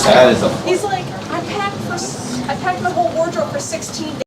That is a He's like, I packed my whole wardrobe for 16 days.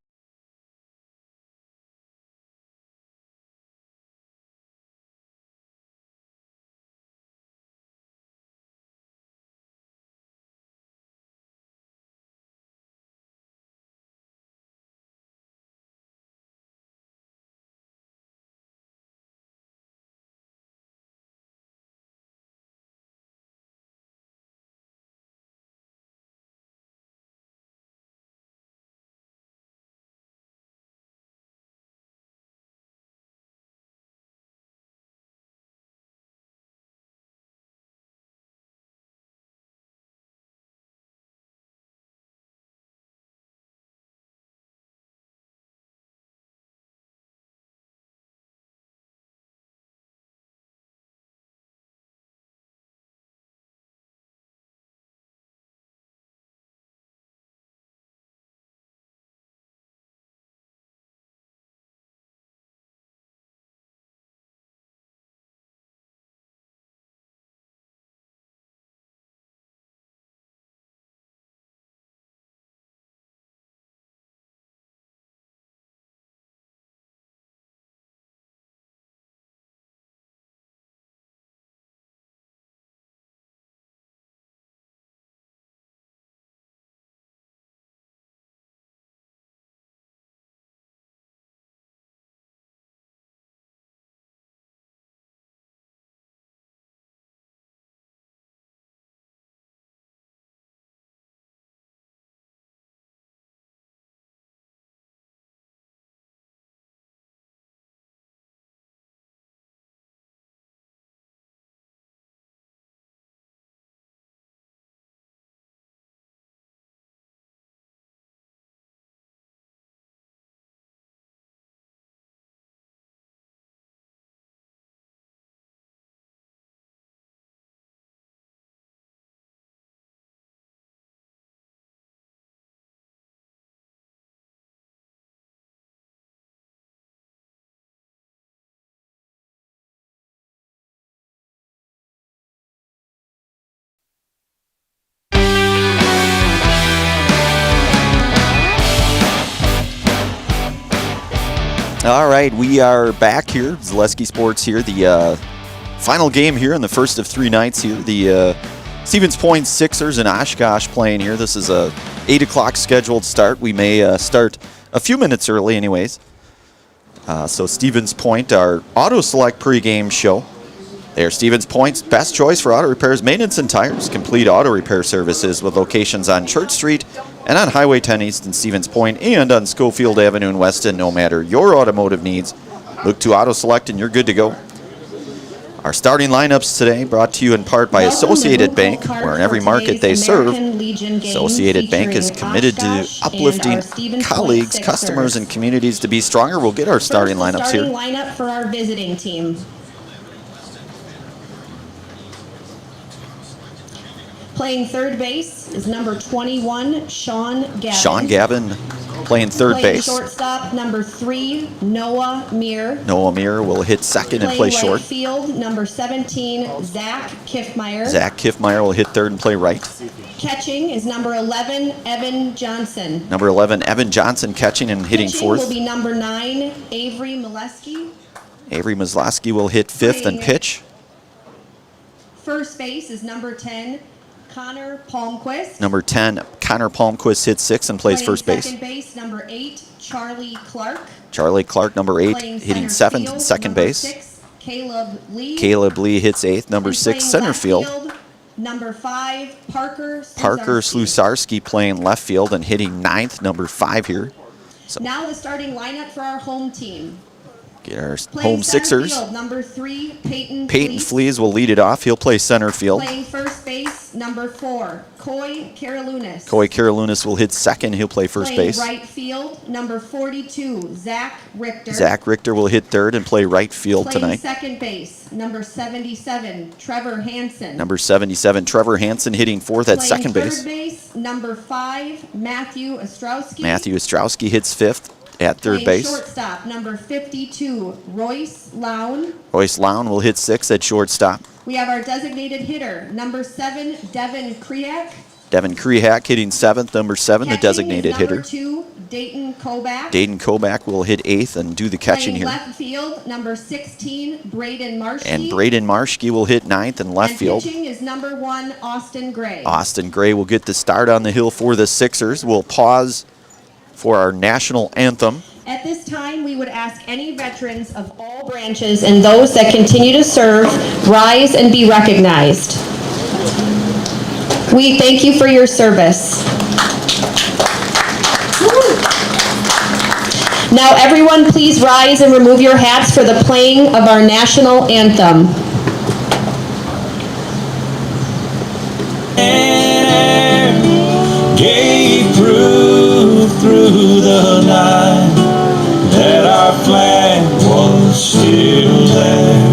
All right, we are back here. Zaleski Sports here. The final game here in the first of 3 nights here. The Stevens Point Sixers and Oshkosh playing here. This is a 8 o'clock scheduled start. We may start a few minutes early anyways. So Stevens Point, our auto select pregame show. There, Stevens Point's best choice for auto repairs, maintenance, and tires. Complete auto repair services with locations on Church Street and on Highway 10 East in Stevens Point and on Schofield Avenue in Weston. No matter your automotive needs, look to Auto Select and you're good to go. Our starting lineups today brought to you in part by Associated Bank, where in every market they serve, Associated Bank is committed to uplifting colleagues, customers, and communities to be stronger. We'll get our starting lineups here. Lineup for our visiting team. Playing third base is number 21, Sean Gavin. Sean Gavin playing third base. Shortstop, number 3, Noah Meir. Noah Meir will hit second and play short. Right field, number 17, Zach Kiffmeyer. Zach Kiffmeyer will hit third and play right. Catching is number 11, Evan Johnson. Number 11, Evan Johnson catching and hitting fourth. Will be number 9, Avery Mileski. Avery Mileski will hit fifth and pitch. First base is number 10, Connor Palmquist. Number 10, Connor Palmquist hits sixth and plays first base. Second base, number 8, Charlie Clark. Charlie Clark, number 8, hitting seventh and second base. 6, Caleb Lee. Caleb Lee hits eighth. Number 6, center field. Number 5, Parker Slusarski playing left field and hitting ninth. Number 5 here. So now the starting lineup for our home team. Get our home Sixers. Field, number 3, Peyton Flees will lead it off. He'll play center field. Playing first base, number 4, Coy Karalunas. Coy Karalunas will hit second. He'll play first base. Right field, number 42, Zach Richter. Zach Richter will hit third and play right field tonight. Second base, number 77, Trevor Hansen. Number 77, Trevor Hansen hitting fourth at second base. Third base, number 5, Matthew Ostrowski. Matthew Ostrowski hits fifth at third base. Shortstop, number 52, Royce Lown. Royce Lown will hit sixth at shortstop. We have our designated hitter, number 7, Devin Kriak. Devin Krehak hitting 7th, number 7, the designated hitter. Number 2, Dayton Kovac. Dayton Kovac will hit 8th and do the catching here. Left field, number 16, Braden Marshke. And Braden Marshke will hit 9th in left field. Pitching is number 1, Austin Gray. Austin Gray will get the start on the hill for the Sixers. We'll pause for our national anthem. At this time, we would ask any veterans of all branches and those that continue to serve rise and be recognized. We thank you for your service. Now everyone please rise and remove your hats for the playing of our national anthem. Gave proof through the night that our flag was still there.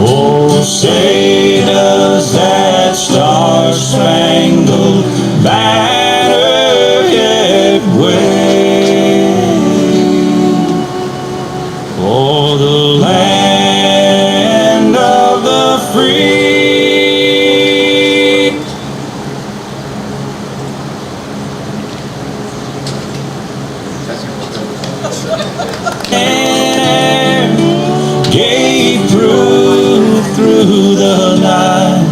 Oh, say does that star-spangled banner yet wave for the land of the free. Gave proof through the night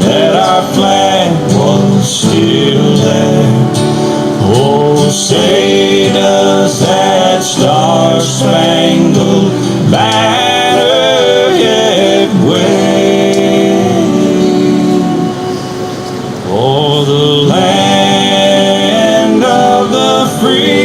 that our flag was still there. Oh, say does that star-spangled banner yet wave for the land of the free.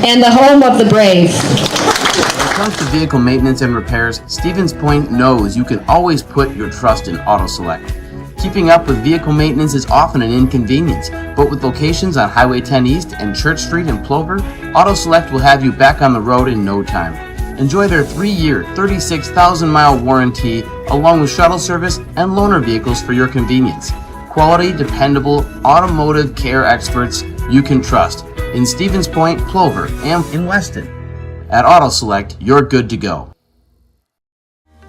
And the home of the brave. When it comes to vehicle maintenance and repairs, Stevens Point knows you can always put your trust in Auto Select. Keeping up with vehicle maintenance is often an inconvenience, but with locations on Highway 10 East and Church Street in Plover, Auto Select will have you back on the road in no time. Enjoy their 3-year, 36,000-mile warranty, along with shuttle service and loaner vehicles for your convenience. Quality, dependable, automotive care experts you can trust in Stevens Point, Plover, and in Weston. At Auto Select, you're good to go.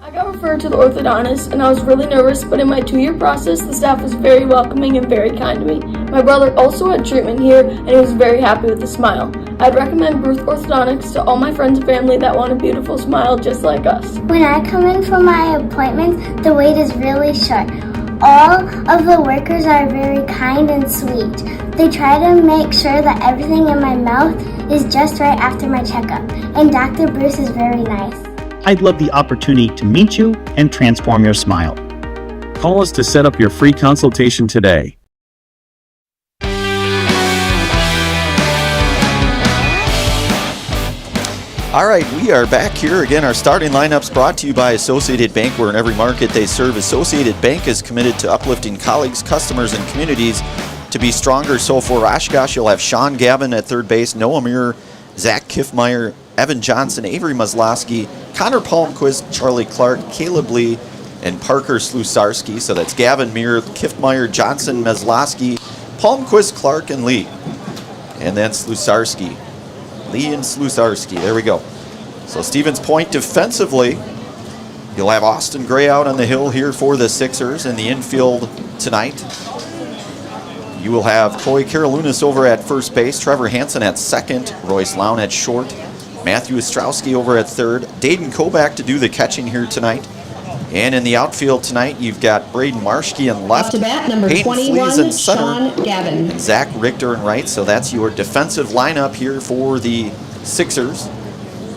I got referred to the orthodontist and I was really nervous, but in my 2-year process, the staff was very welcoming and very kind to me. My brother also had treatment here and he was very happy with the smile. I'd recommend Bruce Orthodontics to all my friends and family that want a beautiful smile just like us. When I come in for my appointment, the wait is really short. All of the workers are very kind and sweet. They try to make sure that everything in my mouth is just right after my checkup, and Dr. Bruce is very nice. I'd love the opportunity to meet you and transform your smile. Call us to set up your free consultation today. All right, we are back here again. Our starting lineups brought to you by Associated Bank, where in every market they serve, Associated Bank is committed to uplifting colleagues, customers, and communities to be stronger. So for Oshkosh, you'll have Sean Gavin at third base, Noah Muir, Zach Kiffmeyer, Evan Johnson, Avery Maslowski, Connor Palmquist, Charlie Clark, Caleb Lee, and Parker Slusarski. So that's Gavin, Muir, Kiffmeyer, Johnson, Maslowski, Palmquist, Clark, and Lee. And then Slusarski. Lee and Slusarski. There we go. So Stevens Point defensively, you'll have Austin Gray out on the hill here for the Sixers in the infield tonight. You will have Coy Karalunas over at first base, Trevor Hansen at second, Royce Lown at short, Matthew Ostrowski over at third, Dayton Kovac to do the catching here tonight. And in the outfield tonight, you've got Braden Marshke in left, Off to bat, number Peyton 21, Flees in center, Sean Gavin. and Zach Richter in right. So that's your defensive lineup here for the Sixers.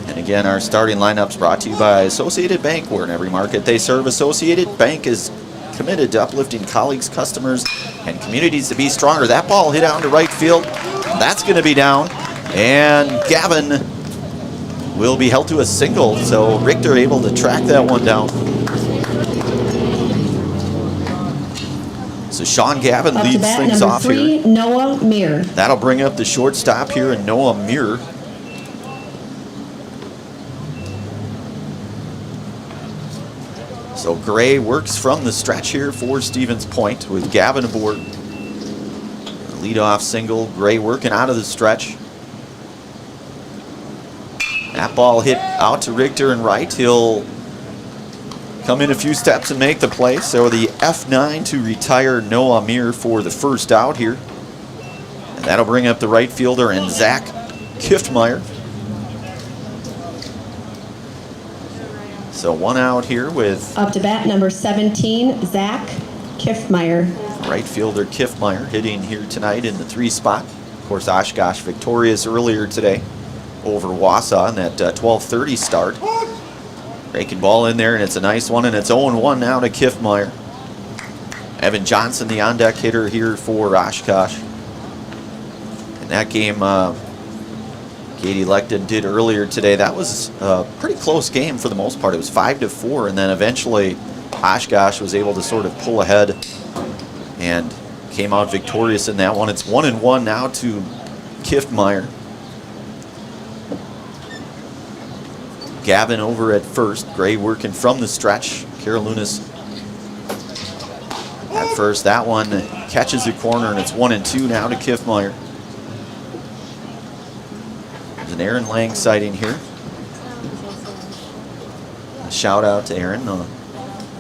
And again, our starting lineups brought to you by Associated Bank, where in every market they serve, Associated Bank is committed to uplifting colleagues, customers, and communities to be stronger. That ball hit out to right field. That's going to be down. And Gavin will be held to a single. So Richter able to track that one down. So Sean Gavin Up to leads bat, things number off 3, here. Noah Muir. That'll bring up the shortstop here in Noah Muir. So Gray works from the stretch here for Stevens Point with Gavin aboard. Leadoff single, Gray working out of the stretch. That ball hit out to Richter in right. He'll come in a few steps and make the play. So the F9 to retire Noah Amir for the first out here. And that'll bring up the right fielder and Zach Kiftmeyer. So one out here with Up to bat, number 17, Zach Kiftmeyer. right fielder Kiftmeyer hitting here tonight in the 3 spot. Of course, Oshkosh victorious earlier today over Wausau in that 12:30 start. Breaking ball in there, and it's a nice one, and it's 0-1 now to Kiftmeyer. Evan Johnson, the on-deck hitter here for Oshkosh. In that game, Katie Lecton did earlier today. That was a pretty close game for the most part. It was 5-4, and then eventually Oshkosh was able to sort of pull ahead and came out victorious in that one. It's 1-1 now to Kiftmeyer. Gavin over at first. Gray working from the stretch. Carolinus at first. That one catches the corner, and it's 1-2 now to Kiftmeyer. There's an Aaron Lang sighting here. A shout out to Aaron, a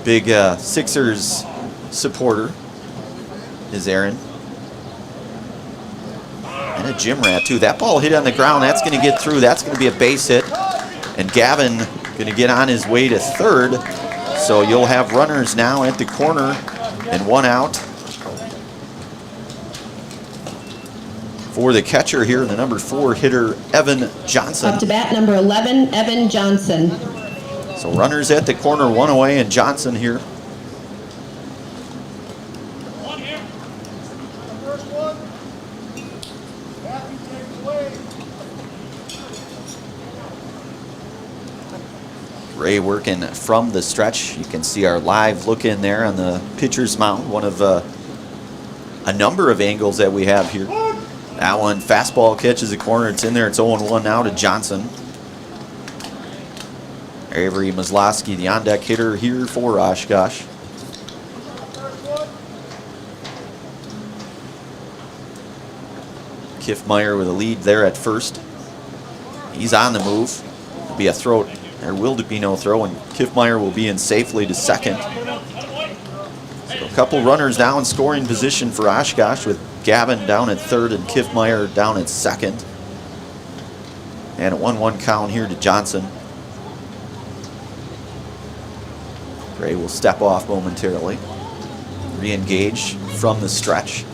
big Sixers supporter is Aaron. And a gym rat too. That ball hit on the ground. That's going to get through. That's going to be a base hit. And Gavin going to get on his way to third. So you'll have runners now at the corner and one out for the catcher here, the number 4 hitter, Evan Johnson. Up to bat, number 11, Evan Johnson. So runners at the corner, one away, and Johnson here. Ray working from the stretch. You can see our live look in there on the pitcher's mound. One of a number of angles that we have here. That one, fastball catches the corner. It's in there. It's 0-1 now to Johnson. Avery Maslowski, the on-deck hitter here for Oshkosh. Kiftmeyer with a lead there at first. He's on the move. It'll be a throw. There will be no throw, and Kiftmeyer will be in safely to second. So a couple runners now in scoring position for Oshkosh, with Gavin down at third and Kiftmeyer down at second. And a 1-1 count here to Johnson. Gray will step off momentarily. Re-engage from the stretch.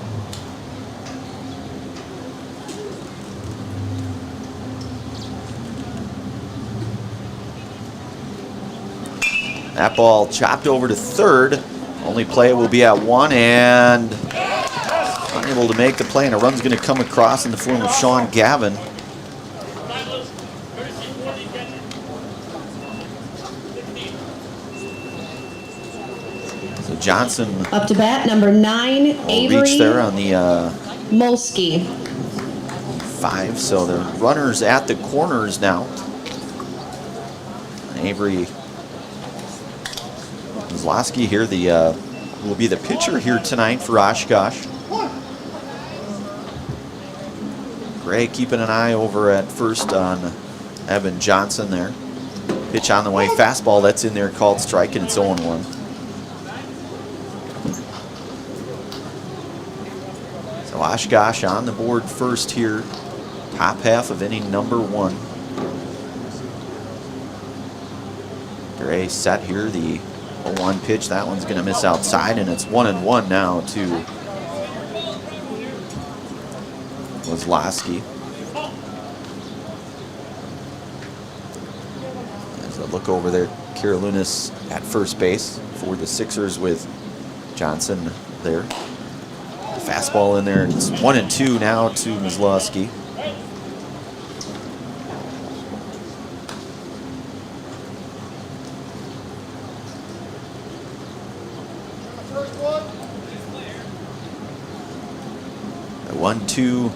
That ball chopped over to third. Only play will be at 1, and unable to make the play, and a run's going to come across in the form of Sean Gavin. So Johnson Up to bat, number 9, will Avery reach there on the Molsky. 5. So the runners at the corners now. Avery Maslowski here, will be the pitcher here tonight for Oshkosh. Gray keeping an eye over at first on Evan Johnson there. Pitch on the way, fastball that's in there, called strike, and it's 0-1. So Oshkosh on the board first here, top half of inning number 1. Gray set here, the 0-1 pitch. That one's going to miss outside, and it's 1-1 now to Maslowski. There's a look over there. Carolinus at first base for the Sixers with Johnson there. The fastball in there. It's 1-2 now to Maslowski. The 1-2.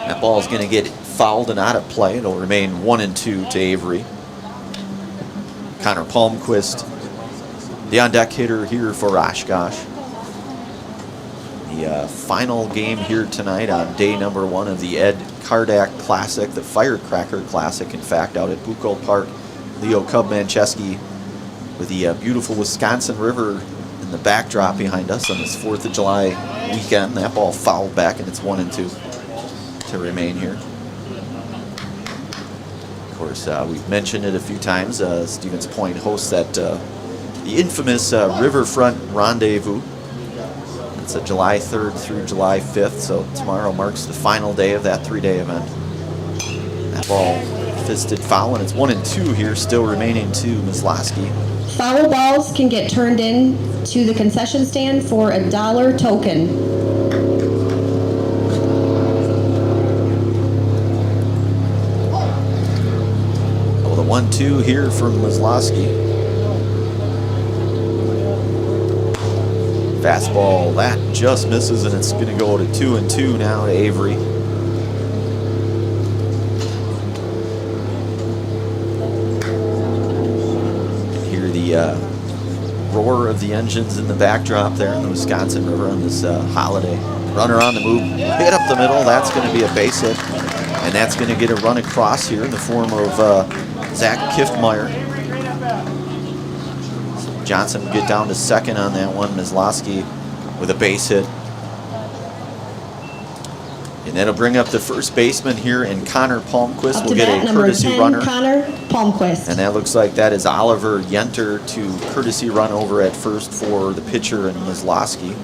That ball's going to get fouled and out of play. It'll remain 1-2 to Avery. Connor Palmquist, the on-deck hitter here for Oshkosh. The final game here tonight on day number 1 of the Ed Kardak Classic, the Firecracker Classic, in fact, out at Bucol Park. Leo Cub Mancheski with the beautiful Wisconsin River in the backdrop behind us on this 4th of July weekend. That ball fouled back, and it's 1-2 to remain here. Of course, we've mentioned it a few times. Stevens Point hosts that the infamous Riverfront Rendezvous. It's July 3rd through July 5th, so tomorrow marks the final day of that 3-day event. That ball fisted foul, and it's 1-2 here, still remaining to Mizlowski. Foul balls can get turned in to the concession stand for $1 token. Well, the 1-2 here from Mizlowski. Fastball, that just misses, and it's going to go to 2-2 now to Avery. Hear the roar of the engines in the backdrop there in the Wisconsin River on this holiday. Runner on the move, hit up the middle. That's going to be a base hit, and that's going to get a run across here in the form of Zach Kiftmeyer. Johnson will get down to second on that one. Mizlowski with a base hit. And that'll bring up the first baseman here, and Connor Palmquist will get a courtesy runner. Connor Palmquist. And that looks like that is Oliver Yenter to courtesy run over at first for the pitcher and Mizlowski.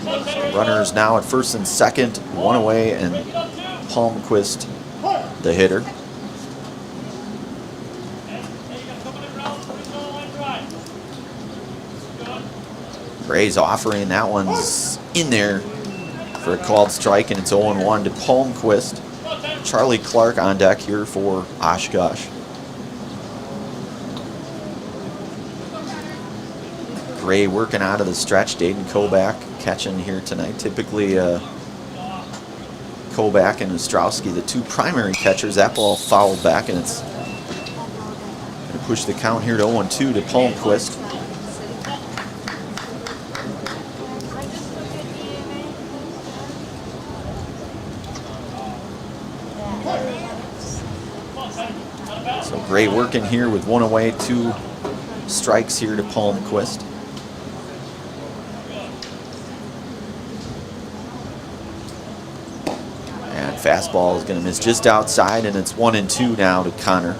So runners now at first and second, one away, and Palmquist the hitter. Gray's offering, that one's in there for a called strike, and it's 0-1 to Palmquist. Charlie Clark on deck here for Oshkosh. Gray working out of the stretch. Dayton Kobach catching here tonight. Typically Kobach and Ostrowski, the two primary catchers. That ball fouled back, and it's going to push the count here to 0-2 to Palmquist. Gray working here with one away, 2 strikes here to Palmquist. And fastball is going to miss just outside, and it's 1-2 now to Connor.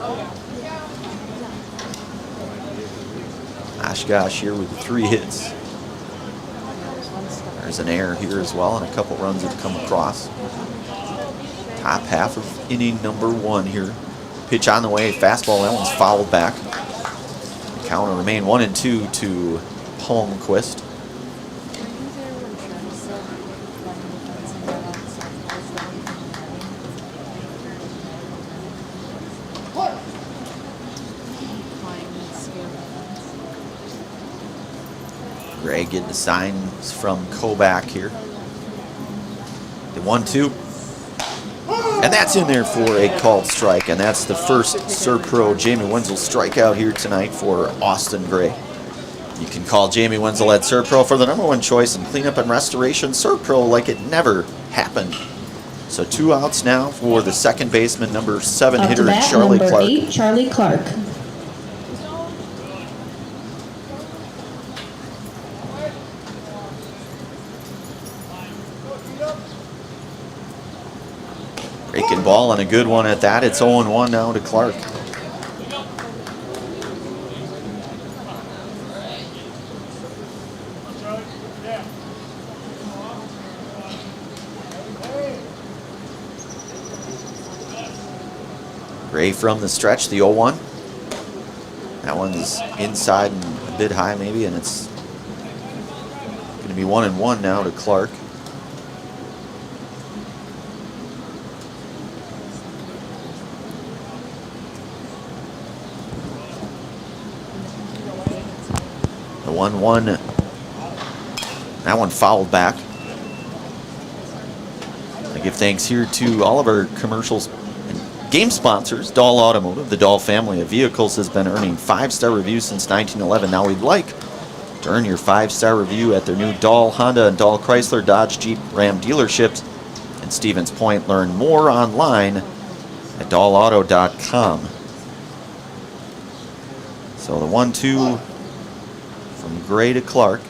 Oshkosh here with 3 hits. There's an error here as well, and a couple runs have come across. Top half of inning number 1 here. Pitch on the way, fastball, that one's fouled back. The count will remain 1-2 to Palmquist. Gray getting the signs from Kobach here. The 1-2. And that's in there for a called strike, and that's the first Serpro Jamie Wenzel strikeout here tonight for Austin Gray. You can call Jamie Wenzel at Serpro for the #1 choice in cleanup and restoration. Serpro like it never happened. So 2 outs now for the second baseman, number 7 hitter, Charlie Clark. Number 8, Charlie Clark. Breaking ball, and a good one at that. It's 0-1 now to Clark. Gray from the stretch, the 0-1. That one's inside and a bit high maybe, and it's going to be 1-1 now to Clark. The 1-1, that one fouled back. I give thanks here to all of our commercials and game sponsors. Dahl Automotive, the Dahl family of vehicles, has been earning 5-star reviews since 1911. Now we'd like to earn your 5-star review at their new Dahl Honda and Dahl Chrysler Dodge Jeep Ram dealerships in Stevens Point. Learn more online at dahlauto.com. So the 1-2 from Gray to Clark.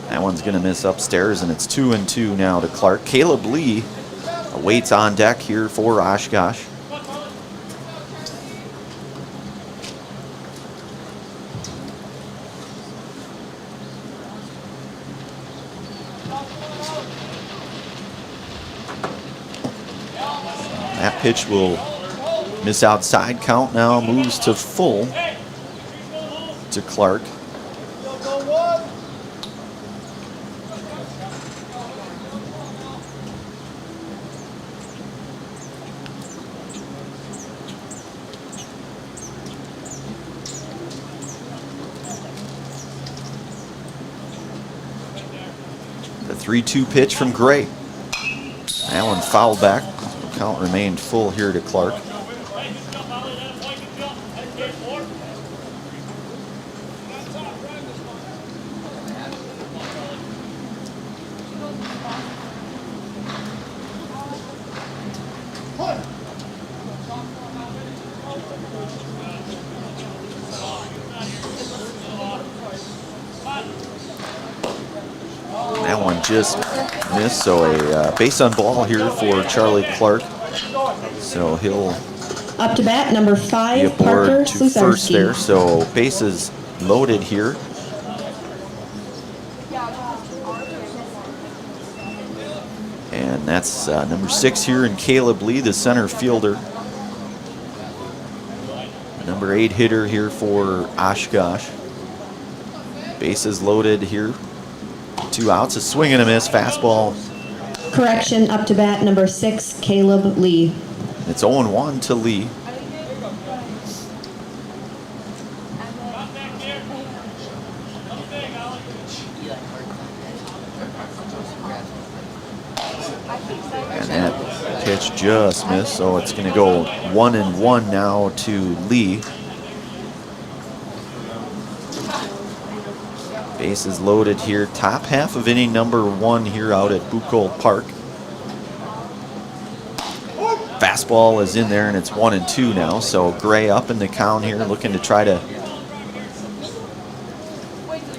That one's going to miss upstairs, and it's 2-2 now to Clark. Caleb Lee awaits on deck here for Oshkosh. That pitch will miss outside. Count now moves to full to Clark. The 3-2 pitch from Gray. That one fouled back. Count remained full here to Clark. That one just missed, so a base on ball here for Charlie Clark. So he'll Up to bat, number be 5, Parker aboard to first there. Slusarski. So bases loaded here. And that's number 6 here in Caleb Lee, the center fielder. Number 8 hitter here for Oshkosh. Bases loaded here. 2 outs, a swing and a miss, fastball. Correction, up to bat, number 6, Caleb Lee. It's 0-1 to Lee. And that pitch just missed, so it's going to go 1-1 now to Lee. Bases loaded here. Top half of inning number 1 here out at Buchholz Park. Fastball is in there, and it's 1-2 now. So Gray up in the count here, looking to try to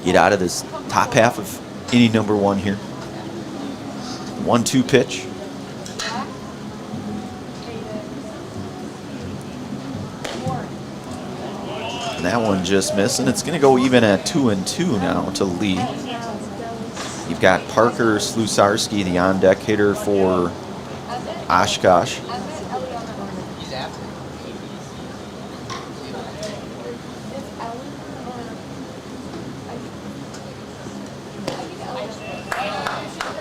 get out of this top half of inning number 1 here. 1-2 pitch. And that one just missed, and it's going to go even at 2-2 now to Lee. You've got Parker Slusarski, the on-deck hitter for Oshkosh.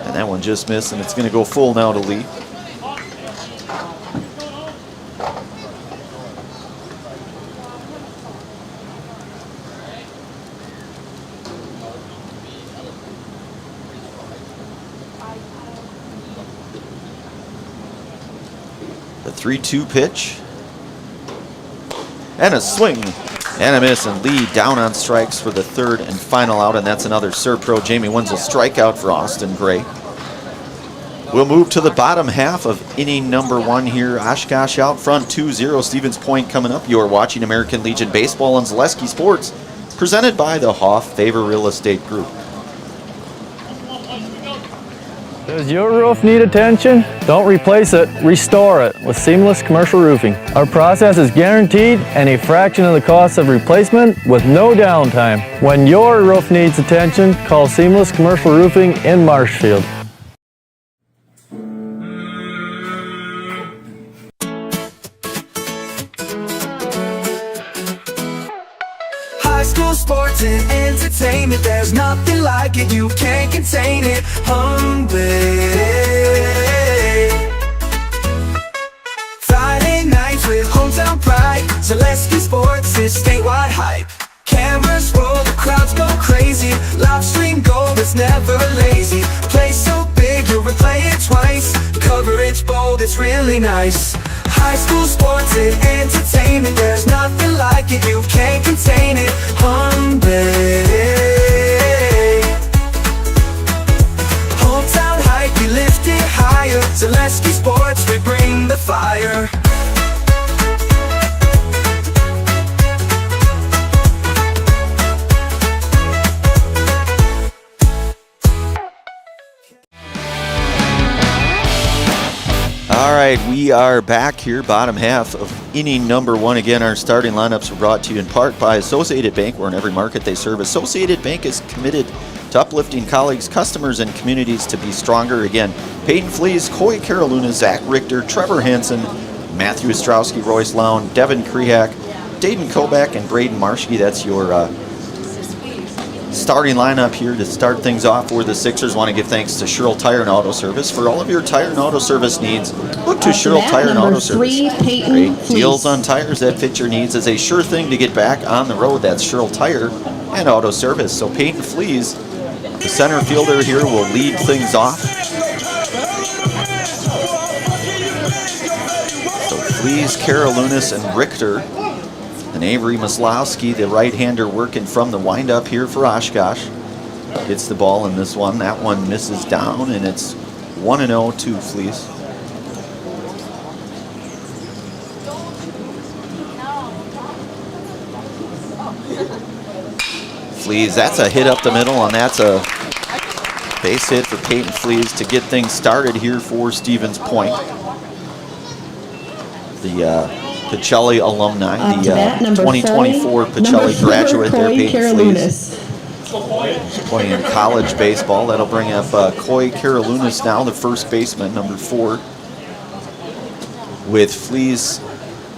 And that one just missed, and it's going to go full now to Lee. The 3-2 pitch. And a swing and a miss, and Lee down on strikes for the 3rd and final out, and that's another Serpro Jamie Wenzel strikeout for Austin Gray. We'll move to the bottom half of inning number 1 here. Oshkosh out front 2-0. Stevens Point coming up. You're watching American Legion Baseball on Zaleski Sports, presented by the Hoff Favor Real Estate Group. Does your roof need attention? Don't replace it, restore it with Seamless Commercial Roofing. Our process is guaranteed and a fraction of the cost of replacement with no downtime. When your roof needs attention, call Seamless Commercial Roofing in Marshfield. High school sports and entertainment, there's nothing like it, you can't contain it. Friday nights with hometown pride, Zaleski Sports is statewide hype. Cameras roll, the crowds go crazy, live stream gold is never lazy. Play so big, you'll replay it twice, coverage bold, it's really nice. High school sports and entertainment, there's nothing like it, you can't contain it. Hometown hype, we lift right, we are back here, bottom half of inning number 1. Again, our starting lineups were brought to you in part by Associated Bank, where in every market they serve, Associated Bank is committed to uplifting colleagues, customers, and communities to be stronger. Again, Peyton Flees, Coy Caroluna, Zach Richter, Trevor Hansen, Matthew Ostrowski, Royce Lown, Devin Krehak, Dayton Kobach, and Braden Marshke. That's your starting lineup here to start things off for the Sixers. Want to give thanks to Sherrill Tire and Auto Service. For all of your tire and auto service needs, look to Sherrill Tire and Auto Service. Great deals on tires that fit your needs is a sure thing to get back on the road. That's Sherrill Tire and Auto Service. So Peyton Flees, the center fielder here, will lead things off. So Flees, Karolounis, and Richter. And Avery Maslowski, the right-hander, working from the windup here for Oshkosh. Hits the ball in this one. That one misses down, and it's 1-0 to Flees. Flees, that's a hit up the middle, and that's a base hit for Peyton Flees to get things started here for Stevens Point. The Pacelli alumni, the 2024 Pacelli graduate there, Peyton Flees. Playing in college baseball. That'll bring up Coy Karolounis now, the first baseman, number 4. With Flees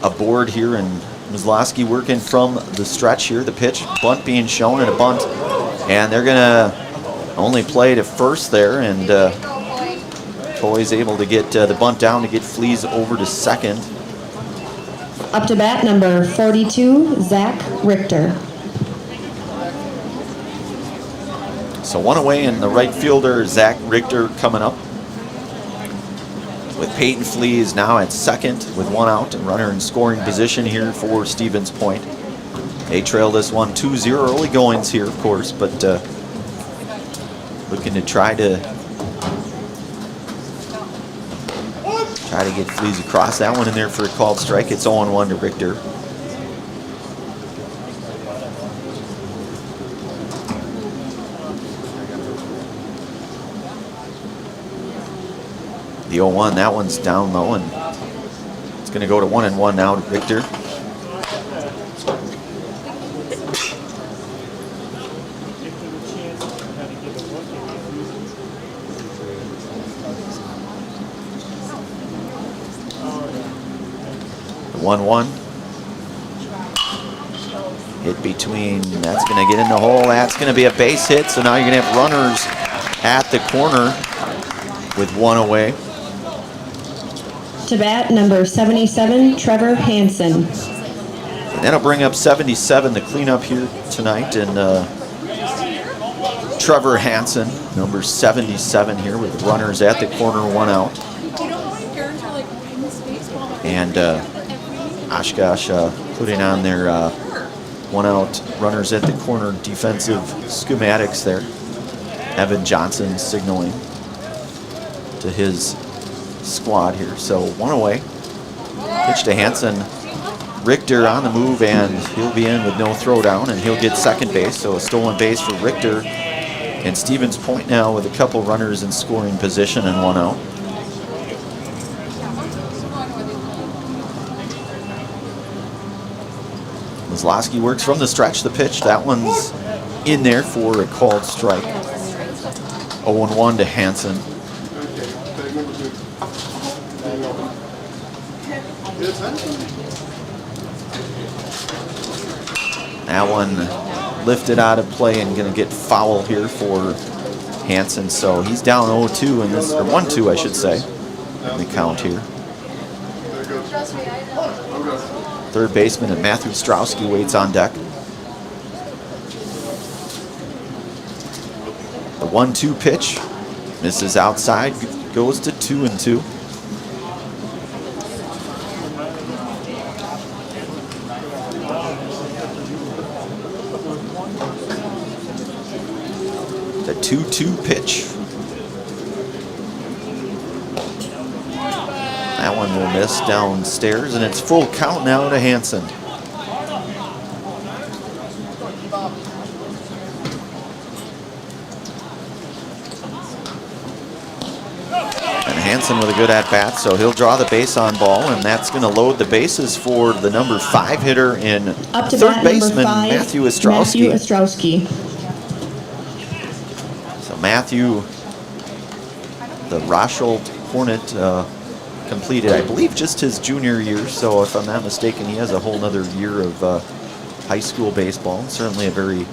aboard here and Maslowski working from the stretch here. The pitch, bunt being shown, and a bunt. And they're going to only play to first there, and Coy's able to get the bunt down to get Flees over to second. Up to bat, number 42, Zach Richter. So one away, and the right fielder, Zach Richter, coming up. With Peyton Flees now at second with 1 out and runner in scoring position here for Stevens Point. They trail this one 2-0. Early goings here, of course, but looking to try to get Flees across. That one in there for a called strike. It's 0-1 to Richter. The 0-1, that one's down low, and it's going to go to 1-1 now to Richter. The 1-1. Hit between, that's going to get in the hole. That's going to be a base hit, so now you're going to have runners at the corner with 1 away. To bat, number 77, Trevor Hansen. And that'll bring up 77 to clean up here tonight. And Trevor Hansen, number 77 here with runners at the corner, 1 out. And Oshkosh putting on their 1 out runners at the corner defensive schematics there. Evan Johnson signaling to his squad here. So 1 away. Pitch to Hansen. Richter on the move, and he'll be in with no throwdown, and he'll get second base. So a stolen base for Richter. And Stevens Point now with a couple runners in scoring position and 1 out. Maslowski works from the stretch. The pitch, that one's in there for a called strike. 0-1 to Hansen. That one lifted out of play and going to get foul here for Hansen. So he's down 0-2 in this, or 1-2 I should say, in the count here. Third baseman and Matthew Ostrowski waits on deck. The 1-2 pitch misses outside, goes to 2-2. The 2-2 pitch. That one will miss downstairs, and it's full count now to Hansen. Hansen with a good at-bat, so he'll draw the base on ball, and that's going to load the bases for the number 5 hitter in third baseman, Matthew Ostrowski. So Matthew, the Roshold Hornet, completed, I believe, just his junior year, so if I'm not mistaken, he has a whole nother year of high school baseball. Certainly a very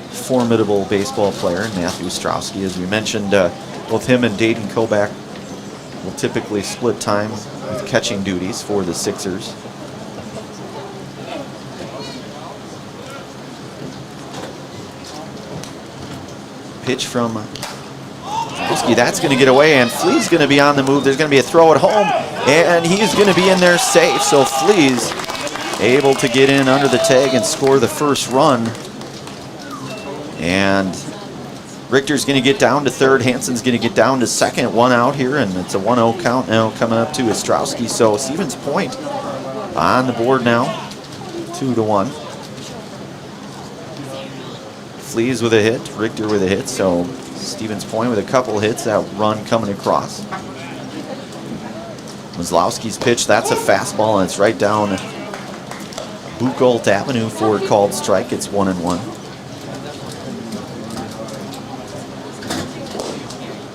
formidable baseball player, and Matthew Ostrowski, as we mentioned, both him and Dayton Kobach will typically split time with catching duties for the Sixers. Pitch from Ostrowski, that's going to get away, and Flea's going to be on the move. There's going to be a throw at home, and he's going to be in there safe. So Flea's able to get in under the tag and score the first run. And Richter's going to get down to third. Hansen's going to get down to second. One out here, and it's a 1-0 count now coming up to Ostrowski. So Stevens Point on the board now, 2-1. Fleas with a hit, Richter with a hit. So Stevens Point with a couple hits. That run coming across. Maslowski's pitch. That's a fastball, and it's right down Buchholz Avenue for a called strike. It's 1-1.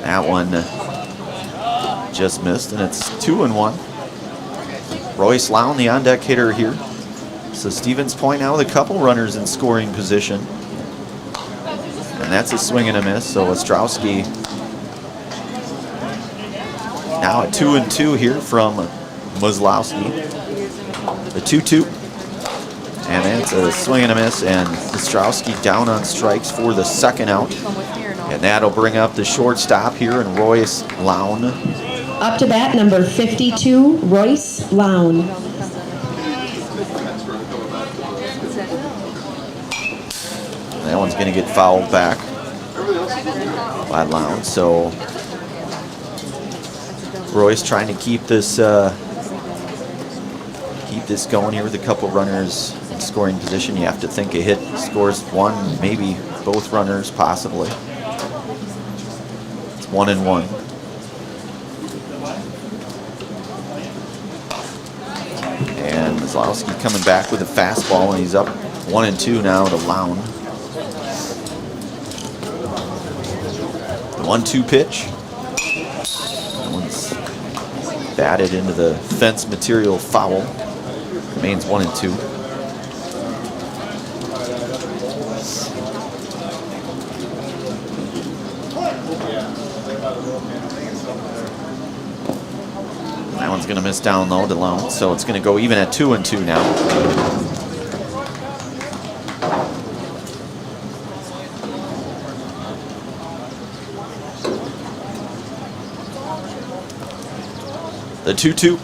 That one just missed, and it's 2-1. Royce Lown, the on-deck hitter here. So Stevens Point now with a couple runners in scoring position. And that's a swing and a miss, so Ostrowski now at 2-2 here from Maslowski. The 2-2. And it's a swing and a miss, and Ostrowski down on strikes for the second out. And that'll bring up the shortstop here in Royce Lown. Up to bat, number 52, Royce Lown. That one's going to get fouled back by Lown. So Royce trying to keep this going here with a couple runners in scoring position. You have to think a hit scores one, maybe both runners, possibly. 1-1. And Maslowski coming back with a fastball, and he's up 1-2 now to Lown. The 1-2 pitch. That one's batted into the fence material foul. Remains 1-2. That one's going to miss down low to Lown, so it's going to go even at 2-2 now. The 2-2.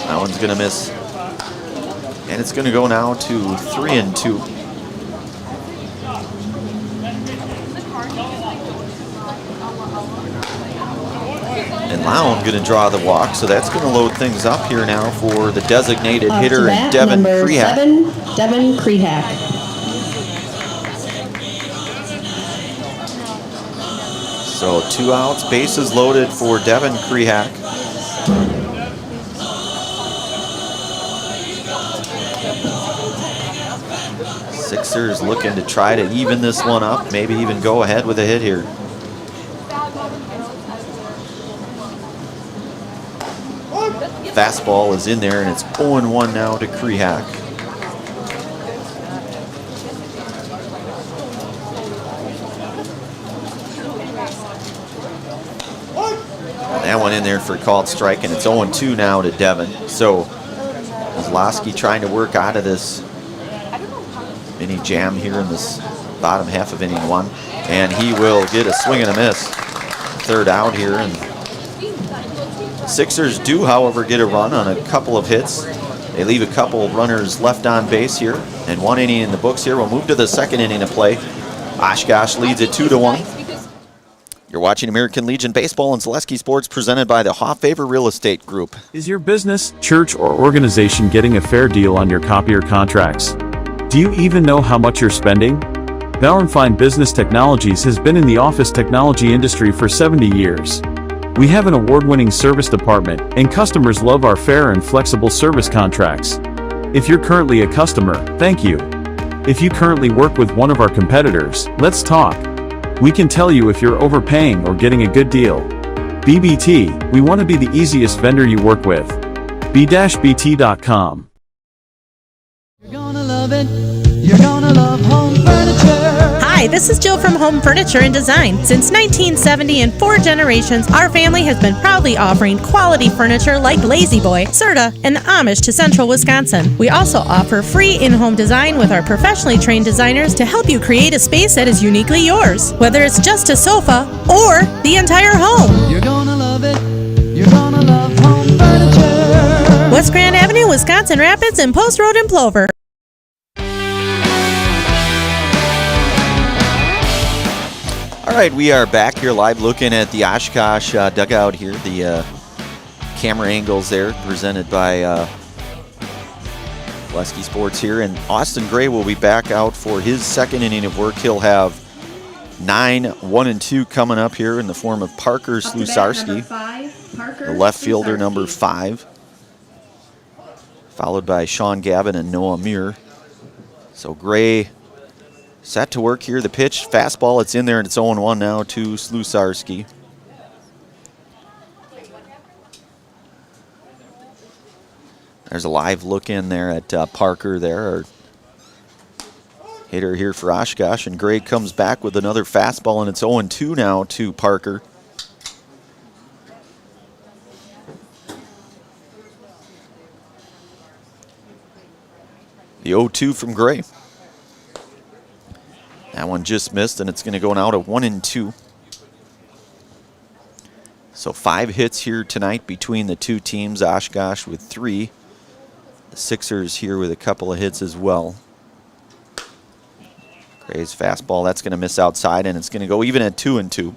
That one's going to miss. And it's going to go now to 3-2. And Lown going to draw the walk, so that's going to load things up here now for the designated hitter, Devin Krehak. 7, Devin Krehak. So 2 outs, bases loaded for Devin Krehak. Sixers looking to try to even this one up, maybe even go ahead with a hit here. Fastball is in there, and it's 0-1 now to Krehak. That one in there for a called strike, and it's 0-2 now to Devin. So Maslowski trying to work out of this mini jam here in this bottom half of inning 1, and he will get a swing and a miss. Third out here, and Sixers do, however, get a run on a couple of hits. They leave a couple runners left on base here, and 1 inning in the books here. We'll move to the second inning of play. Oshkosh leads it 2-1. You're watching American Legion Baseball and Zaleski Sports, presented by the Hoffavor Real Estate Group. Is your business, church, or organization getting a fair deal on your copier contracts? Do you even know how much you're spending? Bauer & Fine Business Technologies has been in the office technology industry for 70 years. We have an award-winning service department, and customers love our fair and flexible service contracts. If you're currently a customer, thank you. If you currently work with one of our competitors, let's talk. We can tell you if you're overpaying or getting a good deal. BBT, we want to be the easiest vendor you work with. b-bt.com. You're gonna love it. You're gonna love home furniture. Hi, this is Jill from Home Furniture and Design. Since 1970 and 4 generations, our family has been proudly offering quality furniture like Lazy Boy, Serta, and the Amish to Central Wisconsin. We also offer free in-home design with our professionally trained designers to help you create a space that is uniquely yours, whether it's just a sofa or the entire home. You're gonna love it. You're gonna love home furniture. West Grand Avenue, Wisconsin Rapids, and Post Road in Plover. All right, we are back here live looking at the Oshkosh dugout here. The camera angles there presented by Lesky Sports here. And Austin Gray will be back out for his second inning of work. He'll have 9, 1 and 2 coming up here in the form of Parker Slusarski, the left fielder, number 5, followed by Sean Gavin and Noah Muir. So Gray set to work here. The pitch, fastball, it's in there, and it's 0-1 now to Slusarski. There's a live look in there at Parker there, our hitter here for Oshkosh, and Gray comes back with another fastball, and it's 0-2 now to Parker. The 0-2 from Gray. That one just missed, and it's going to go now to 1-2. So 5 hits here tonight between the two teams. Oshkosh with 3. The Sixers here with a couple of hits as well. Gray's fastball, that's going to miss outside, and it's going to go even at 2-2.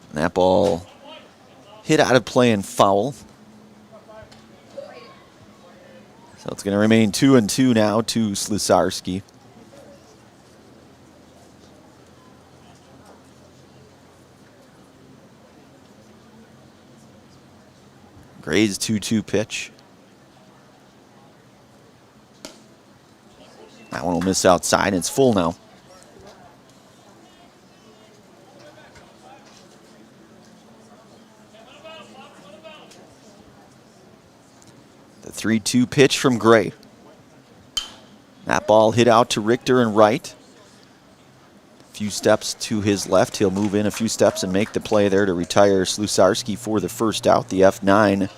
And that ball hit out of play and foul. So it's going to remain 2-2 now to Slusarski. Gray's 2-2 pitch. That one will miss outside. It's full now. The 3-2 pitch from Gray. That ball hit out to Richter and right. A few steps to his left. He'll move in a few steps and make the play there to retire Slusarski for the first out, the F9.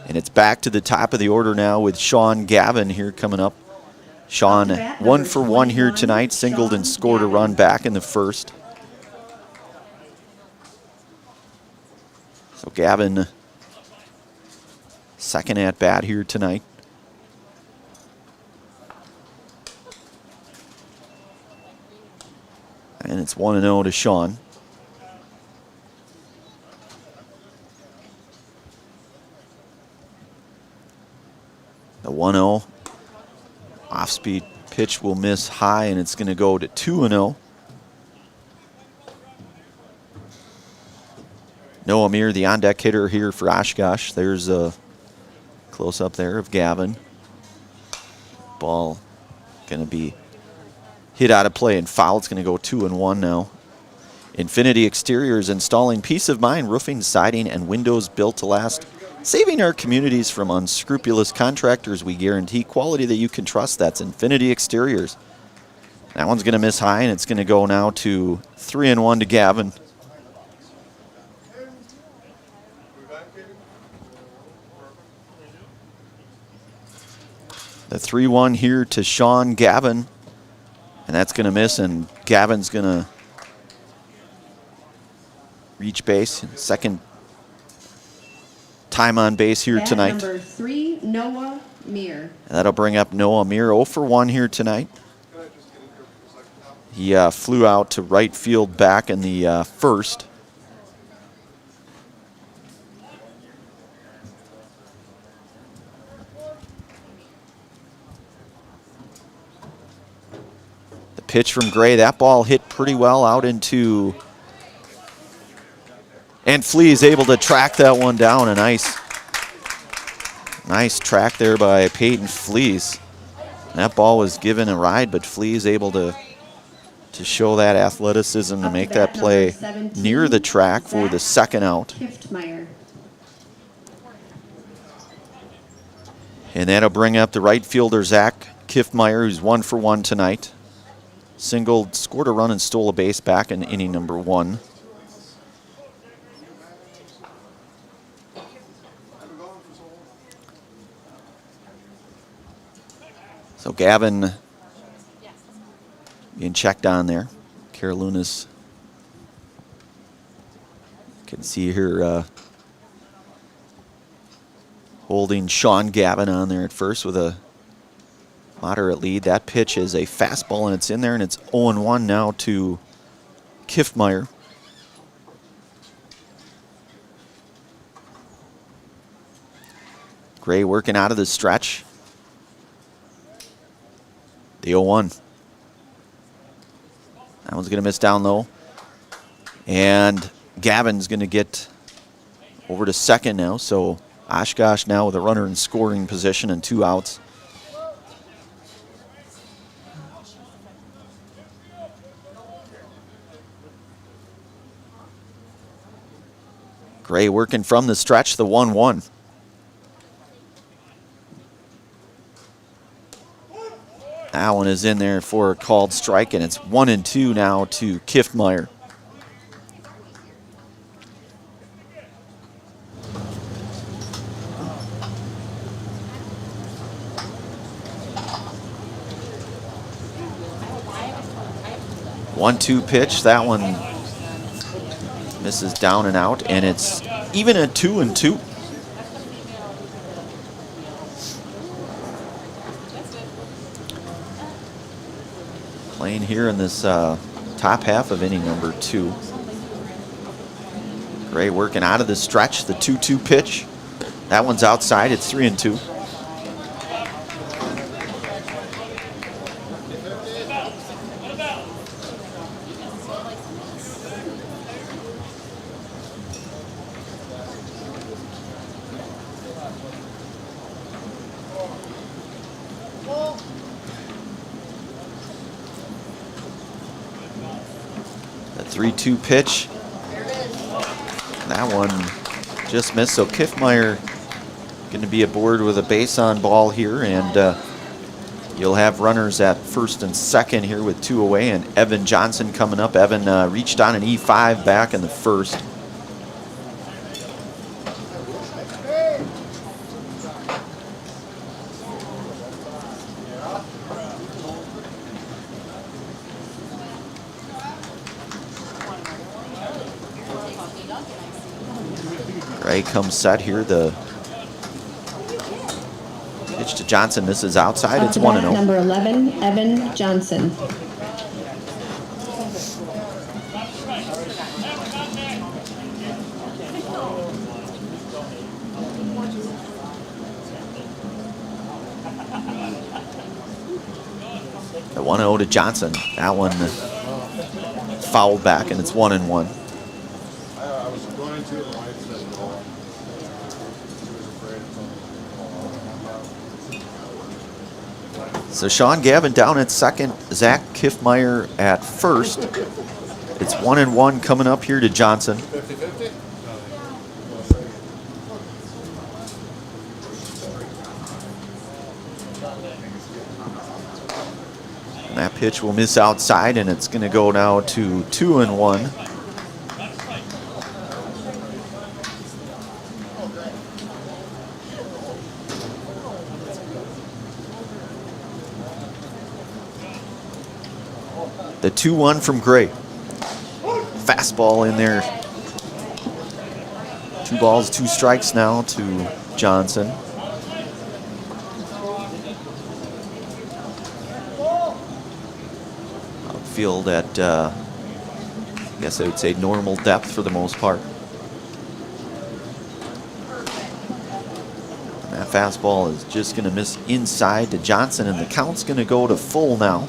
And it's back to the top of the order now with Sean Gavin here coming up. Sean 1 for 1 here tonight, singled and scored a run back in the first. So Gavin, second at bat here tonight. And it's 1-0 to Sean. The 1-0 off-speed pitch will miss high, and it's going to go to 2-0. Noah Muir, the on-deck hitter here for Oshkosh. There's a close-up there of Gavin. Ball going to be hit out of play and foul. It's going to go 2-1 now. Infinity Exteriors, installing peace of mind roofing, siding, and windows built to last. Saving our communities from unscrupulous contractors, we guarantee quality that you can trust. That's Infinity Exteriors. That one's going to miss high, and it's going to go now to 3-1 to Gavin. The 3-1 here to Sean Gavin. And that's going to miss, and Gavin's going to reach base. Second time on base here tonight. Number 3, Noah Muir. And that'll bring up Noah Muir, 0 for 1 here tonight. He flew out to right field back in the first. pitch from Gray. That ball hit pretty well out into, and Flea is able to track that one down. A nice track there by Peyton Fleas. That ball was given a ride, but Flea is able to show that athleticism to make that play near the track for the second out. And that'll bring up the right fielder, Zach Kiffmeyer, who's 1 for 1 tonight. Singled, scored a run, and stole a base back in inning number 1. So Gavin being checked on there. Carolunas, can see her holding Sean Gavin on there at first with a moderate lead. That pitch is a fastball, and it's in there, and it's 0-1 now to Kiffmeyer. Gray working out of the stretch. The 0-1. That one's going to miss down low. And Gavin's going to get over to second now. So Oshkosh now with a runner in scoring position and 2 outs. Gray working from the stretch, the 1-1. That one is in there for a called strike, and it's 1-2 now to Kiffmeyer. One-two pitch. That one misses down and out, and it's even at 2-2. Playing here in this top half of inning number 2. Gray working out of the stretch, the 2-2 pitch. That one's outside, it's 3-2. The 3-2 pitch. That one just missed. So Kiffmeyer going to be aboard with a base on ball here, and you'll have runners at first and second here with 2 away, and Evan Johnson coming up. Evan reached on an E5 back in the first. Gray comes set here. The pitch to Johnson misses outside. It's 1-0. Number 11, Evan Johnson. The 1-0 to Johnson. That one fouled back, and it's 1-1. So Sean Gavin down at second, Zach Kiffmeyer at first. It's 1-1 coming up here to Johnson. And that pitch will miss outside, and it's going to go now to 2-1. The 2-1 from Gray. Fastball in there. 2 balls, 2 strikes now to Johnson. Outfield at, I guess I would say normal depth for the most part. And that fastball is just going to miss inside to Johnson, and the count's going to go to full now.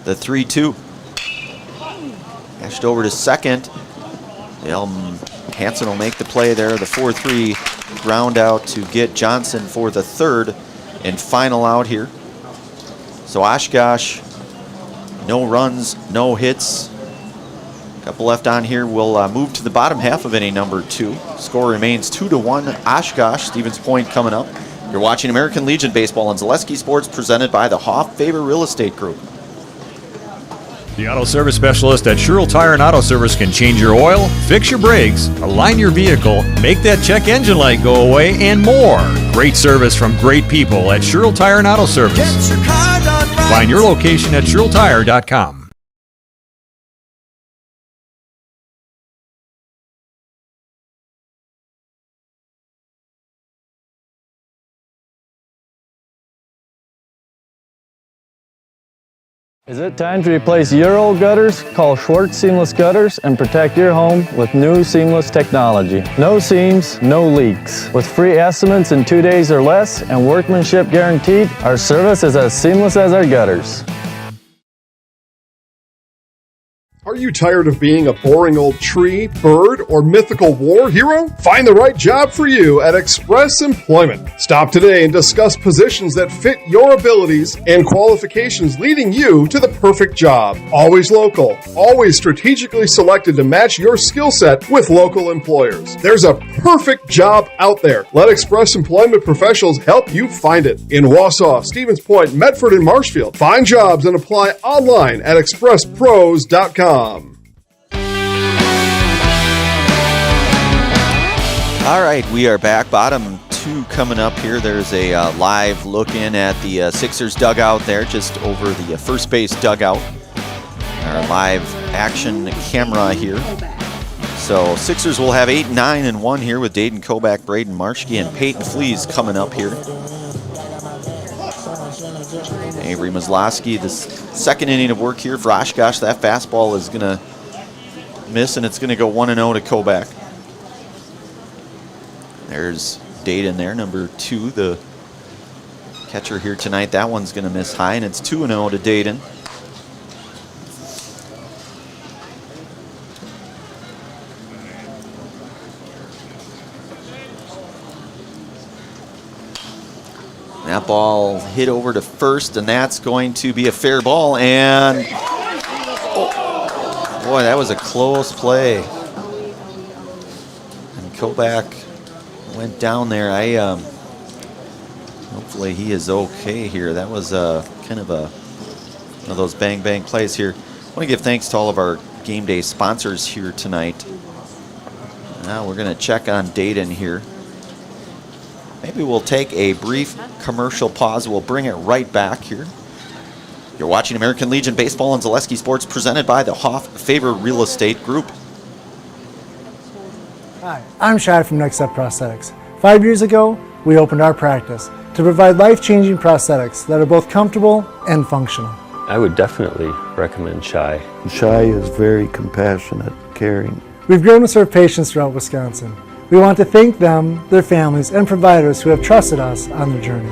The 3-2. Dashed over to second. Hansen will make the play there. The 4-3 ground out to get Johnson for the third and final out here. So Oshkosh, no runs, no hits. Couple left on here. We'll move to the bottom half of inning number 2. Score remains 2-1 Oshkosh. Stevens Point coming up. You're watching American Legion Baseball on Zaleski Sports, presented by the Hoff Faber Real Estate Group. The auto service specialist at Sherrill Tire and Auto Service can change your oil, fix your brakes, align your vehicle, make that check engine light go away, and more. Great service from great people at Sherrill Tire and Auto Service. Get your car done right. Find your location at SherrillTire.com. Is it time to replace your old gutters? Call Schwartz Seamless Gutters and protect your home with new seamless technology. No seams, no leaks. With free estimates in 2 days or less and workmanship guaranteed, our service is as seamless as our gutters. Are you tired of being a boring old tree, bird, or mythical war hero? Find the right job for you at Express Employment. Stop today and discuss positions that fit your abilities and qualifications, leading you to the perfect job. Always local, always strategically selected to match your skill set with local employers. There's a perfect job out there. Let Express Employment professionals help you find it. In Wausau, Stevens Point, Medford, and Marshfield. Find jobs and apply online at expresspros.com. All right, we are back. Bottom 2 coming up here. There's a live look in at the Sixers dugout there, just over the first base dugout. Our live action camera here. So Sixers will have 8, 9, and 1 here with Dayton Kobach, Braden Marshke, and Peyton Fleas coming up here. Avery Maslowski, the second inning of work here for Oshkosh. That fastball is going to miss, and it's going to go 1-0 to Kobach. There's Dayton there, number 2, the catcher here tonight. That one's going to miss high, and it's 2-0 to Dayton. That ball hit over to first, and that's going to be a fair ball. And oh, boy, that was a close play. And Kobach went down there. Hopefully he is okay here. That was kind of one of those bang plays here. I want to give thanks to all of our game day sponsors here tonight. Now we're going to check on Dayton here. Maybe we'll take a brief commercial pause. We'll bring it right back here. You're watching American Legion Baseball on Zaleski Sports, presented by the Hoff Faber Real Estate Group. Hi, I'm Shad from Next Step Prosthetics. 5 years ago, we opened our practice to provide life-changing prosthetics that are both comfortable and functional. I would definitely recommend Shai. Shai is very compassionate, caring. We've grown to serve patients throughout Wisconsin. We want to thank them, their families, and providers who have trusted us on their journey.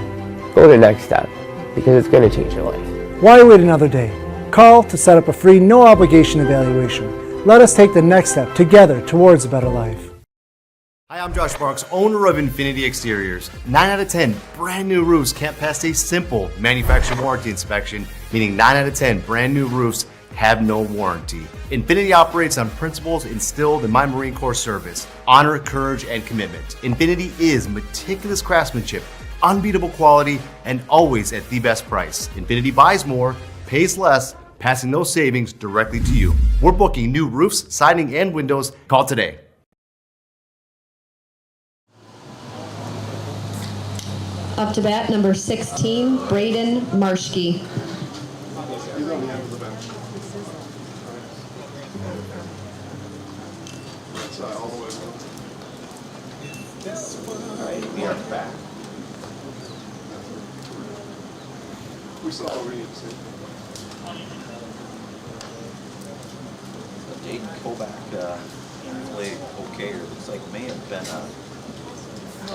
Go to Next Step, because it's going to change your life. Why wait another day? Call to set up a free, no-obligation evaluation. Let us take the next step together towards a better life. Hi, I'm Josh Barks, owner of Infinity Exteriors. 9 out of 10 brand new roofs can't pass a simple manufacturer warranty inspection, meaning 9 out of 10 brand new roofs have no warranty. Infinity operates on principles instilled in my Marine Corps service: honor, courage, and commitment. Infinity is meticulous craftsmanship, unbeatable quality, and always at the best price. Infinity buys more, pays less, passing those savings directly to you. We're booking new roofs, siding, and windows. Call today. Up to bat, number 16, Braden Marshke. All right, we are back. We saw what we need to see. Dayton Kobach played okay, or looks like may have been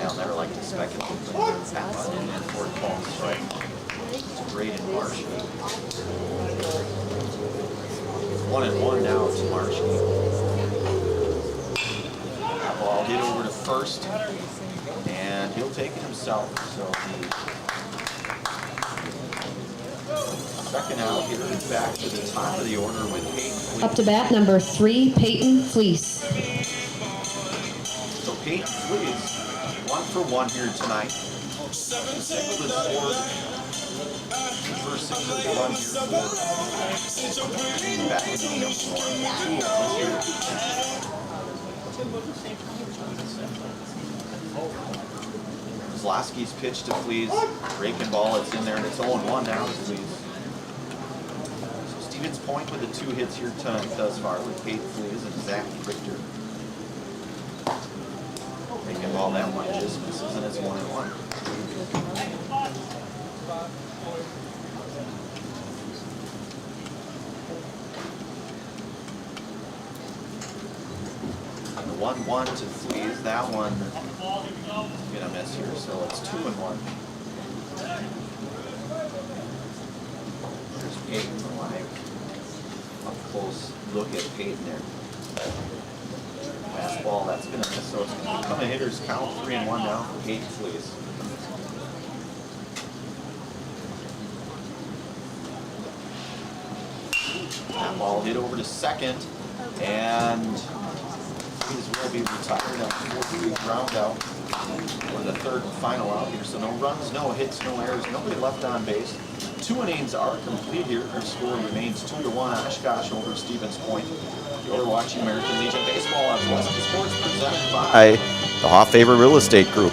I'll never like to speculate, but that button in for a ball strike. Braden Marshall. 1-1 now to Marshall. That ball hit over to first, and he'll take it himself. So the second out here is back to the top of the order with Peyton. Up to bat, number 3, Peyton Fleece. So Peyton Fleece, 1 for 1 here tonight. Single is scored. First single run here for back in the Zlowski's pitch to Fleece. Breaking ball, it's in there, and it's 0-1 now to Fleece. So Stevens Point with the 2 hits here tonight thus far with Peyton Fleece and Zach Richter. Breaking ball, that one just misses, and it's 1-1. The 1-1 to Fleece, that one gonna miss here, so it's 2-1. There's Peyton live. Up close look at Peyton there. Fastball, that's gonna miss, so it's gonna become a hitter's count. 3-1 now for Peyton Fleece. That ball hit over to second, and Fleece will be retired on 4-3 ground out for the third and final out here. So no runs, no hits, no errors, nobody left on base. 2 innings are complete here. Our score remains 2-1. Oshkosh over Stevens Point. You're watching American Legion Baseball on Western Sports, presented by the Hoff Favor Real Estate Group.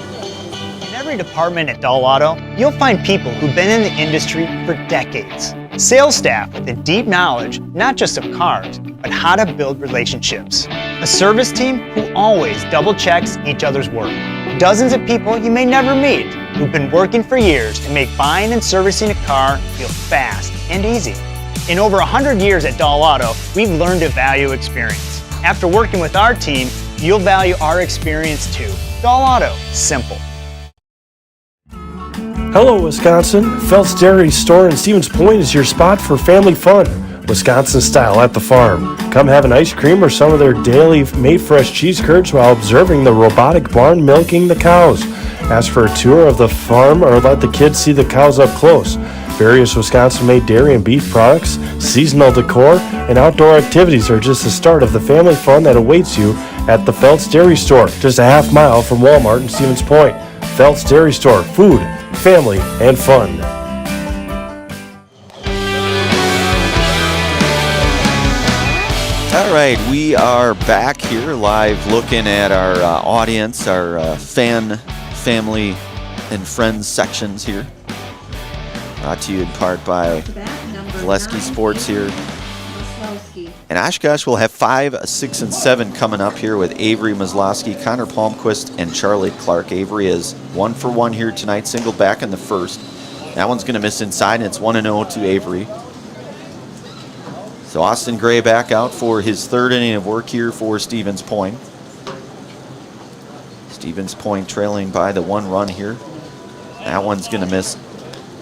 In every department at Dull Auto, you'll find people who've been in the industry for decades. Sales staff with a deep knowledge, not just of cars, but how to build relationships. A service team who always double checks each other's work. Dozens of people you may never meet who've been working for years to make buying and servicing a car feel fast and easy. In over 100 years at Dull Auto, we've learned to value experience. After working with our team, you'll value our experience too. Dull Auto, simple. Hello, Wisconsin. Phelps Dairy Store in Stevens Point is your spot for family fun. Wisconsin style at the farm. Come have an ice cream or some of their daily made fresh cheese curds while observing the robotic barn milking the cows. Ask for a tour of the farm or let the kids see the cows up close. Various Wisconsin-made dairy and beef products, seasonal decor, and outdoor activities are just the start of the family fun that awaits you at the Phelps Dairy Store, just a half mile from Walmart in Stevens Point. Phelps Dairy Store, food, family, and fun. All right, we are back here live looking at our audience, our fan, family, and friends sections here. Brought to you in part by Zaleski Sports here. And Oshkosh will have 5, 6, and 7 coming up here with Avery Maslowski, Connor Palmquist, and Charlie Clark. Avery is 1 for 1 here tonight, single back in the first. That one's going to miss inside, and it's 1-0 to Avery. So Austin Gray back out for his 3rd inning of work here for Stevens Point. Stevens Point trailing by the 1 run here. That one's going to miss,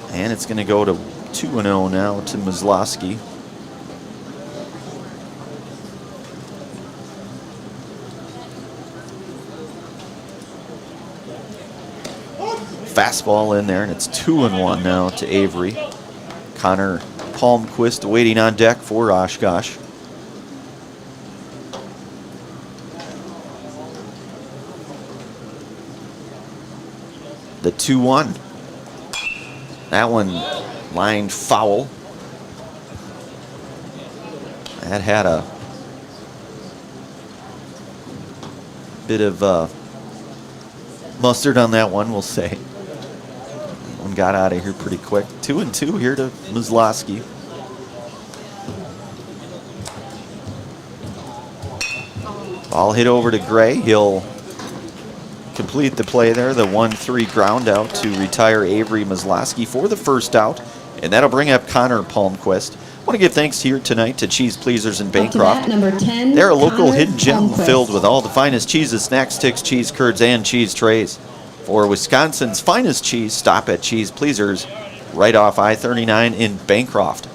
and it's going to go to 2-0 now to Maslowski. Fastball in there, and it's 2-1 now to Avery. Connor Palmquist waiting on deck for Oshkosh. The 2-1. That one lined foul. That had a bit of mustard on that one, we'll say. One got out of here pretty quick. 2-2 here to Maslowski. Ball hit over to Gray. He'll complete the play there. The 1-3 ground out to retire Avery Maslowski for the first out. And that'll bring up Connor Palmquist. I want to give thanks here tonight to Cheese Pleasers in Bancroft. Number 10, they're a local Connor hidden gem Palmquist. filled with all the finest cheeses, snack sticks, cheese curds, and cheese trays. For Wisconsin's finest cheese, stop at Cheese Pleasers right off I-39 in Bancroft.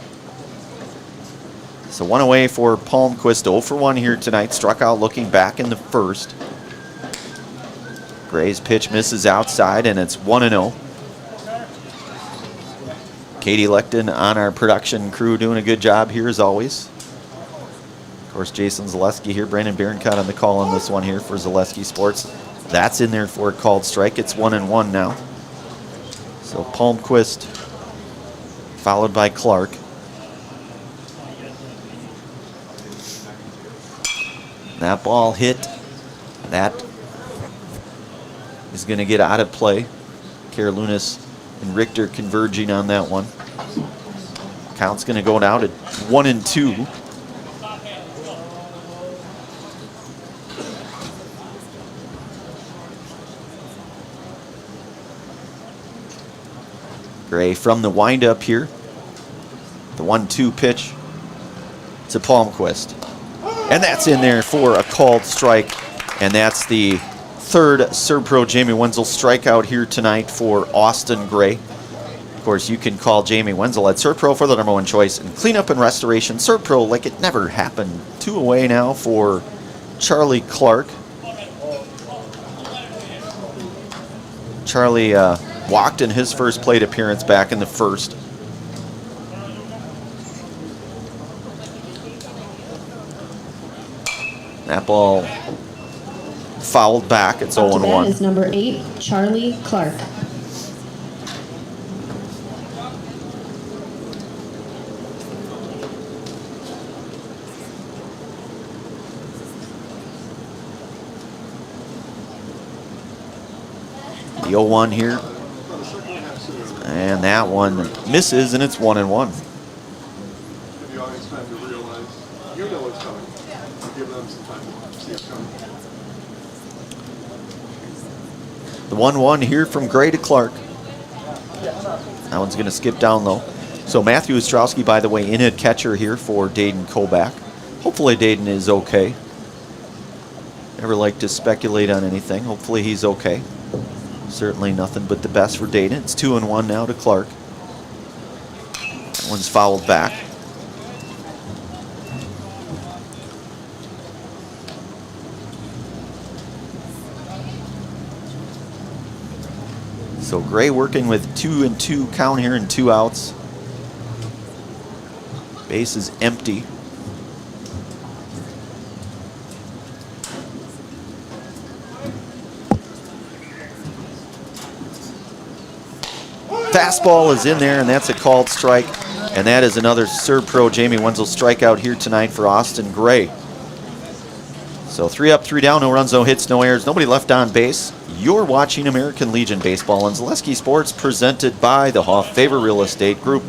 So one away for Palmquist, 0 for 1 here tonight. Struck out looking back in the first. Gray's pitch misses outside, and it's 1-0. Katie Leckton on our production crew doing a good job here as always. Of course, Jason Zaleski here. Brandon Barincott on the call on this one here for Zaleski Sports. That's in there for a called strike. It's 1-1 now. So Palmquist followed by Clark. That ball hit. That is going to get out of play. Karolounis and Richter converging on that one. Count's going to go now to 1-2. Gray from the windup here. The 1-2 pitch to Palmquist. And that's in there for a called strike. And that's the third Serpro Jamie Wenzel strikeout here tonight for Austin Gray. Of course, you can call Jamie Wenzel at Serpro for the #1 choice in cleanup and restoration. Serpro like it never happened. 2 away now for Charlie Clark. Charlie walked in his first plate appearance back in the first. That ball fouled back. It's 0-1. That is number 8, Charlie Clark. The 0-1 here. And that one misses, and it's 1-1. The 1-1 here from Gray to Clark. That one's going to skip down low. So Matthew Ostrowski, by the way, in at catcher here for Dayton Kobach. Hopefully Dayton is okay. Never like to speculate on anything. Hopefully he's okay. Certainly nothing but the best for Dayton. It's 2-1 now to Clark. That one's fouled back. So Gray working with 2-2 count here and 2 outs. Base is empty. Fastball is in there, and that's a called strike. And that is another Serpro Jamie Wenzel strikeout here tonight for Austin Gray. So 3 up, 3 down, no runs, no hits, no errors, nobody left on base. You're watching American Legion Baseball on Zaleski Sports, presented by the Hoff Favor Real Estate Group.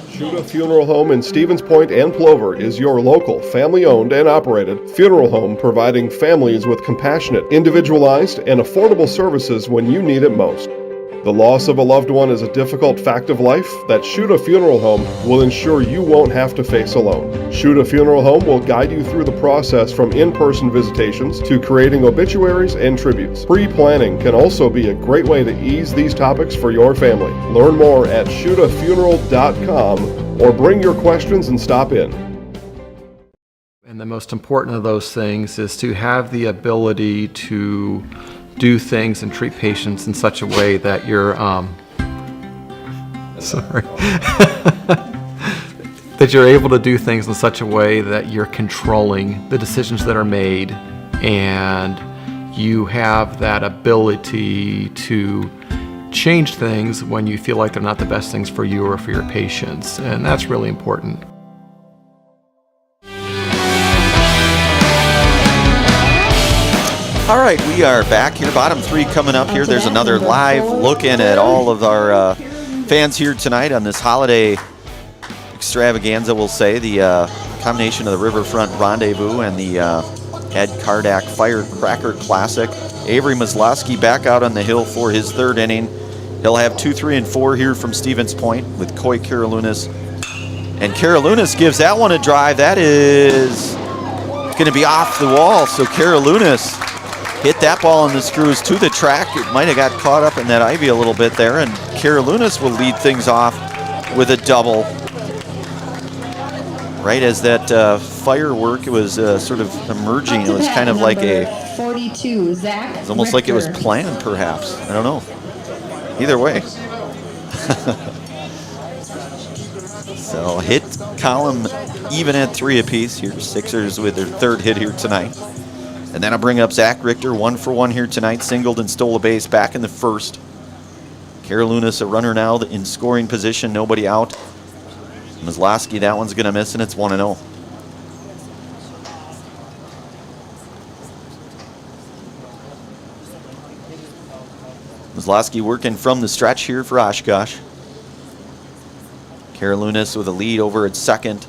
Shuda Funeral Home in Stevens Point and Plover is your local, family-owned and operated funeral home, providing families with compassionate, individualized, and affordable services when you need it most. The loss of a loved one is a difficult fact of life that Shuda Funeral Home will ensure you won't have to face alone. Shuda Funeral Home will guide you through the process from in-person visitations to creating obituaries and tributes. Pre-planning can also be a great way to ease these topics for your family. Learn more at shudafuneral.com or bring your questions and stop in. And the most important of those things is to have the ability to do things and treat patients in such a way that you're that you're able to do things in such a way that you're controlling the decisions that are made, and you have that ability to change things when you feel like they're not the best things for you or for your patients, and that's really important. All right, we are back here. Bottom 3 coming up here. There's another live look-in at all of our fans here tonight on this holiday extravaganza, we'll say. The combination of the Riverfront Rendezvous and the Ed Kardak Firecracker Classic. Avery Maslowski back out on the hill for his 3rd inning. He'll have 2, 3, and 4 here from Stevens Point with Coy Karolounis. And Karolounis gives that one a drive. That is going to be off the wall. So Karolounis hit that ball in the screws to the track. It might have got caught up in that ivy a little bit there, and Carolinus will lead things off with a double. Right as that firework was sort of emerging, it was kind of like a 42, Zach. It's almost like it was planned, perhaps. I don't know. Either way. So hit column even at 3 apiece here. Sixers with their third hit here tonight. And then I'll bring up Zach Richter, 1 for 1 here tonight. Singled and stole a base back in the first. Carolinus a runner now in scoring position, nobody out. Maslowski, that one's going to miss, and it's 1-0. Maslowski working from the stretch here for Oshkosh. Carolinus with a lead over at second.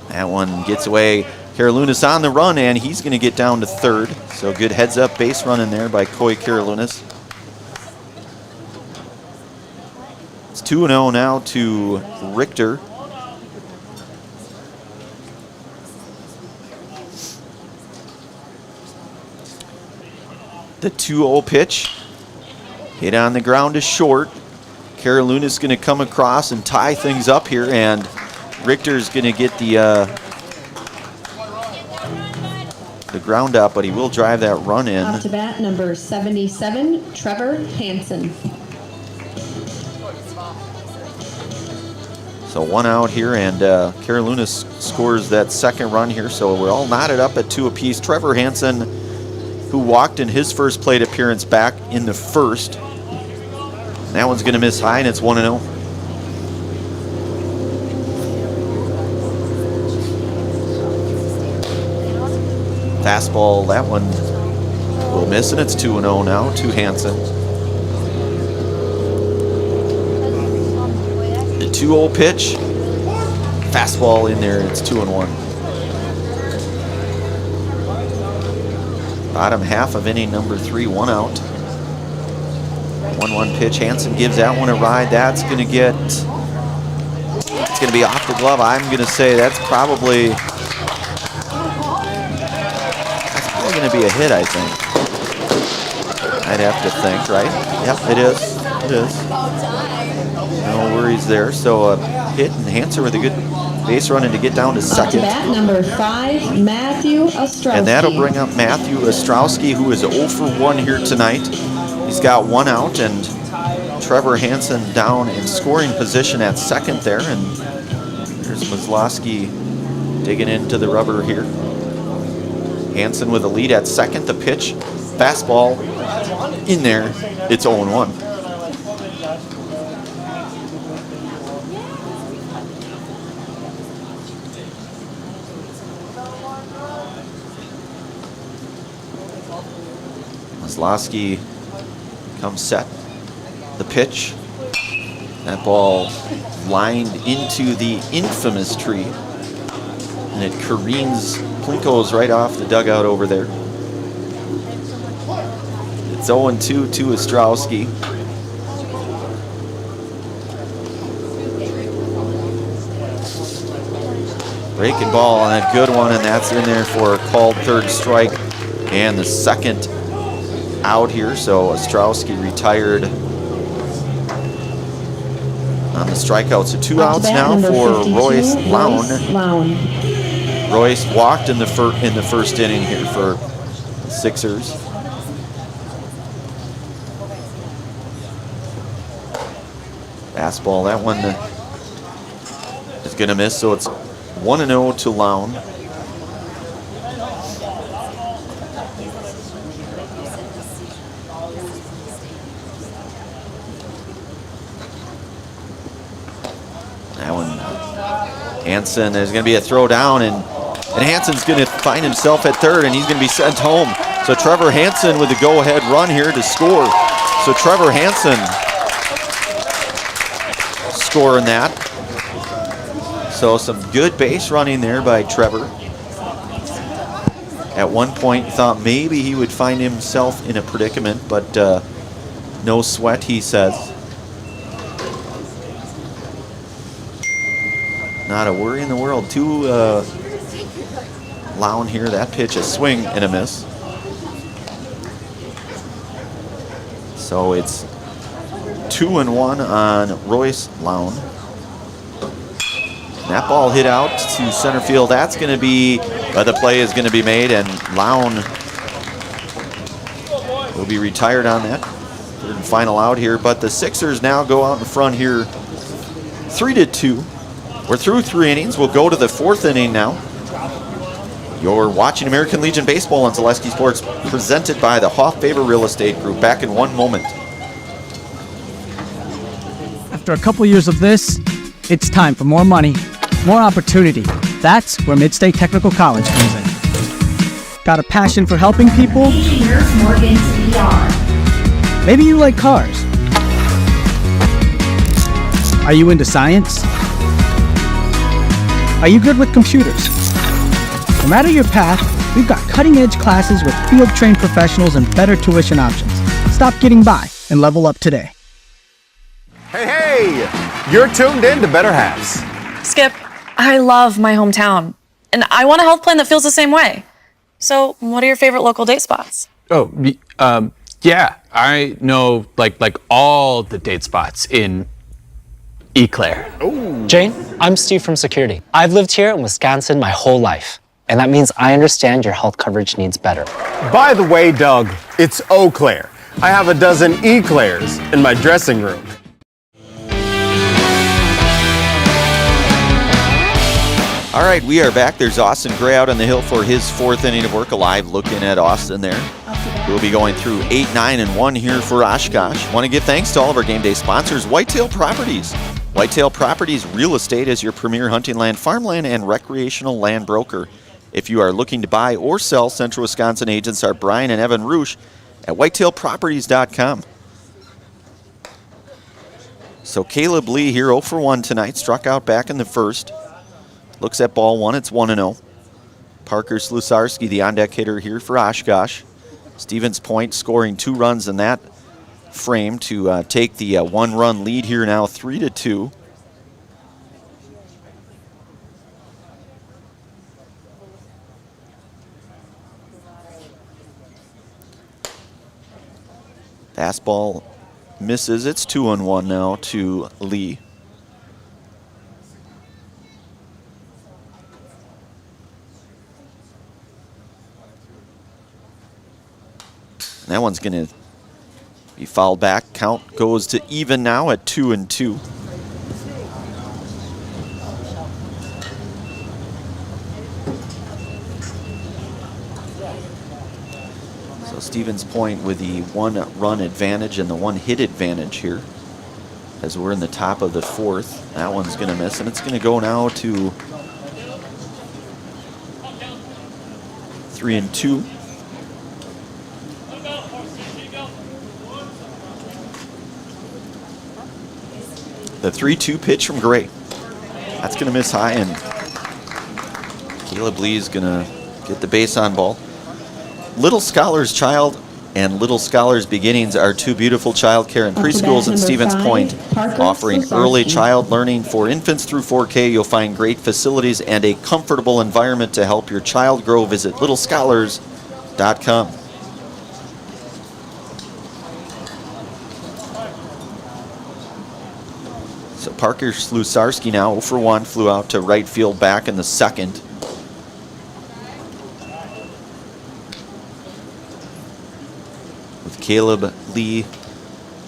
That one gets away. Carolinus on the run, and he's going to get down to third. So good heads-up base run in there by Coy Carolinus. It's 2-0 now to Richter. The 2-0 pitch. Hit on the ground is short. Carolinus is going to come across and tie things up here, and Richter's going to get the ground up, but he will drive that run in. Off to bat, number 77, Trevor Hansen. So 1 out here, and Carolinus scores that second run here, so we're all knotted up at 2 apiece. Trevor Hansen, who walked in his first plate appearance back in the first. That one's going to miss high, and it's 1-0. Fastball, that one will miss, and it's 2-0 now to Hansen. The 2-0 pitch. Fastball in there, it's 2-1. Bottom half of inning number 3, 1 out. 1-1 pitch. Hansen gives that one a ride. That's going to get, it's going to be off the glove. I'm going to say that's probably going to be a hit, I think. I'd have to think, right? Yep, it is. It is. No worries there. So a hit, and Hansen with a good base running to get down to second. Bat number 5, Matthew Ostrowski. And that'll bring up Matthew Ostrowski, who is 0 for 1 here tonight. He's got 1 out, and Trevor Hansen down in scoring position at second there. And there's Maslowski digging into the rubber here. Hansen with a lead at second. The pitch, fastball in there. It's 0-1. Maslowski comes set. The pitch. That ball lined into the infamous tree. And it careens, Plinko's right off the dugout over there. It's 0-2 to Ostrowski. Breaking ball and a good one, and that's in there for a called third strike. And the second out here, so Ostrowski retired on the strikeout. So 2 outs now for Royce Lown. Royce walked in the first inning here for the Sixers. Fastball, that one is going to miss, so it's 1-0 to Lown. That one, Hansen, there's going to be a throw down, and Hansen's going to find himself at third, and he's going to be sent home. So Trevor Hansen with the go-ahead run here to score. So Trevor Hansen scoring that. So some good base running there by Trevor. At one point, thought maybe he would find himself in a predicament, but no sweat, he says. Not a worry in the world. 2 Lown here. That pitch, a swing and a miss. So it's 2-1 on Royce Lown. That ball hit out to center field. That's going to be, the play is going to be made, and Lown will be retired on that. Third and final out here, but the Sixers now go out in front here 3-2. We're through 3 innings. We'll go to the 4th inning now. You're watching American Legion Baseball on Zaleski Sports, presented by the Hoff Favor Real Estate Group. Back in 1 moment. After a couple years of this, it's time for more money, more opportunity. That's where Mid-State Technical College comes in. Got a passion for helping people? Maybe you like cars. Are you into science? Are you good with computers? No matter your path, we've got cutting-edge classes with field-trained professionals and better tuition options. Stop getting by and level up today. Hey, you're tuned in to Better Halves. Skip, I love my hometown, and I want a health plan that feels the same way. So, what are your favorite local date spots? Oh, yeah, I know like all the date spots in Eau Claire. Jane, I'm Steve from Security. I've lived here in Wisconsin my whole life, and that means I understand your health coverage needs better. By the way, Doug, it's Eau Claire. I have a dozen Eclairs in my dressing room. All right, we are back. There's Austin Gray out on the hill for his 4th inning of work alive. Looking at Austin there. We'll be going through 8, 9, and 1 here for Oshkosh. Want to give thanks to all of our game day sponsors, Whitetail Properties. Whitetail Properties Real Estate is your premier hunting land, farmland, and recreational land broker. If you are looking to buy or sell, Central Wisconsin agents are Brian and Evan Roosh at whitetailproperties.com. So Caleb Lee here 0 for 1 tonight, struck out back in the first. Looks at ball 1, it's 1-0. Parker Slusarski, the on-deck hitter here for Oshkosh. Stevens Point scoring 2 runs in that frame to take the 1-run lead here now, 3-2. Fastball misses. It's 2-1 now to Lee. And that one's going to be fouled back. Count goes to even now at 2-2. So Stevens Point with the 1-run advantage and the 1-hit advantage here as we're in the top of the 4th. That one's going to miss, and it's going to go now to 3-2. The 3-2 pitch from Gray. That's going to miss high, and Caleb Lee is going to get the base on ball. Little Scholars Child and Little Scholars Beginnings are 2 beautiful child care and preschools in Stevens Point, offering early child learning for infants through 4K. You'll find great facilities and a comfortable environment to help your child grow. Visit littlescholars.com. So Parker Slusarski now 0 for 1, flew out to right field back in the 2nd. With Caleb Lee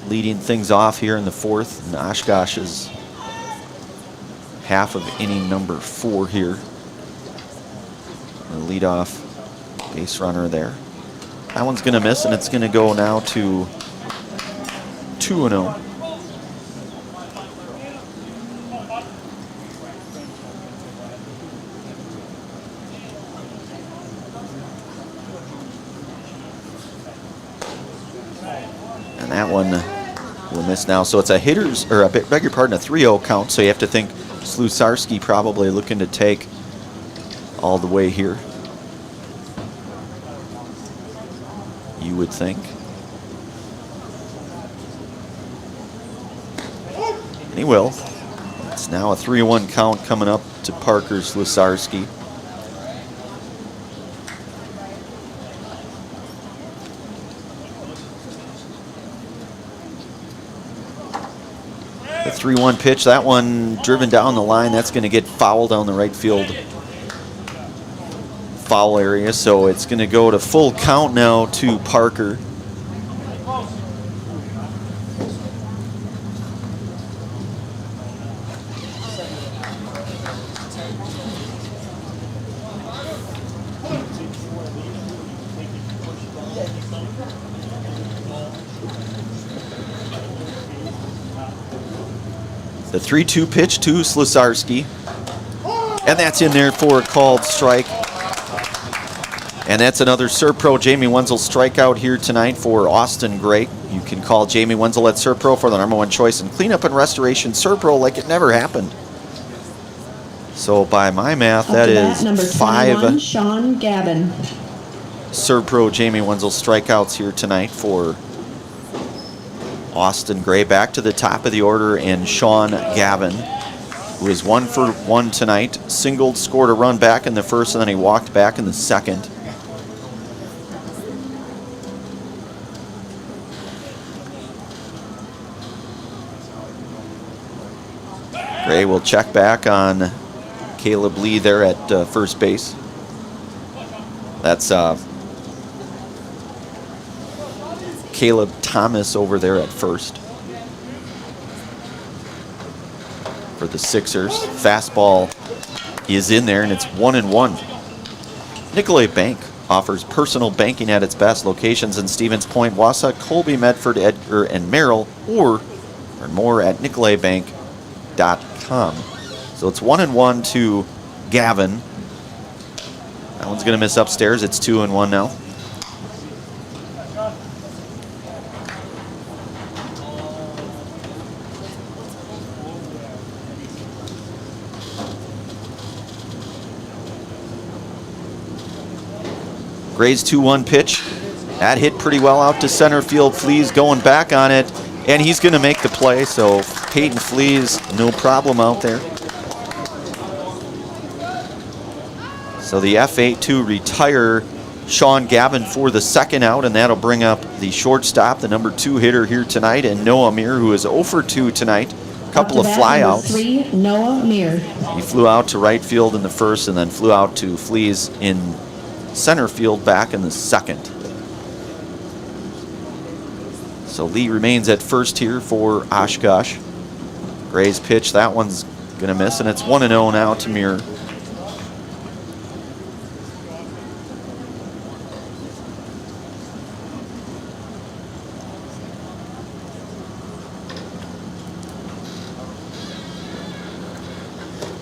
leading things off here in the 4th, and Oshkosh is half of inning number 4 here. The leadoff base runner there. That one's going to miss, and it's going to go now to 2-0. And that one will miss now. So it's a hitter's, or a beg your pardon, a 3-0 count. So you have to think Slusarski probably looking to take all the way here. You would think. And he will. It's now a 3-1 count coming up to Parker Slusarski. The 3-1 pitch, that one driven down the line. That's going to get fouled down the right field foul area. So it's going to go to full count now to Parker. The 3-2 pitch to Slesarski. And that's in there for a called strike. And that's another Serpro Jamie Wenzel strikeout here tonight for Austin Gray. You can call Jamie Wenzel at Serpro for the #1 choice in cleanup and restoration. Serpro like it never happened. So by my math, that is number 5 21, Sean Gavin. Serpro Jamie Wenzel strikeouts here tonight for Austin Gray. Back to the top of the order, and Sean Gavin, who is 1 for 1 tonight. Singled, scored a run back in the first, and then he walked back in the second. Gray will check back on Caleb Lee there at first base. That's Caleb Thomas over there at first for the Sixers. Fastball is in there, and it's 1-1. Nicolay Bank offers personal banking at its best. Locations in Stevens Point, Wausau, Colby, Medford, Edgar, and Merrill, or learn more at nicolaybank.com. So it's 1-1 to Gavin. That one's going to miss upstairs. It's 2-1 now. Gray's 2-1 pitch. That hit pretty well out to center field. Fleas going back on it, and he's going to make the play. So Peyton Fleas, no problem out there. So the F8 to retire Sean Gavin for the second out, and that'll bring up the shortstop, the #2 hitter here tonight, and Noah Meir, who is 0 for 2 tonight. A couple of flyouts. 3, Noah Meir. He flew out to right field in the first, and then flew out to Fleas in center field back in the second. So Lee remains at first here for Oshkosh. Gray's pitch, that one's going to miss, and it's 1-0 now to Meir.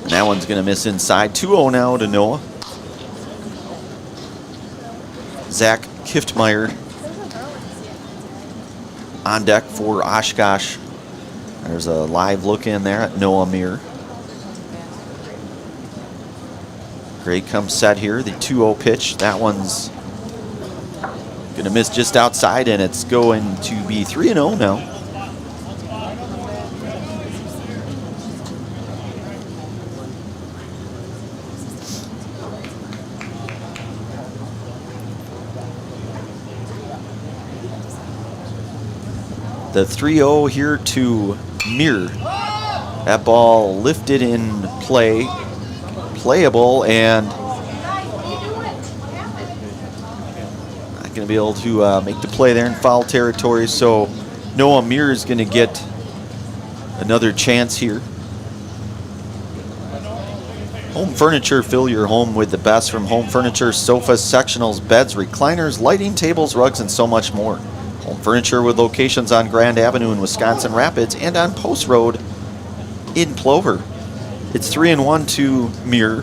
And that one's going to miss inside. 2-0 now to Noah. Zach Kiftmeyer on deck for Oshkosh. There's a live look in there at Noah Meir. Gray comes set here. The 2-0 pitch. That one's going to miss just outside, and it's going to be 3-0 now. The 3-0 here to Meir. That ball lifted in play, playable, and not going to be able to make the play there in foul territory. So Noah Meir is going to get another chance here. Home Furniture, fill your home with the best from Home Furniture: sofas, sectionals, beds, recliners, lighting, tables, rugs, and so much more. Home Furniture with locations on Grand Avenue in Wisconsin Rapids and on Post Road in Plover. It's 3-1 to Meir.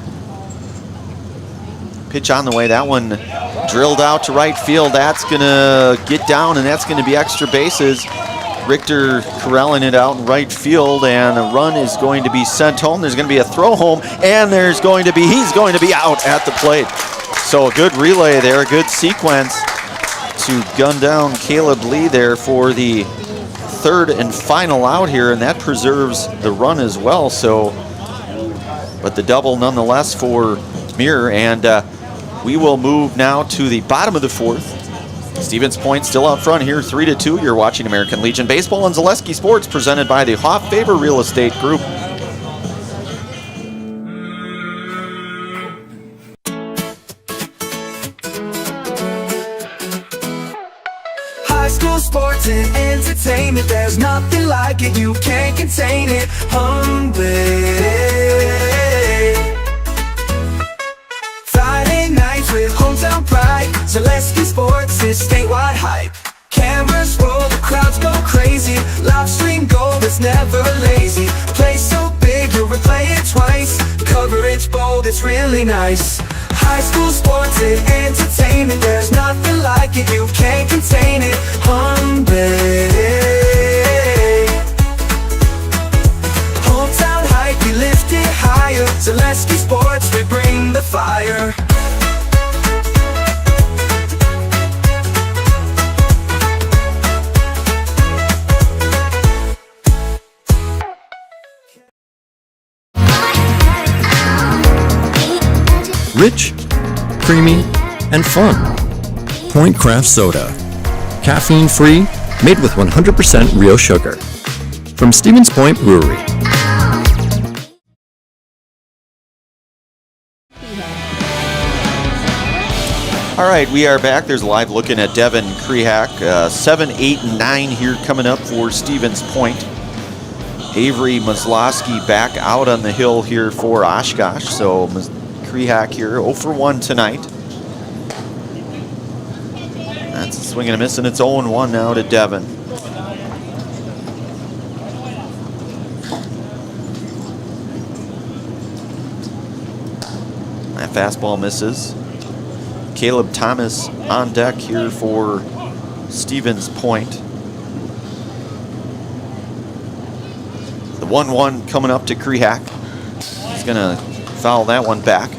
Pitch on the way. That one drilled out to right field. That's going to get down, and that's going to be extra bases. Richter corralling it out in right field, and a run is going to be sent home. There's going to be a throw home, and he's going to be out at the plate. So a good relay there, a good sequence to gun down Caleb Lee there for the third and final out here, and that preserves the run as well. So, but the double nonetheless for Meir, and we will move now to the bottom of the fourth. Stevens Point still out front here, 3-2. You're watching American Legion Baseball and Zaleski Sports, presented by the Hoff Faber Real Estate Group. High school sports and entertainment, there's nothing like it, you can't contain it. Friday nights with hometown pride, Zaleski Sports is statewide hype. Cameras roll, the crowds go crazy, live stream gold is never lazy. Play so big, you'll replay it twice, coverage bold, it's really nice. High school sports and entertainment, there's nothing like it, you can't contain it. Hometown hype, we lift it higher, Zaleski Sports, we bring the fire. Rich, creamy, and fun. Point Craft Soda. Caffeine free, made with 100% real sugar. From Stevens Point Brewery. All right, we are back. There's a live looking at Devin Krehak. 7, 8, and 9 here coming up for Stevens Point. Avery Maslowski back out on the hill here for Oshkosh. So Krehak here, 0 for 1 tonight. That's a swing and a miss, and it's 0-1 now to Devin. That fastball misses. Caleb Thomas on deck here for Stevens Point. The 1-1 coming up to Krehak. He's going to foul that one back.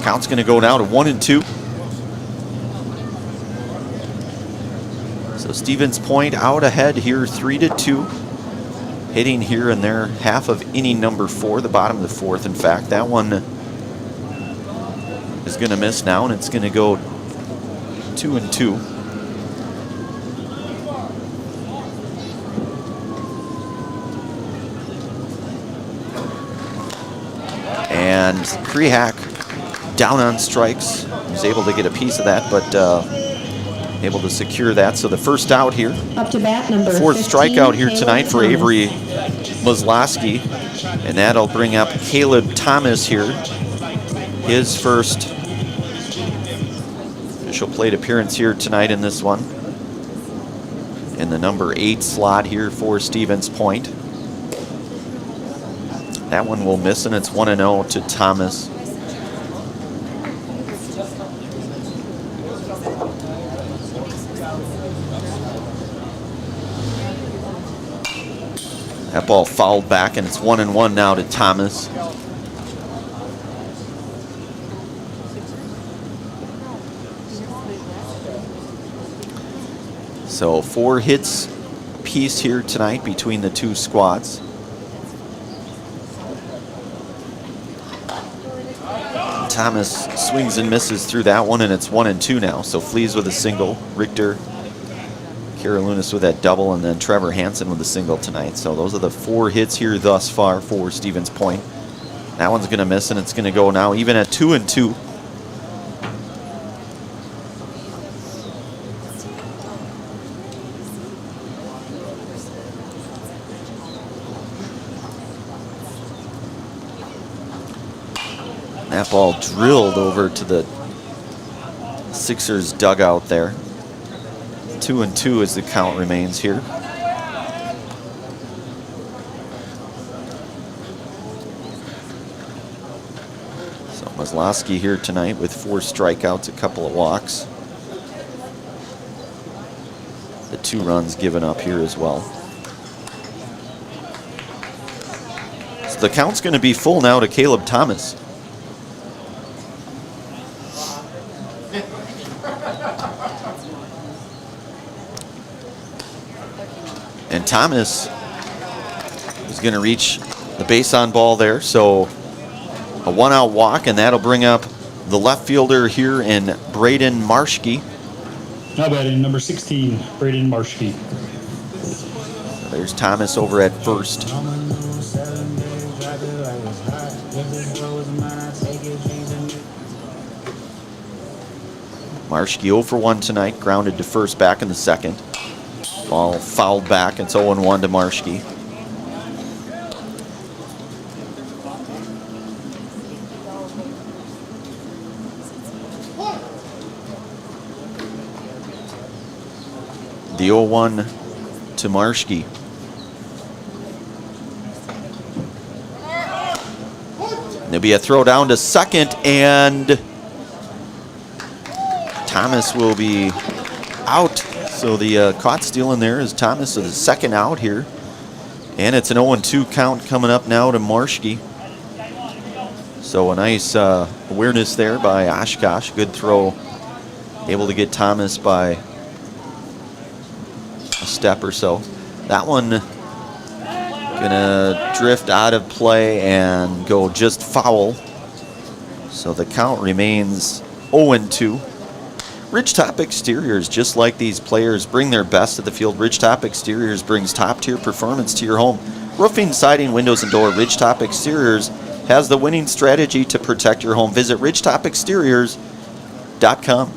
Count's going to go now to 1-2. So Stevens Point out ahead here, 3-2. Hitting here in their half of inning number 4, the bottom of the 4th. In fact, that one is going to miss now, and it's going to go 2-2. And Krehak down on strikes. Was able to get a piece of that, but able to secure that. So the first out here. Up to bat, number 4th 15, strikeout here tonight for Thomas. Avery Maslowski. And that'll bring up Caleb Thomas here. His first official plate appearance here tonight in this one. In the number 8 slot here for Stevens Point. That one will miss, and it's 1-0 to Thomas. That ball fouled back, and it's 1-1 now to Thomas. So 4 hits apiece here tonight between the two squads. Thomas swings and misses through that one, and it's 1-2 now. So Flees with a single, Richter, Karolounis with that double, and then Trevor Hansen with a single tonight. So those are the 4 hits here thus far for Stevens Point. That one's going to miss, and it's going to go now even at 2-2. That ball drilled over to the Sixers dugout there. 2-2 as the count remains here. So Maslowski here tonight with 4 strikeouts, a couple of walks. The 2 runs given up here as well. So the count's going to be full now to Caleb Thomas. And Thomas is going to reach the base on ball there. So a 1-out walk, and that'll bring up the left fielder here in Braden Marschke. Now batting number 16, Braden Marshke. There's Thomas over at first. Marshke 0 for 1 tonight, grounded to first back in the second. Ball fouled back. It's 0-1 to Marshke. The 0-1 to Marshke. There'll be a throw down to second, and Thomas will be out. So the caught steal in there is Thomas, so the second out here. And it's an 0-2 count coming up now to Marshke. So a nice awareness there by Oshkosh. Good throw. Able to get Thomas by a step or so. That one gonna drift out of play and go just foul. So the count remains 0-2. Ridgetop Exteriors, just like these players bring their best to the field, Ridgetop Exteriors brings top-tier performance to your home. Roofing, siding, windows, and door, Ridgetop Exteriors has the winning strategy to protect your home. Visit ridgetopexteriors.com.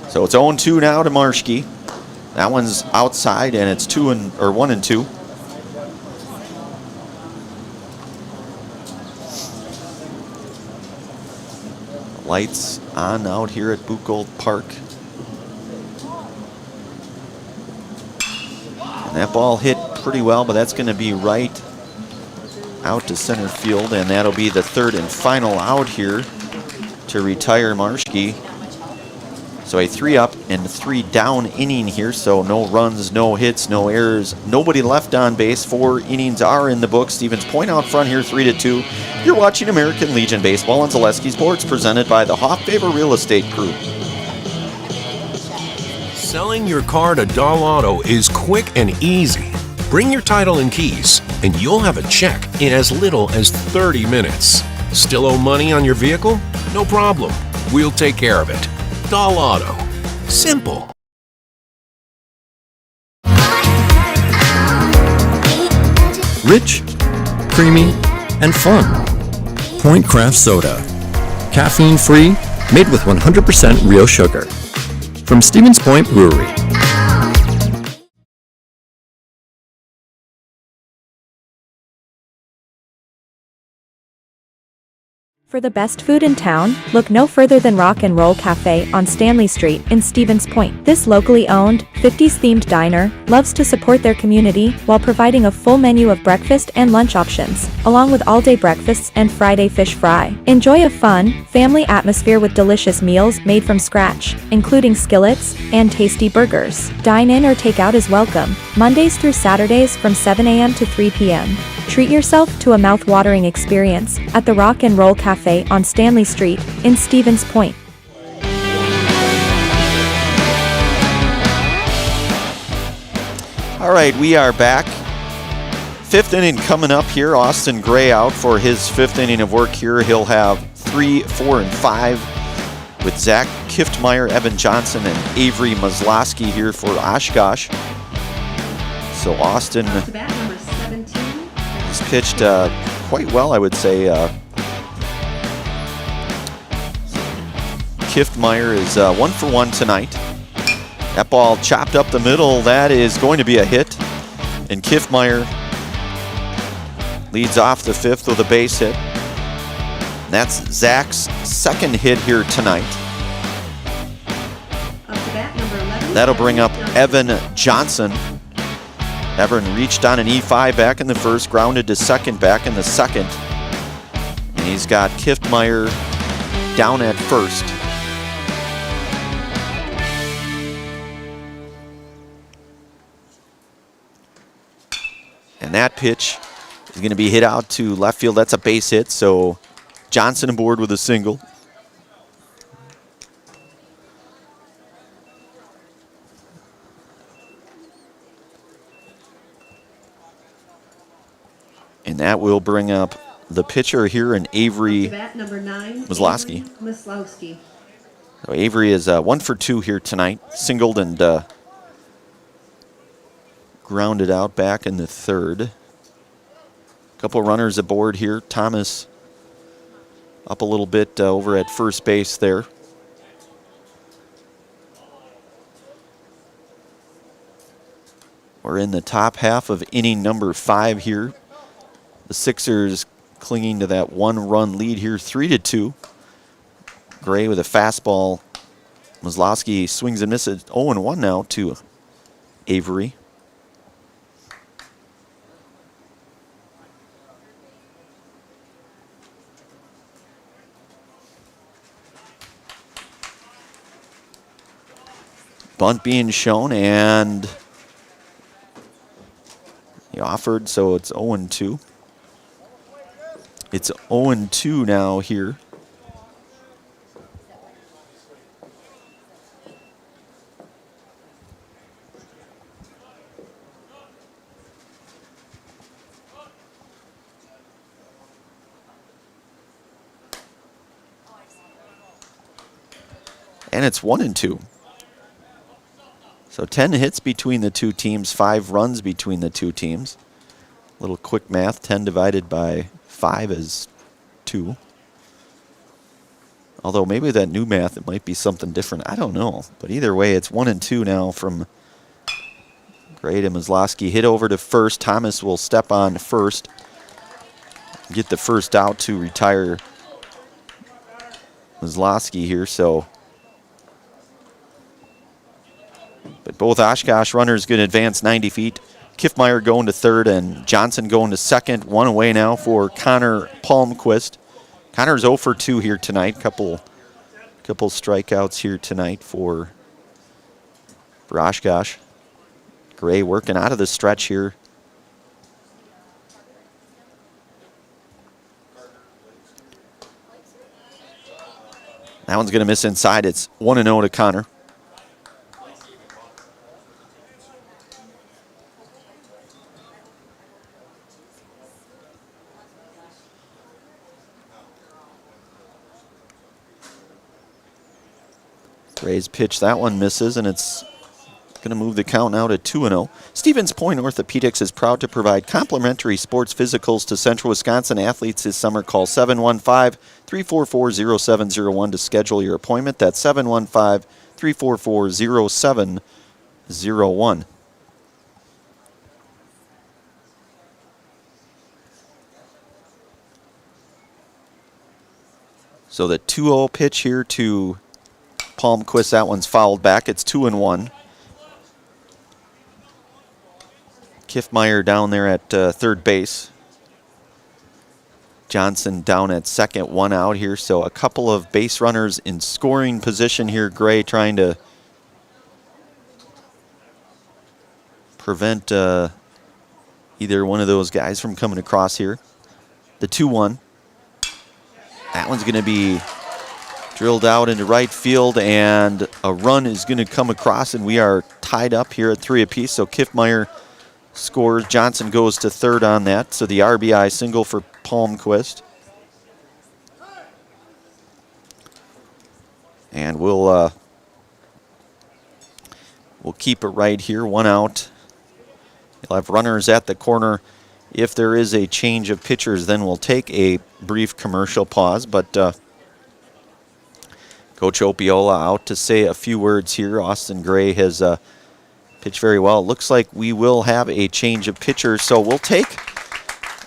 So it's 0-2 now to Marshke. That one's outside, and it's 1-2. Lights on out here at Boot Gold Park. And that ball hit pretty well, but that's going to be right out to center field, and that'll be the third and final out here to retire Marshke. So a 3-up and 3-down inning here, so no runs, no hits, no errors, nobody left on base. 4 innings are in the book. Stevens Point out front here, 3-2. You're watching American Legion Baseball on Zaleski Sports, presented by the Hoff-Faber Real Estate Group. Selling your car to Dahl Auto is quick and easy. Bring your title and keys, and you'll have a check in as little as 30 minutes. Still owe money on your vehicle? No problem. We'll take care of it. Dahl Auto. Simple. Rich, creamy, and fun. Point Craft Soda. Caffeine free, made with 100% real sugar. From Stevens Point Brewery. For the best food in town, look no further than Rock and Roll Cafe on Stanley Street in Stevens Point. This locally owned, 50s-themed diner loves to support their community while providing a full menu of breakfast and lunch options, along with all-day breakfasts and Friday fish fry. Enjoy a fun, family atmosphere with delicious meals made from scratch, including skillets and tasty burgers. Dine in or take out is welcome, Mondays through Saturdays from 7 a.m. to 3 p.m. Treat yourself to a mouth-watering experience at the Rock and Roll Cafe on Stanley Street in Stevens Point. All right, we are back. 5th inning coming up here. Austin Gray out for his 5th inning of work here. He'll have 3, 4, and 5 with Zach Kiftmeyer, Evan Johnson, and Avery Maslowski here for Oshkosh. So Austin has pitched quite well, I would say. Kiftmeyer is 1 for 1 tonight. That ball chopped up the middle. That is going to be a hit. And Kiftmeyer leads off the 5th with a base hit. And that's Zach's 2nd hit here tonight. That'll bring up Evan Johnson. Evan reached on an E5 back in the 1st, grounded to 2nd back in the 2nd. And he's got Kiftmeyer down at 1st. And that pitch is going to be hit out to left field. That's a base hit, so Johnson aboard with a single. And that will bring up the pitcher here in Avery Bat number 9, Maslowski. Maslowski. So Avery is 1 for 2 here tonight. Singled and grounded out back in the third. Couple runners aboard here. Thomas up a little bit over at first base there. We're in the top half of inning number 5 here. The Sixers clinging to that 1-run lead here, 3-2. Gray with a fastball. Maslowski swings and misses. 0-1 now to Avery. Bunt being shown, and he offered, so it's 0-2. It's 0-2 now here. And it's 1-2. So 10 hits between the two teams, 5 runs between the two teams. Little quick math, 10 divided by 5 is 2. Although maybe that new math, it might be something different. I don't know. But either way, it's 1-2 now from Gray to Maslowski. Hit over to first. Thomas will step on first. Get the first out to retire Maslowski here. But both Oshkosh runners going to advance 90 feet. Kiffmeyer going to third and Johnson going to second. 1 away now for Connor Palmquist. Connor's 0 for 2 here tonight. Couple strikeouts here tonight for Oshkosh. Gray working out of the stretch here. That one's going to miss inside. It's 1-0 to Connor. Gray's pitch, that one misses, and it's going to move the count now to 2-0. Stevens Point Orthopedics is proud to provide complimentary sports physicals to Central Wisconsin athletes this summer. Call 715-344-0701 to schedule your appointment. That's 715-344-0701. So the 2-0 pitch here to Palmquist, that one's fouled back. It's 2-1. Kiffmeyer down there at third base. Johnson down at second, 1 out here. So a couple of base runners in scoring position here. Gray trying to prevent either one of those guys from coming across here. The 2-1. That one's going to be drilled out into right field, and a run is going to come across, and we are tied up here at 3 apiece. So Kiffmeyer scores. Johnson goes to third on that. So the RBI single for Palmquist. And we'll keep it right here. 1 out. You'll have runners at the corner. If there is a change of pitchers, then we'll take a brief commercial pause. But Coach Opiola out to say a few words here. Austin Gray has pitched very well. It looks like we will have a change of pitchers, so we'll take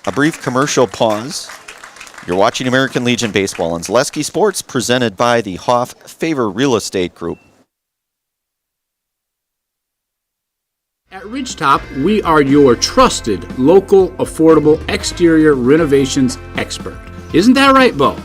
a brief commercial pause. You're watching American Legion Baseball on Zaleski Sports, presented by the Hoff Favor Real Estate Group. At Ridgetop, we are your trusted, local, affordable exterior renovations expert. Isn't that right, Bo?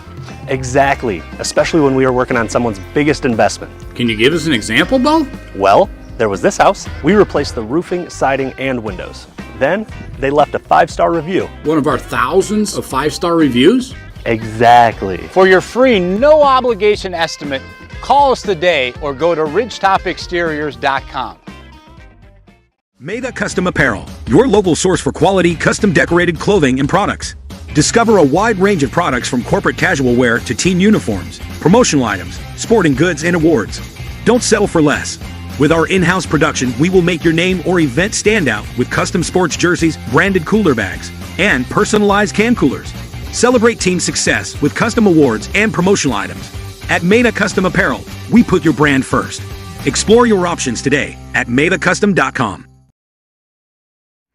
Exactly, especially when we are working on someone's biggest investment. Can you give us an example, Bo? Well, there was this house. We replaced the roofing, siding, and windows. Then, they left a 5-star review. One of our thousands of 5-star reviews? Exactly. For your free, no obligation estimate, call us today or go to ridgetopexteriors.com. Mega Custom Apparel, your local source for quality, custom decorated clothing and products. Discover a wide range of products from corporate casual wear to team uniforms, promotional items, sporting goods, and awards. Don't settle for less. With our in-house production, we will make your name or event stand out with custom sports jerseys, branded cooler bags, and personalized can coolers. Celebrate team success with custom awards and promotional items. At Meta Custom Apparel, we put your brand first. Explore your options today at metacustom.com.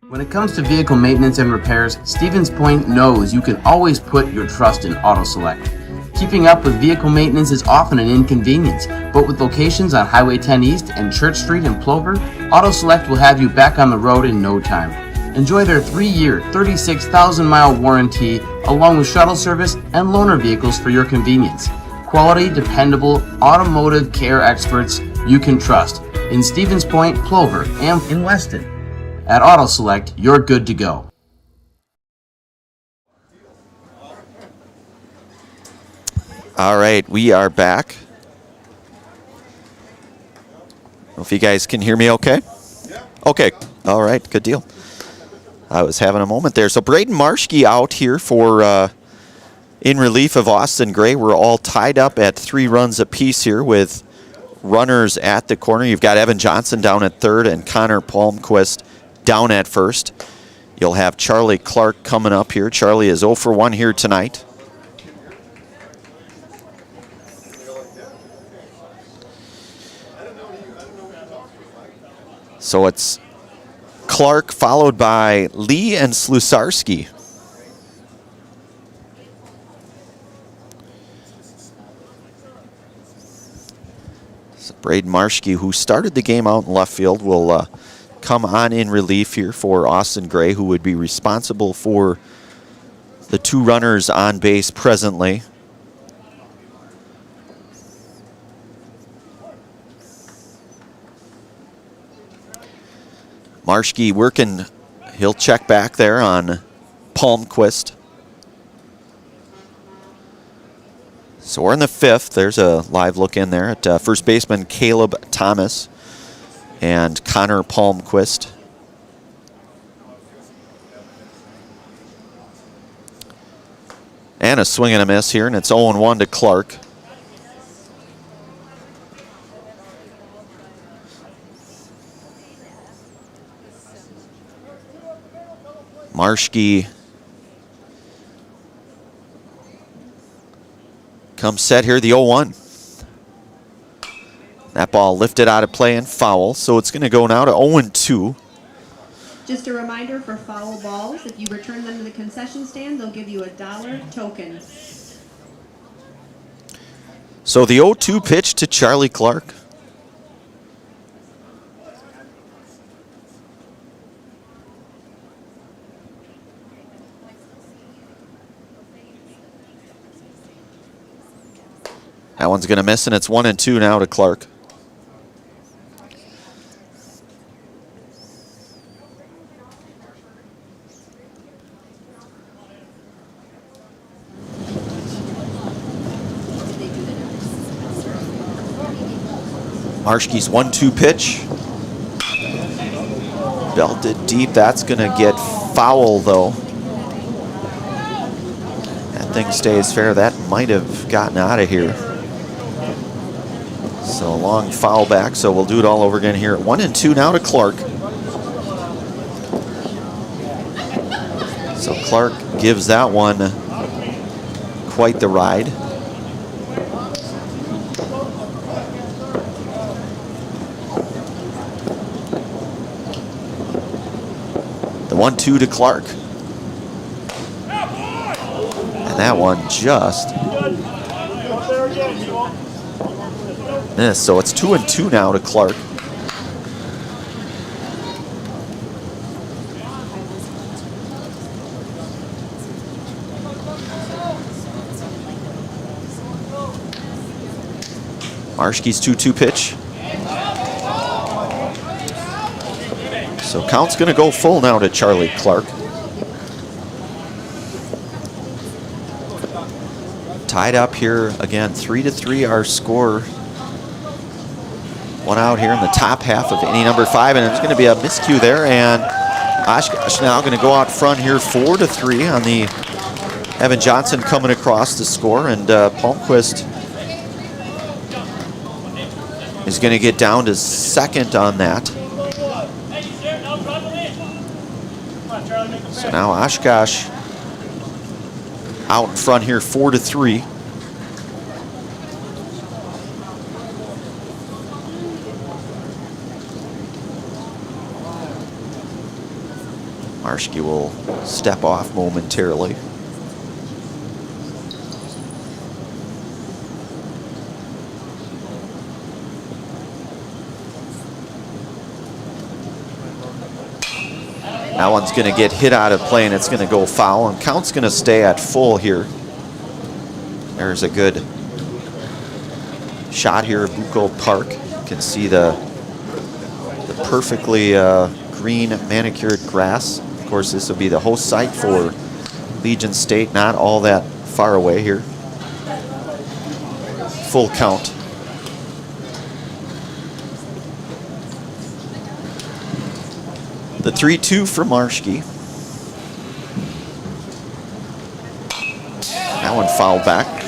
When it comes to vehicle maintenance and repairs, Stevens Point knows you can always put your trust in AutoSelect. Keeping up with vehicle maintenance is often an inconvenience, but with locations on Highway 10 East and Church Street in Plover, AutoSelect will have you back on the road in no time. Enjoy their 3-year, 36,000-mile warranty, along with shuttle service and loaner vehicles for your convenience. Quality, dependable, automotive care experts you can trust in Stevens Point, Plover, and in Weston. At AutoSelect, you're good to go. All right, we are back. I don't know if you guys can hear me okay? Okay, all right, good deal. I was having a moment there. So Braden Marschke out here for in relief of Austin Gray. We're all tied up at 3 runs apiece here with runners at the corner. You've got Evan Johnson down at third and Connor Palmquist down at first. You'll have Charlie Clark coming up here. Charlie is 0 for 1 here tonight. So it's Clark followed by Lee and Slusarski. So Braden Marschke, who started the game out in left field, will come on in relief here for Austin Gray, who would be responsible for the 2 runners on base presently. Marschke working, he'll check back there on Palmquist. So we're in the 5th. There's a live look in there at first baseman Caleb Thomas and Connor Palmquist. And a swing and a miss here, and it's 0-1 to Clark. Marschke comes set here, the 0-1. That ball lifted out of play and foul, so it's going to go now to 0-2. Just a reminder for foul balls, if you return them to the concession stand, they'll give you a $1 token. So the 0-2 pitch to Charlie Clark. That one's going to miss, and it's 1-2 now to Clark. Marschke's 1-2 pitch. Belted deep. That's going to get foul, though. That thing stays fair. That might have gotten out of here. So a long foul back, so we'll do it all over again here. 1-2 now to Clark. So Clark gives that one quite the ride. The 1-2 to Clark. And that one just missed. So it's 2-2 now to Clark. Marschke's 2-2 pitch. So count's going to go full now to Charlie Clark. Tied up here again, 3-3 our score. One out here in the top half of inning number 5, and there's going to be a miscue there, and Oshkosh now going to go out front here 4-3 on the Evan Johnson coming across to score, and Palmquist is going to get down to second on that. So now Oshkosh out in front here, 4-3. Marshke will step off momentarily. That one's going to get hit out of play, and it's going to go foul, and count's going to stay at full here. There's a good shot here of Buchholz Park. You can see the perfectly green manicured grass. Of course, this will be the host site for Legion State, not all that far away here. Full count. The 3-2 from Marshke. That one fouled back.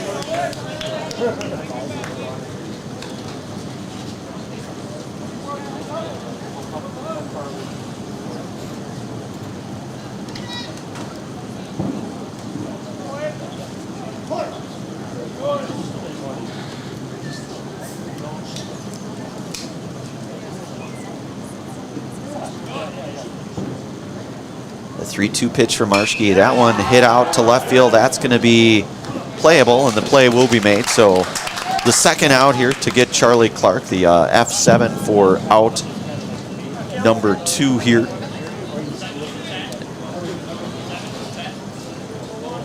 The 3-2 pitch for Marshke. That one hit out to left field. That's going to be playable, and the play will be made. So the second out here to get Charlie Clark, the F7 for out number 2 here.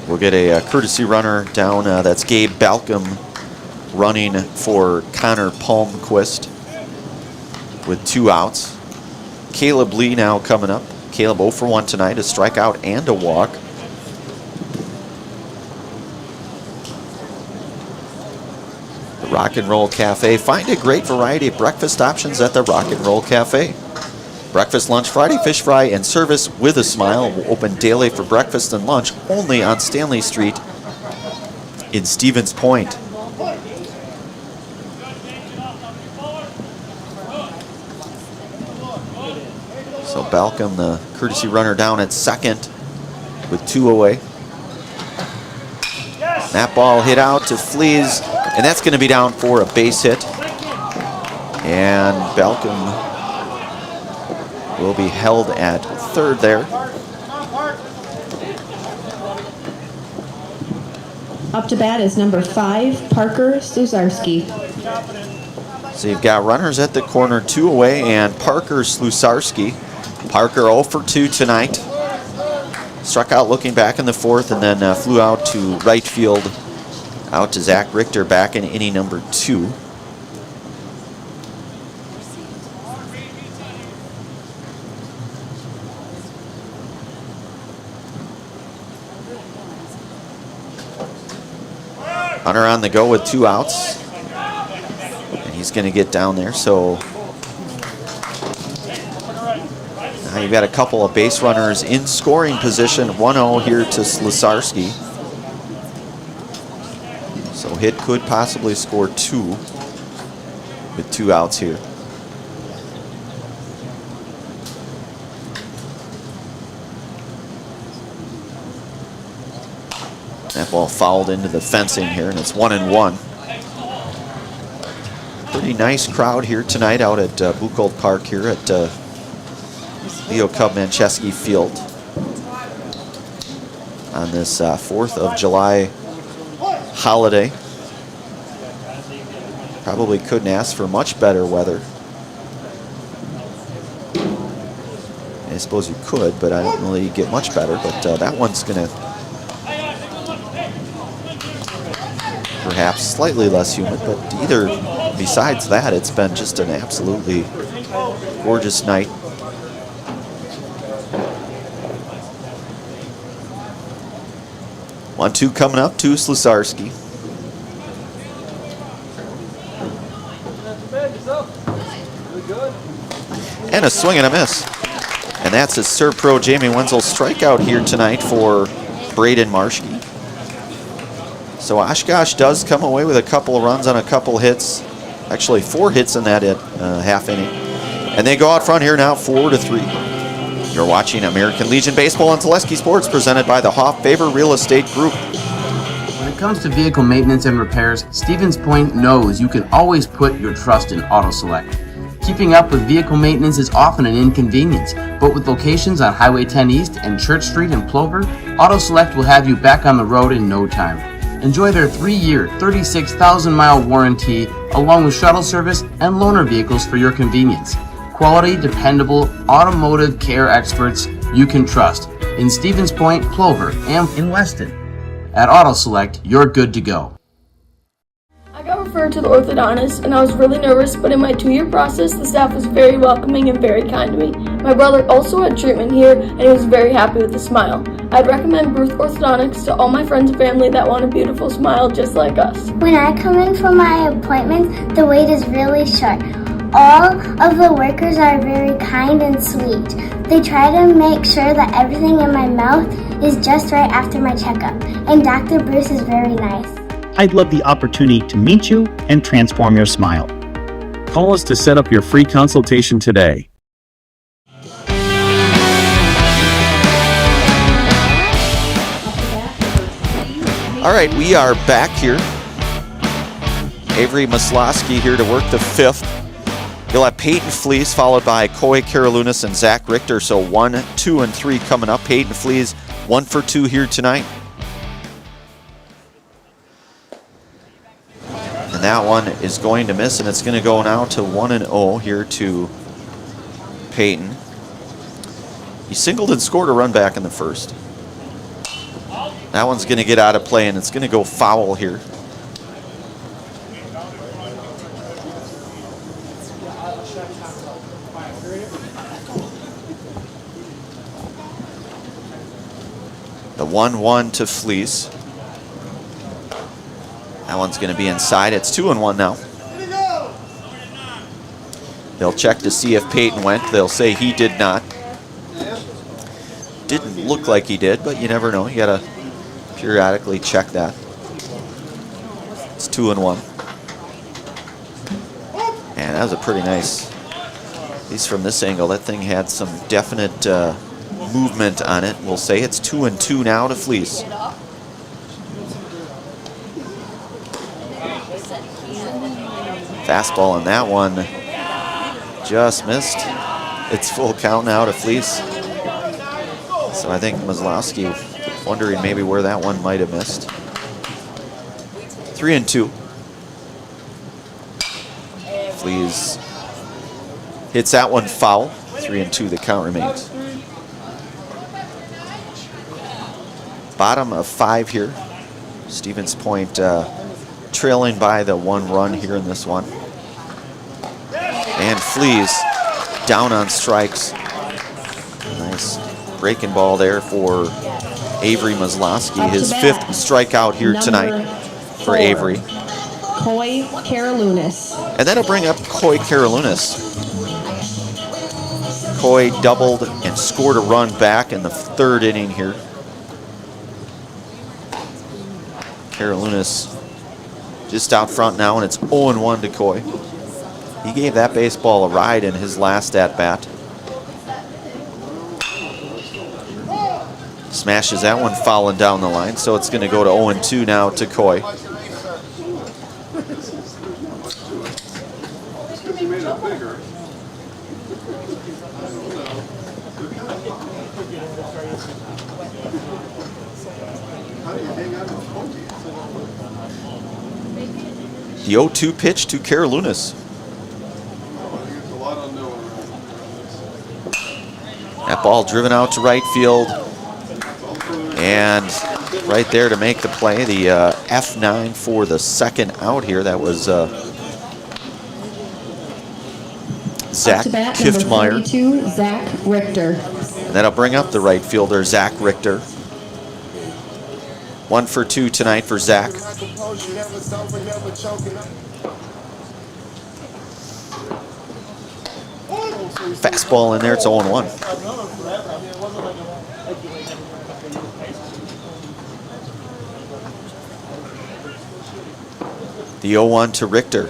We'll get a courtesy runner down. That's Gabe Balcom running for Connor Palmquist with 2 outs. Caleb Lee now coming up. Caleb 0 for 1 tonight, a strikeout and a walk. The Rock and Roll Cafe. Find a great variety of breakfast options at the Rock and Roll Cafe. Breakfast, lunch, Friday, fish fry, and service with a smile. Will open daily for breakfast and lunch only on Stanley Street in Stevens Point. So Balcom, the courtesy runner, down at second with 2 away. That ball hit out to Fleas, and that's going to be down for a base hit. And Balcom will be held at third there. Up to bat is number 5, Parker Slusarski. So you've got runners at the corner, 2 away, and Parker Slusarski. Parker 0 for 2 tonight. Struck out looking back in the 4th, and then flew out to right field, out to Zach Richter back in inning number 2. Hunter on the go with 2 outs. And he's going to get down there, so now you've got a couple of base runners in scoring position. 1-0 here to Slusarski. So Hit could possibly score 2 with 2 outs here. That ball fouled into the fencing here, and it's 1-1. Pretty nice crowd here tonight out at Buchholz Park here at Leo Cub-Manchesky Field on this 4th of July holiday. Probably couldn't ask for much better weather. I suppose you could, but I don't really get much better. But that one's going to perhaps slightly less humid, but either besides that, it's been just an absolutely gorgeous night. One-two coming up to Slusarski. And a swing and a miss. And that's a Serb Pro Jamie Wenzel strikeout here tonight for Braden Marshke. So Oshkosh does come away with a couple of runs on a couple hits. Actually, 4 hits in that half inning. And they go out front here now 4-3. You're watching American Legion Baseball on Zaleski Sports, presented by the Hoff Favor Real Estate Group. When it comes to vehicle maintenance and repairs, Stevens Point knows you can always put your trust in Auto Select. Keeping up with vehicle maintenance is often an inconvenience, but with locations on Highway 10 East and Church Street in Plover, Auto Select will have you back on the road in no time. Enjoy their 3-year, 36,000-mile warranty, along with shuttle service and loaner vehicles for your convenience. Quality, dependable, automotive care experts you can trust in Stevens Point, Plover, and in Weston. At Auto Select, you're good to go. I got referred to the orthodontist and I was really nervous, but in my 2-year process, the staff was very welcoming and very kind to me. My brother also had treatment here and he was very happy with the smile. I'd recommend Bruce Orthodontics to all my friends and family that want a beautiful smile just like us. When I come in for my appointment, the wait is really short. All of the workers are very kind and sweet. They try to make sure that everything in my mouth is just right after my checkup, and Dr. Bruce is very nice. I'd love the opportunity to meet you and transform your smile. Call us to set up your free consultation today. All right, we are back here. Avery Maslowski here to work the 5th. You'll have Peyton Fleece followed by Coy Karalunas and Zach Richter. So 1, 2, and 3 coming up. Peyton Fleece 1 for 2 here tonight. And that one is going to miss, and it's going to go now to 1-0 here to Peyton. He singled and scored a run back in the first. That one's going to get out of play, and it's going to go foul here. The 1-1 to Fleece. That one's going to be inside. It's 2-1 now. They'll check to see if Peyton went. They'll say he did not. Didn't look like he did, but you never know. You got to periodically check that. It's 2-1. And that was a pretty nice, at least from this angle, that thing had some definite movement on it. We'll say it's 2-2 now to Fleece. Fastball on that one just missed. It's full count now to Fleece. So I think Maslowski wondering maybe where that one might have missed. 3-2. Fleece hits that one foul. 3-2, the count remains. Bottom of 5 here. Stevens Point trailing by the 1 run here in this one. And Fleece down on strikes. Nice breaking ball there for Avery Maslowski. His 5th strikeout here tonight for Avery. Coy Karalunas. And that'll bring up Coy Karalunas. Coy doubled and scored a run back in the 3rd inning here. Karalunas just out front now, and it's 0-1 to Coy. He gave that baseball a ride in his last at-bat. Smashes that one fouling down the line, so it's going to go to 0-2 now to Coy. The 0-2 pitch to Karalunas. That ball driven out to right field. And right there to make the play, the F9 for the 2nd out here. That was Zach Kiftmeyer. Number 42, Zach Richter. And that'll bring up the right fielder, Zach Richter. 1 for 2 tonight for Zach. Fastball in there, it's 0-1. The 0-1 to Richter.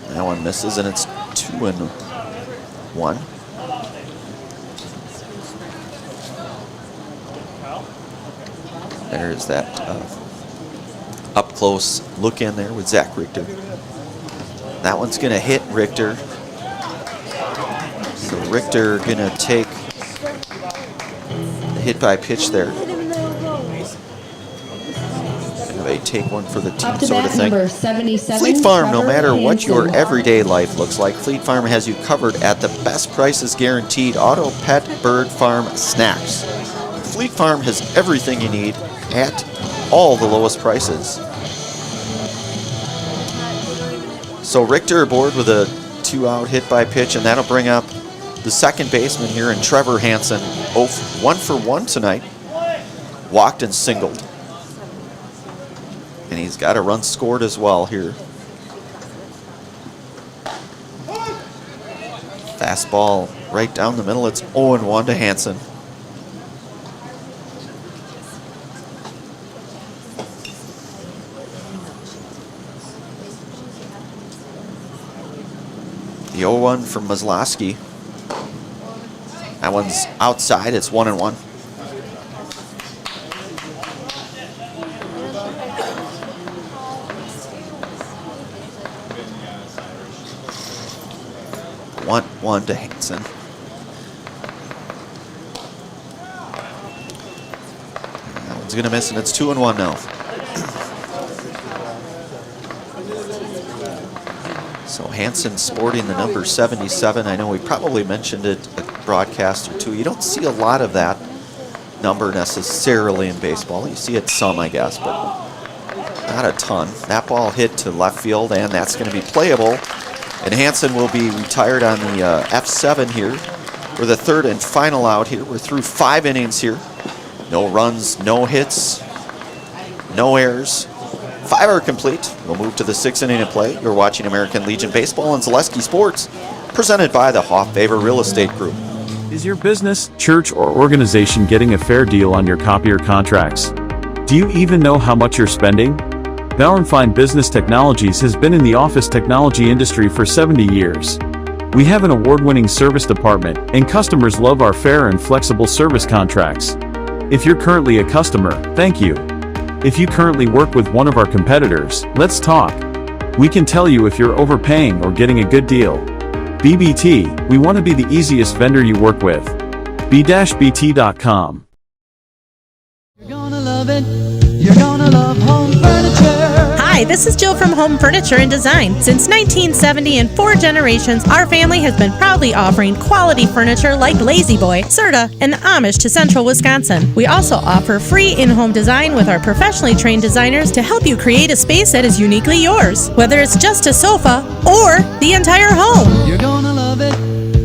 That one misses, and it's 2-1. There's that up close look in there with Zach Richter. That one's going to hit Richter. So Richter going to take the hit by pitch there. They take one for the team sort of thing. Fleet Farm, no matter what your everyday life looks like, Fleet Farm has you covered at the best prices guaranteed. Auto, pet, bird, farm, snacks. Fleet Farm has everything you need at all the lowest prices. So Richter aboard with a 2-out hit by pitch, and that'll bring up the second baseman here in Trevor Hansen. 1 for 1 tonight. Walked and singled. And he's got a run scored as well here. Fastball right down the middle. It's 0-1 to Hansen. The 0-1 from Maslowski. That one's outside. It's 1-1. One to Hansen. That one's going to miss, and it's 2-1 now. So Hansen sporting the number 77. I know we probably mentioned it a broadcast or two. You don't see a lot of that number necessarily in baseball. You see it some, I guess, but not a ton. That ball hit to left field, and that's going to be playable. And Hansen will be retired on the F7 here for the third and final out here. We're through 5 innings here. No runs, no hits, no errors. 5 are complete. We'll move to the 6th inning of play. You're watching American Legion Baseball and Zaleski Sports, presented by the Hoff Favor Real Estate Group. Is your business, church, or organization getting a fair deal on your copier contracts? Do you even know how much you're spending? Bauer & Fine Business Technologies has been in the office technology industry for 70 years. We have an award-winning service department, and customers love our fair and flexible service contracts. If you're currently a customer, thank you. If you currently work with one of our competitors, let's talk. We can tell you if you're overpaying or getting a good deal. BBT, we want to be the easiest vendor you work with. b-bt.com. You're gonna love it. You're gonna love home furniture. Hi, this is Jill from Home Furniture and Design. Since 1970 and 4 generations, our family has been proudly offering quality furniture like Lazy Boy, Serta, and Amish to Central Wisconsin. We also offer free in-home design with our professionally trained designers to help you create a space that is uniquely yours, whether it's just a sofa or the entire home. You're gonna love it.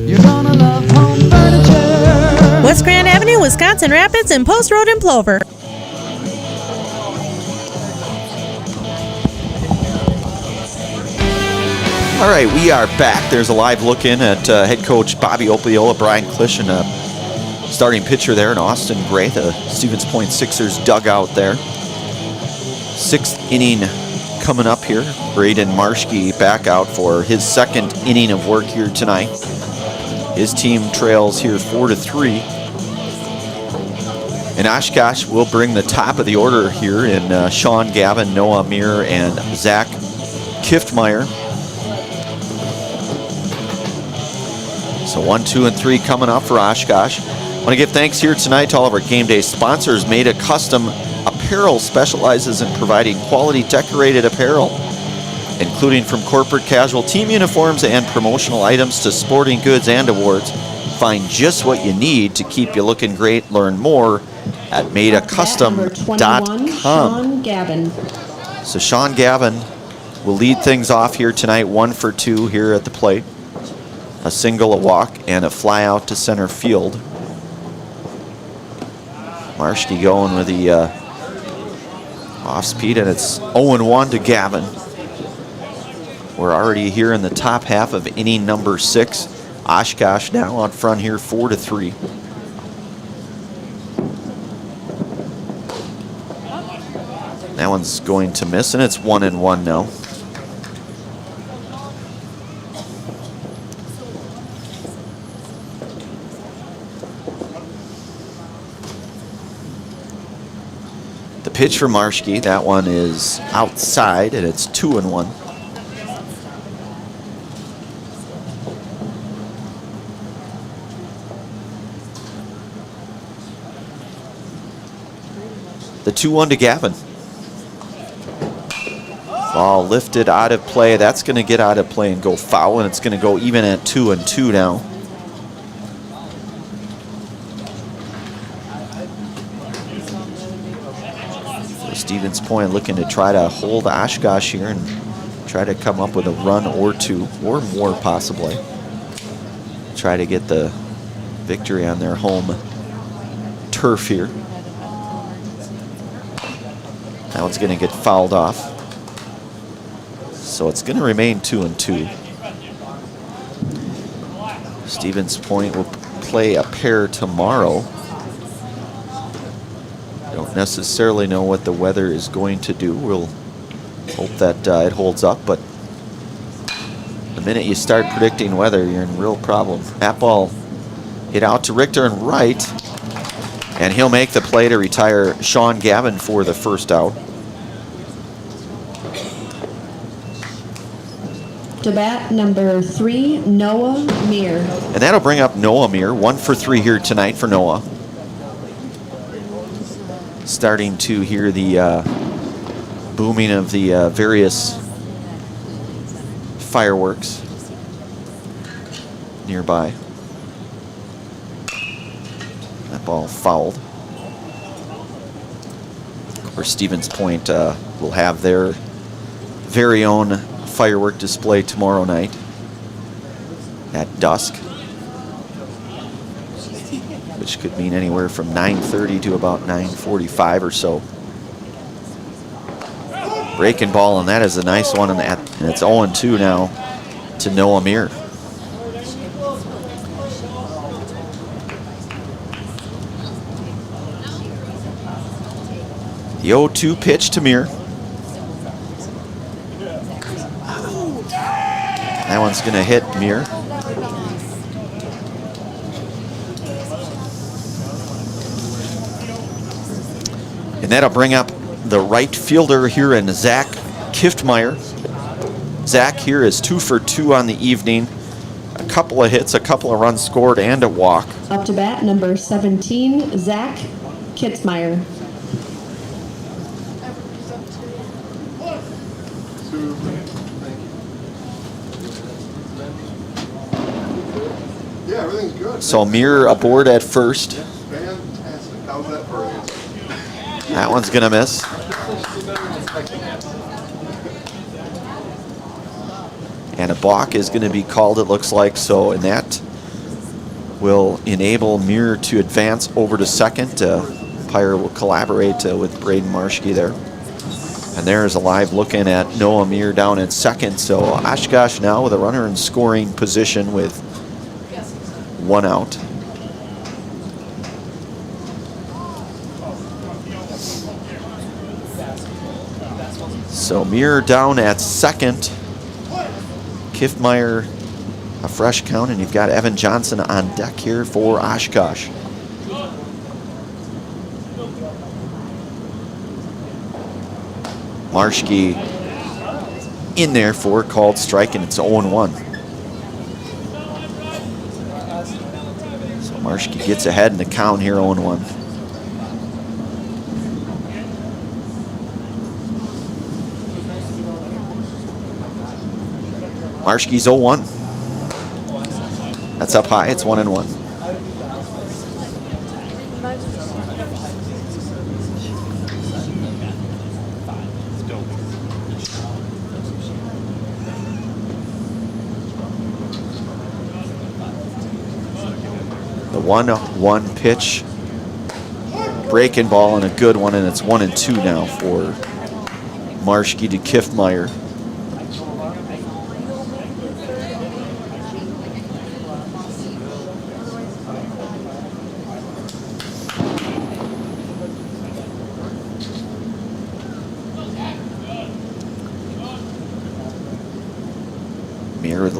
You're gonna love home furniture. West Grand Avenue, Wisconsin Rapids, and Post Road in Plover. All right, we are back. There's a live look in at head coach Bobby Opiola, Brian Klisch, and starting pitcher there in Austin Gray, the Stevens Point Sixers dugout there. 6th inning coming up here. Braden Marschke back out for his 2nd inning of work here tonight. His team trails here 4-3. And Oshkosh will bring the top of the order here in Sean Gavin, Noah Meir, and Zach Kiftmeyer. So 1, 2, and 3 coming up for Oshkosh. I want to give thanks here tonight to all of our game day sponsors. Made a Custom Apparel specializes in providing quality decorated apparel, including from corporate casual team uniforms and promotional items to sporting goods and awards. Find just what you need to keep you looking great. Learn more at madeacustom.com. Sean Gavin. So Sean Gavin will lead things off here tonight, 1 for 2 here at the plate. A single, a walk, and a fly out to center field. Marschke going with the off speed, and it's 0-1 to Gavin. We're already here in the top half of inning number 6. Oshkosh now on front here 4-3. That one's going to miss, and it's 1-1 now. The pitch for Marshke, that one is outside, and it's 2-1. The 2-1 to Gavin. Ball lifted out of play. That's going to get out of play and go foul, and it's going to go even at 2-2 now. So Stevens Point looking to try to hold Oshkosh here and try to come up with a run or two, or more possibly. Try to get the victory on their home turf here. That one's going to get fouled off. So it's going to remain 2-2. Stevens Point will play a pair tomorrow. Don't necessarily know what the weather is going to do. We'll hope that it holds up, but the minute you start predicting weather, you're in real problem. That ball hit out to Richter and right, and he'll make the play to retire Sean Gavin for the first out. To bat, number 3, Noah Meir. And that'll bring up Noah Meir, 1 for 3 here tonight for Noah. Starting to hear the booming of the various fireworks nearby. That ball fouled. Of course, Stevens Point will have their very own firework display tomorrow night at dusk, which could mean anywhere from 9:30 to about 9:45 or so. Breaking ball, and that is a nice one, and it's 0-2 now to Noah Meir. The 0-2 pitch to Meir. That one's going to hit Meir. And that'll bring up the right fielder here in Zach Kiftmeyer. Zach here is 2 for 2 on the evening. A couple of hits, a couple of runs scored, and a walk. Up to bat, number 17, Zach Kitzmeyer. Yeah, everything's good. So Meir aboard at first. Fantastic. How's that for you? That one's going to miss. And a balk is going to be called, it looks like. So, and that will enable Meir to advance over to second. Umpire will collaborate with Braden Marshke there. And there's a live looking at Noah Meir down in second. So Oshkosh now with a runner in scoring position with 1 out. So Meir down at second. Kiftmeyer a fresh count, and you've got Evan Johnson on deck here for Oshkosh. Marshke in there for called strike, and it's 0-1. So Marshke gets ahead in the count here, 0-1. Marshke's 0-1. That's up high, it's 1-1. The 1-1 pitch. Breaking ball and a good one, and it's 1-2 now for Marshke to Kiftmeyer.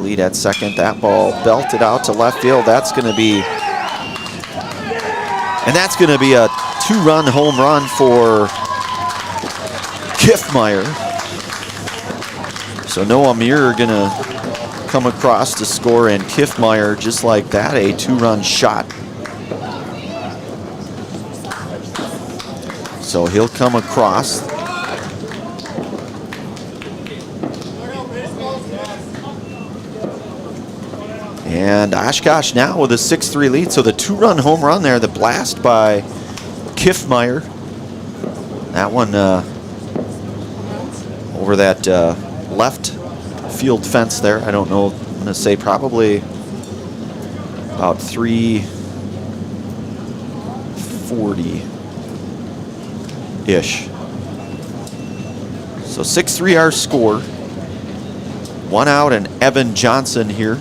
lead at second. That ball belted out to left field. That's going to be a 2-run home run for Kiffmeyer. So Noah Muir going to come across to score, and Kiffmeyer, just like that, a 2-run shot. So he'll come across. And Oshkosh now with a 6-3 lead. So the 2-run home run there, the blast by Kiffmeyer. That one over that left field fence there. I don't know, I'm going to say probably about 340-ish. So 6-3 our score. 1 out, and Evan Johnson here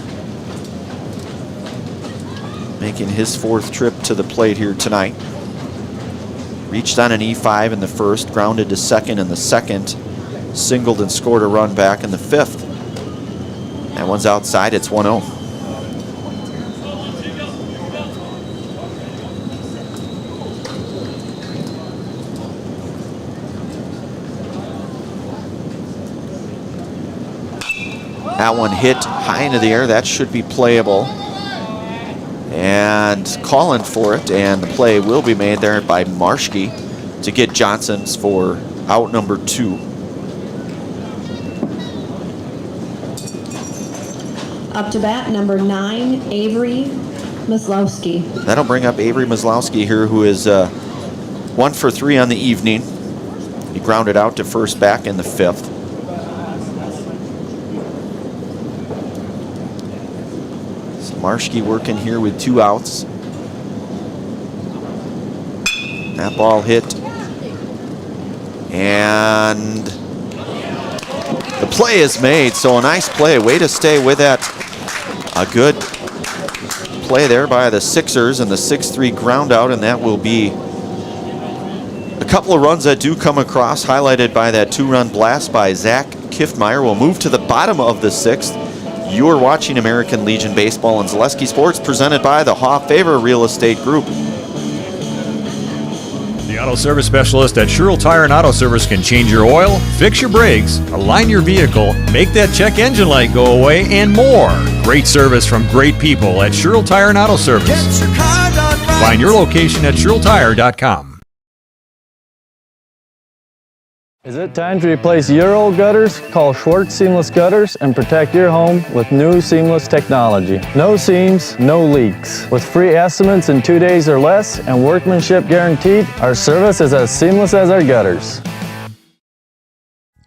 making his 4th trip to the plate here tonight. Reached on an E5 in the first, grounded to second in the second, singled and scored a run back in the 5th. That one's outside, it's 1-0. That one hit high into the air, that should be playable. And calling for it, and the play will be made there by Marschke to get Johnson's for out number 2. Up to bat, number 9, Avery Maslowski. That'll bring up Avery Maslowski here, who is 1 for 3 on the evening. He grounded out to first back in the 5th. Marschke working here with 2 outs. That ball hit. And the play is made, so a nice play. Way to stay with that. A good play there by the Sixers, and the 6-3 ground out, and that will be a couple of runs that do come across, highlighted by that 2-run blast by Zach Kiffmeyer. We'll move to the bottom of the 6th. You're watching American Legion Baseball and Zaleski Sports, presented by the Hoff-Favor Real Estate Group. The auto service specialist at Sherrill Tire and Auto Service can change your oil, fix your brakes, align your vehicle, make that check engine light go away, and more. Great service from great people at Sherrill Tire and Auto Service. Find your location at SherrillTire.com. Is it time to replace your old gutters? Call Schwartz Seamless Gutters and protect your home with new seamless technology. No seams, no leaks. With free estimates in 2 days or less and workmanship guaranteed, our service is as seamless as our gutters.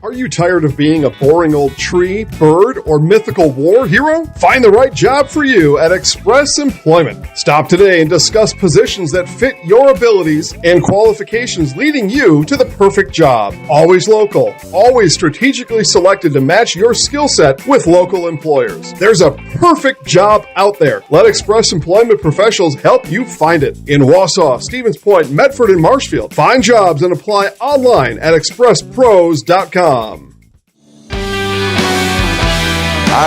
Are you tired of being a boring old tree, bird, or mythical war hero? Find the right job for you at Express Employment. Stop today and discuss positions that fit your abilities and qualifications, leading you to the perfect job. Always local, always strategically selected to match your skill set with local employers. There's a perfect job out there. Let Express Employment professionals help you find it. In Wausau, Stevens Point, Medford, and Marshfield. Find jobs and apply online at expresspros.com. All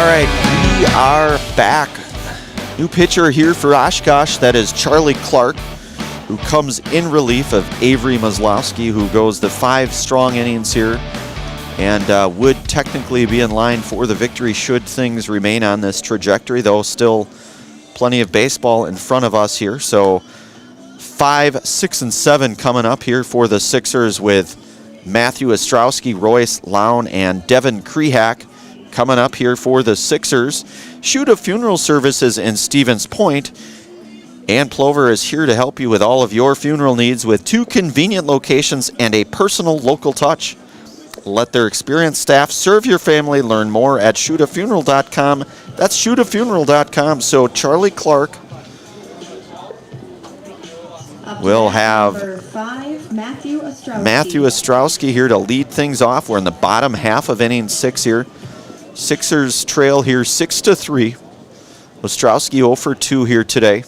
right, we are back. New pitcher here for Oshkosh, that is Charlie Clark, who comes in relief of Avery Maslowski, who goes the 5 strong innings here and would technically be in line for the victory should things remain on this trajectory, though still plenty of baseball in front of us here. So 5, 6, and 7 coming up here for the Sixers, with Matthew Ostrowski, Royce Lown, and Devin Krehak coming up here for the Sixers. Shuda Funeral Services in Stevens Point. Ann Plover is here to help you with all of your funeral needs with 2 convenient locations and a personal local touch. Let their experienced staff serve your family. Learn more at ShudaFuneral.com. That's ShudaFuneral.com. So Charlie Clark will have Number 5, Matthew Ostrowski. Matthew Ostrowski here to lead things off. We're in the bottom half of inning 6 here. Sixers trail here 6-3. Ostrowski 0 for 2 here today.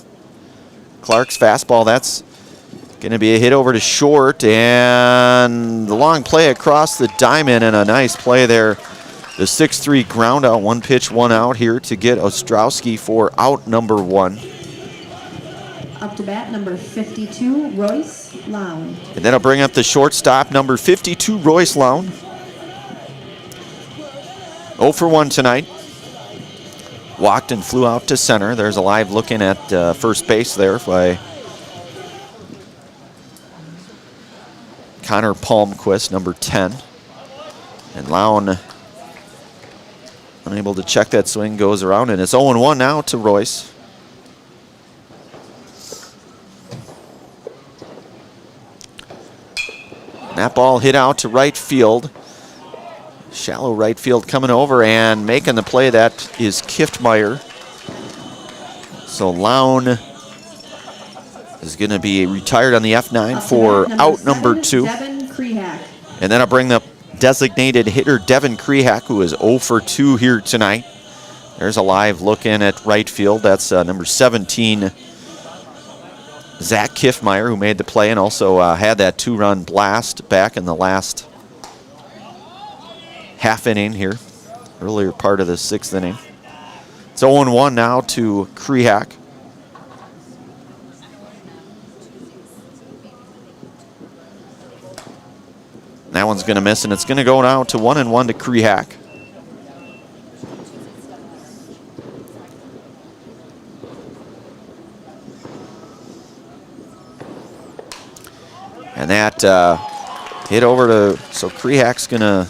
Clark's fastball, that's going to be a hit over to short, and the long play across the diamond, and a nice play there The 6-3 ground out, 1 pitch, 1 out here to get Ostrowski for out number 1. Up to bat, number 52, Royce Lown. And then I'll bring up the shortstop, number 52, Royce Lown. 0 for 1 tonight. Walked and flew out to center. There's a live look in at first base there by Connor Palmquist, number 10. And Lown, unable to check that swing, goes around, and it's 0-1 now to Royce. That ball hit out to right field. Shallow right field coming over and making the play. That is Kiftmeyer. So Lown is going to be retired on the F9 for out number 2. And then I'll bring the designated hitter Devin Krehak, who is 0 for 2 here tonight. There's a live look in at right field. That's number 17, Zach Kiffmeyer, who made the play and also had that 2-run blast back in the last half inning here, earlier part of the 6th inning. It's 0-1 now to Krehak. That one's going to miss, and it's going to go now to 1-1 to Krehak. And that hit over to, so Krehak's going to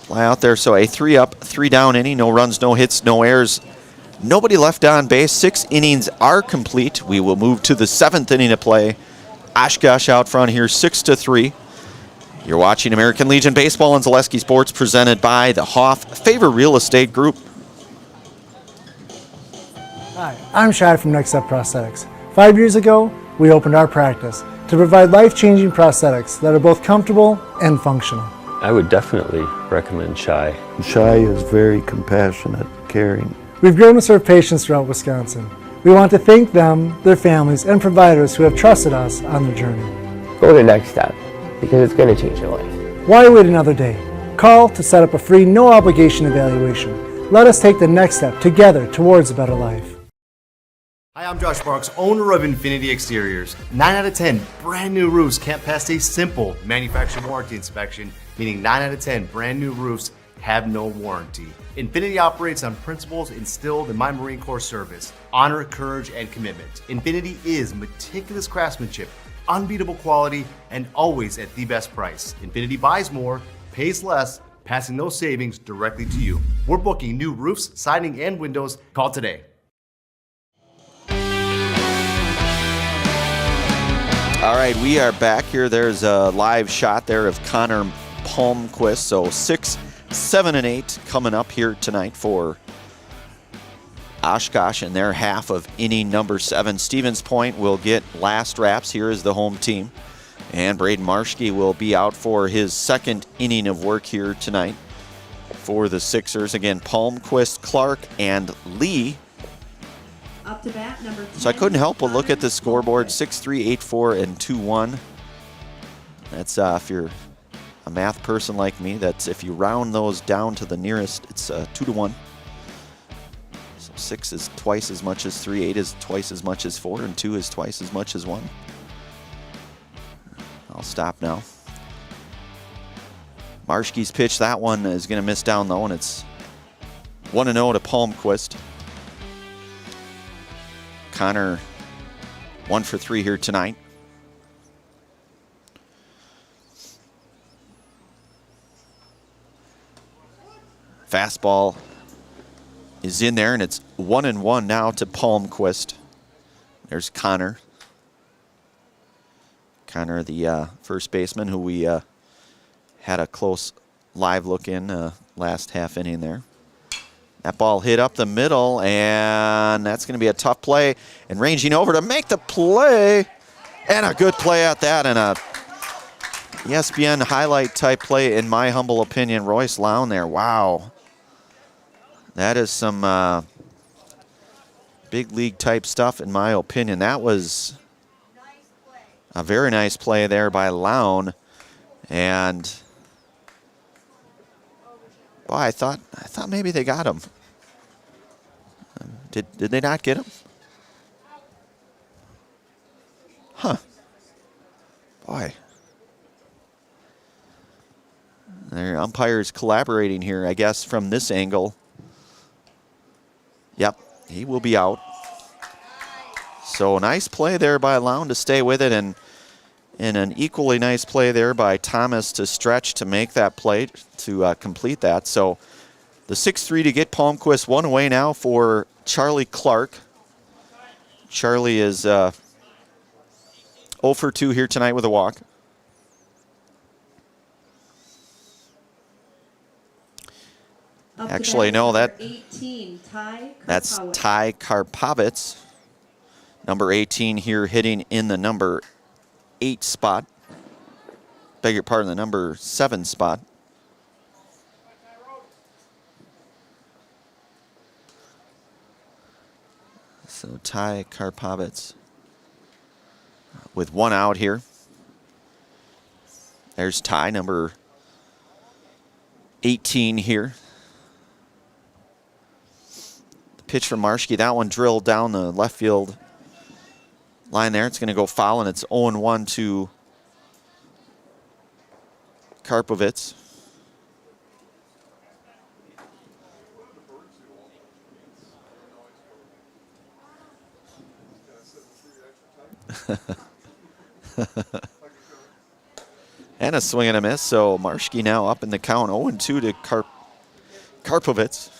fly out there. So a 3-up, 3-down inning, no runs, no hits, no errors. Nobody left on base. 6 innings are complete. We will move to the 7th inning of play. Oshkosh out front here, 6-3. You're watching American Legion Baseball on Zaleski Sports, presented by the Hoff Favor Real Estate Group. Hi, I'm Shad from Next Step Prosthetics. 5 years ago, we opened our practice to provide life-changing prosthetics that are both comfortable and functional. I would definitely recommend Shai. Shai is very compassionate, caring. We've grown to serve patients throughout Wisconsin. We want to thank them, their families, and providers who have trusted us on their journey. Go to Next Step, because it's going to change your life. Why wait another day? Call to set up a free, no-obligation evaluation. Let us take the next step together towards a better life. Hi, I'm Josh Marks, owner of Infinity Exteriors. 9 out of 10 brand new roofs can't pass a simple manufacturer warranty inspection, meaning 9 out of 10 brand new roofs have no warranty. Infinity operates on principles instilled in my Marine Corps service: honor, courage, and commitment. Infinity is meticulous craftsmanship, unbeatable quality, and always at the best price. Infinity buys more, pays less, passing those savings directly to you. We're booking new roofs, siding, and windows. Call today. All right, we are back here. There's a live shot there of Connor Palmquist. So 6, 7, and 8 coming up here tonight for Oshkosh in their half of inning number 7. Stevens Point will get last wraps. Here is the home team. And Braden Marschke will be out for his 2nd inning of work here tonight for the Sixers. Again, Palmquist, Clark, and Lee. Up to bat, number 10. So I couldn't help but look at the scoreboard, 6-3, 8-4, and 2-1. That's if you're a math person like me, that's if you round those down to the nearest, it's 2-1. So 6 is twice as much as 3, 8 is twice as much as 4, and 2 is twice as much as 1. I'll stop now. Marschke's pitch, that one is going to miss down though, and it's 1-0 to Palmquist. Connor 1 for 3 here tonight. Fastball is in there, and it's 1-1 now to Palmquist. There's Connor. Connor, the first baseman, who we had a close live look in last half inning there. That ball hit up the middle, and that's going to be a tough play. And ranging over to make the play, and a good play at that, and a ESPN highlight type play, in my humble opinion. Royce Lown there, wow. That is some big league type stuff, in my opinion. That was a very nice play there by Lown, and Boy, I thought maybe they got him. Did they not get him? Huh. Boy. Their umpires collaborating here, I guess, from this angle. Yep, he will be out. So nice play there by Lown to stay with it, and an equally nice play there by Thomas to stretch to make that play, to complete that. So the 6-3 to get Palmquist one away now for Charlie Clark. Charlie is 0 for 2 here tonight with a walk. Actually, no, that's Ty Karpovitz. Number 18 here hitting in the number 8 spot. Beg your pardon, the number 7 spot. So Ty Karpovitz with one out here. There's Ty, number 18 here. The pitch from Marschke, that one drilled down the left field line there. It's going to go foul, and it's 0-1 to Karpovitz. And a swing and a miss, so Marschke now up in the count, 0-2 to Karpovitz.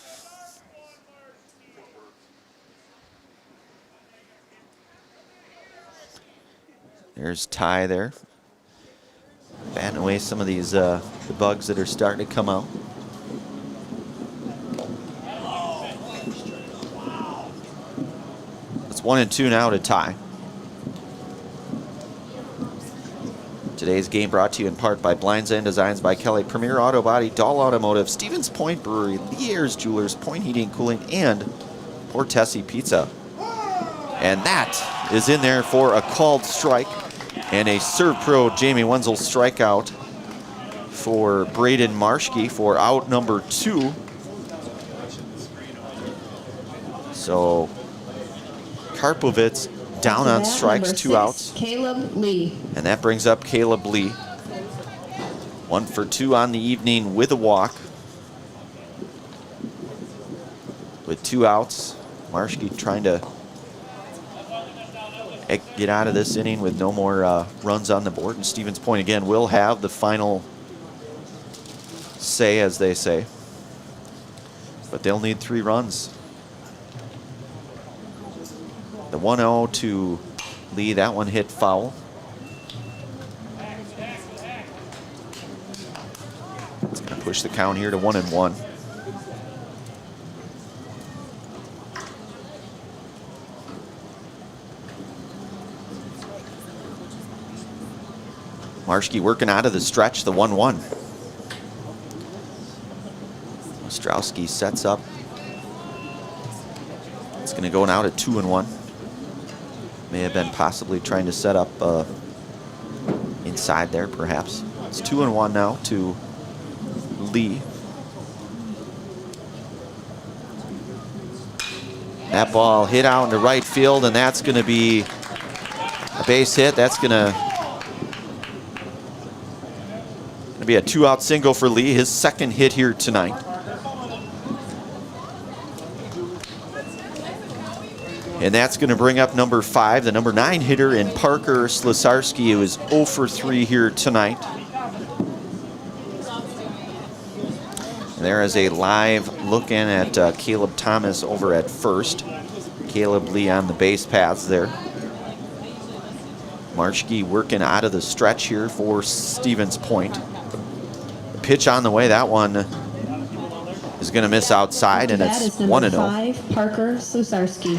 There's Ty there, batting away some of these the bugs that are starting to come out. It's 1-2 now to Ty. Today's game brought to you in part by Blinds and Designs by Kelly, Premier Auto Body, Dahl Automotive, Stevens Point Brewery, Lee Ayers Jewelers, Point Heating and Cooling, and Portesi Pizza. And that is in there for a called strike and a Serve Pro Jamie Wenzel strikeout for Braden Marschke for out number 2. So Karpovitz down on strikes, 2 outs. Caleb Lee. And that brings up Caleb Lee. 1 for 2 on the evening with a walk. With 2 outs, Marschke trying to get out of this inning with no more runs on the board. And Stevens Point again will have the final say, as they say. But they'll need 3 runs. The 1-0 to Lee, that one hit foul. It's going to push the count here to 1-1. Marschke working out of the stretch, the 1-1. Ostrowski sets up. It's going to go now to 2-1. May have been possibly trying to set up inside there, perhaps. It's 2-1 now to Lee. That ball hit out into right field, and that's going to be a base hit. That's going to be a 2-out single for Lee, his second hit here tonight. And that's going to bring up number 5, the number 9 hitter in Parker Slisarski, who is 0 for 3 here tonight. And there is a live look in at Caleb Thomas over at first. Caleb Lee on the base paths there. Marschke working out of the stretch here for Stevens Point. The pitch on the way, that one is going to miss outside, and it's 1-0. 5, Parker Slusarski.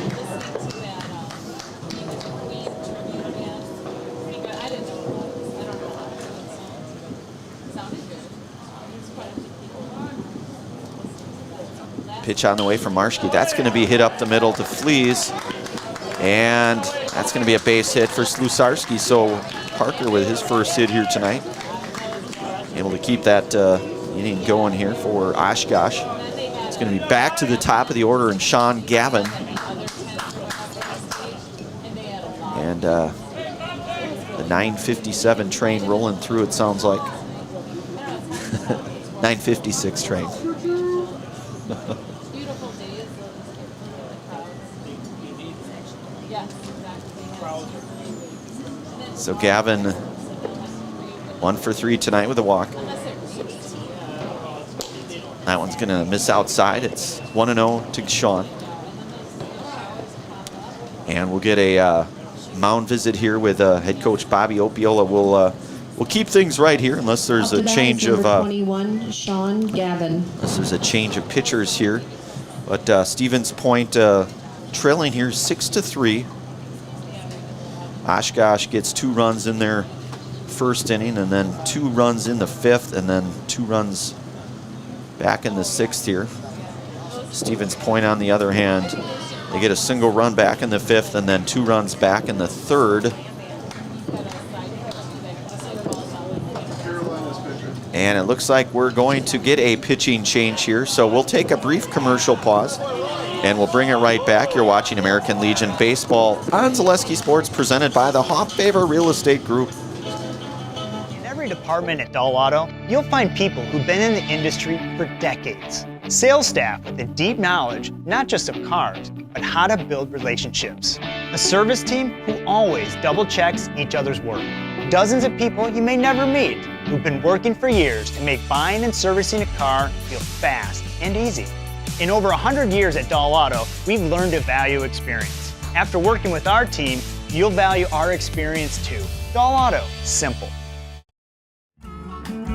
Pitch on the way from Marschke. That's going to be hit up the middle to Flees. And that's going to be a base hit for Slusarski. So Parker with his first hit here tonight. Able to keep that Getting going here for Oshkosh. It's going to be back to the top of the order, and Sean Gavin. And the 9:57 train rolling through, it sounds like. 9:56 train. So Gavin, 1 for 3 tonight with a walk. That one's going to miss outside. It's 1-0 to Sean. And we'll get a mound visit here with head coach Bobby Opiola. We'll keep things right here unless there's a change of 21, Sean Gavin. unless there's a change of pitchers here. But Stevens Point trailing here 6-3. Oshkosh gets 2 runs in their first inning, and then 2 runs in the 5th, and then 2 runs back in the 6th here. Stevens Point, on the other hand, they get a single run back in the 5th, and then 2 runs back in the 3rd. And it looks like we're going to get a pitching change here, so we'll take a brief commercial pause. And we'll bring it right back. You're watching American Legion Baseball on Zaleski Sports, presented by the Hofffaber Real Estate Group. In every department at Dahl Auto, you'll find people who've been in the industry for decades. Sales staff with a deep knowledge, not just of cars, but how to build relationships. A service team who always double checks each other's work. Dozens of people you may never meet who've been working for years to make buying and servicing a car feel fast and easy. In over 100 years at Dahl Auto, we've learned to value experience. After working with our team, you'll value our experience too. Dahl Auto, simple.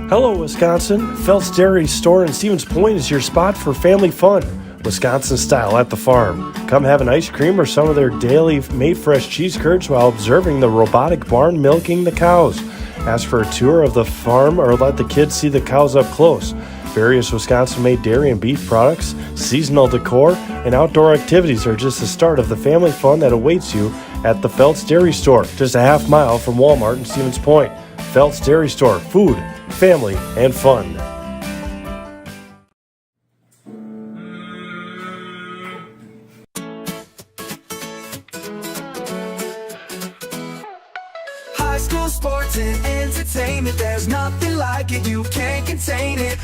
Hello, Wisconsin. Phelps Dairy Store in Stevens Point is your spot for family fun. Wisconsin style at the farm. Come have an ice cream or some of their daily made fresh cheese curds while observing the robotic barn milking the cows. Ask for a tour of the farm or let the kids see the cows up close. Various Wisconsin-made dairy and beef products, seasonal decor, and outdoor activities are just the start of the family fun that awaits you at the Phelps Dairy Store, just a half mile from Walmart in Stevens Point. Phelps Dairy Store, food, family, and fun. High school sports and entertainment, there's nothing like it, you can't contain it.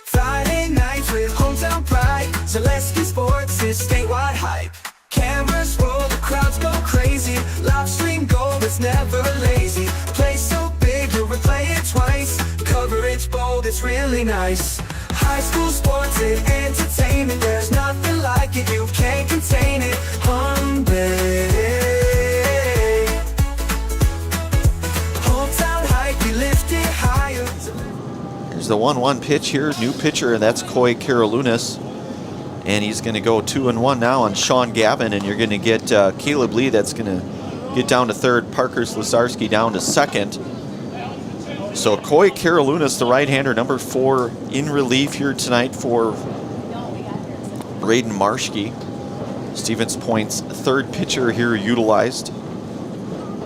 Friday nights with hometown pride, Zaleski Sports is statewide hype. Cameras roll, the crowds go crazy, live stream gold, it's never lazy. Play so big, you'll replay it twice, coverage bold, it's really nice. High school sports and entertainment, there's nothing like it, you can't contain it. Hometown hype, we lift it higher. There's the 1-1 pitch here, new pitcher, and that's Coy Karalunas. And he's going to go 2-1 now on Sean Gavin, and you're going to get Caleb Lee, that's going to get down to 3rd, Parker Slusarski down to 2nd. So Coy Karalunas, the right-hander, number 4, in relief here tonight for Braden Marshke. Stevens Point's 3rd pitcher here utilized.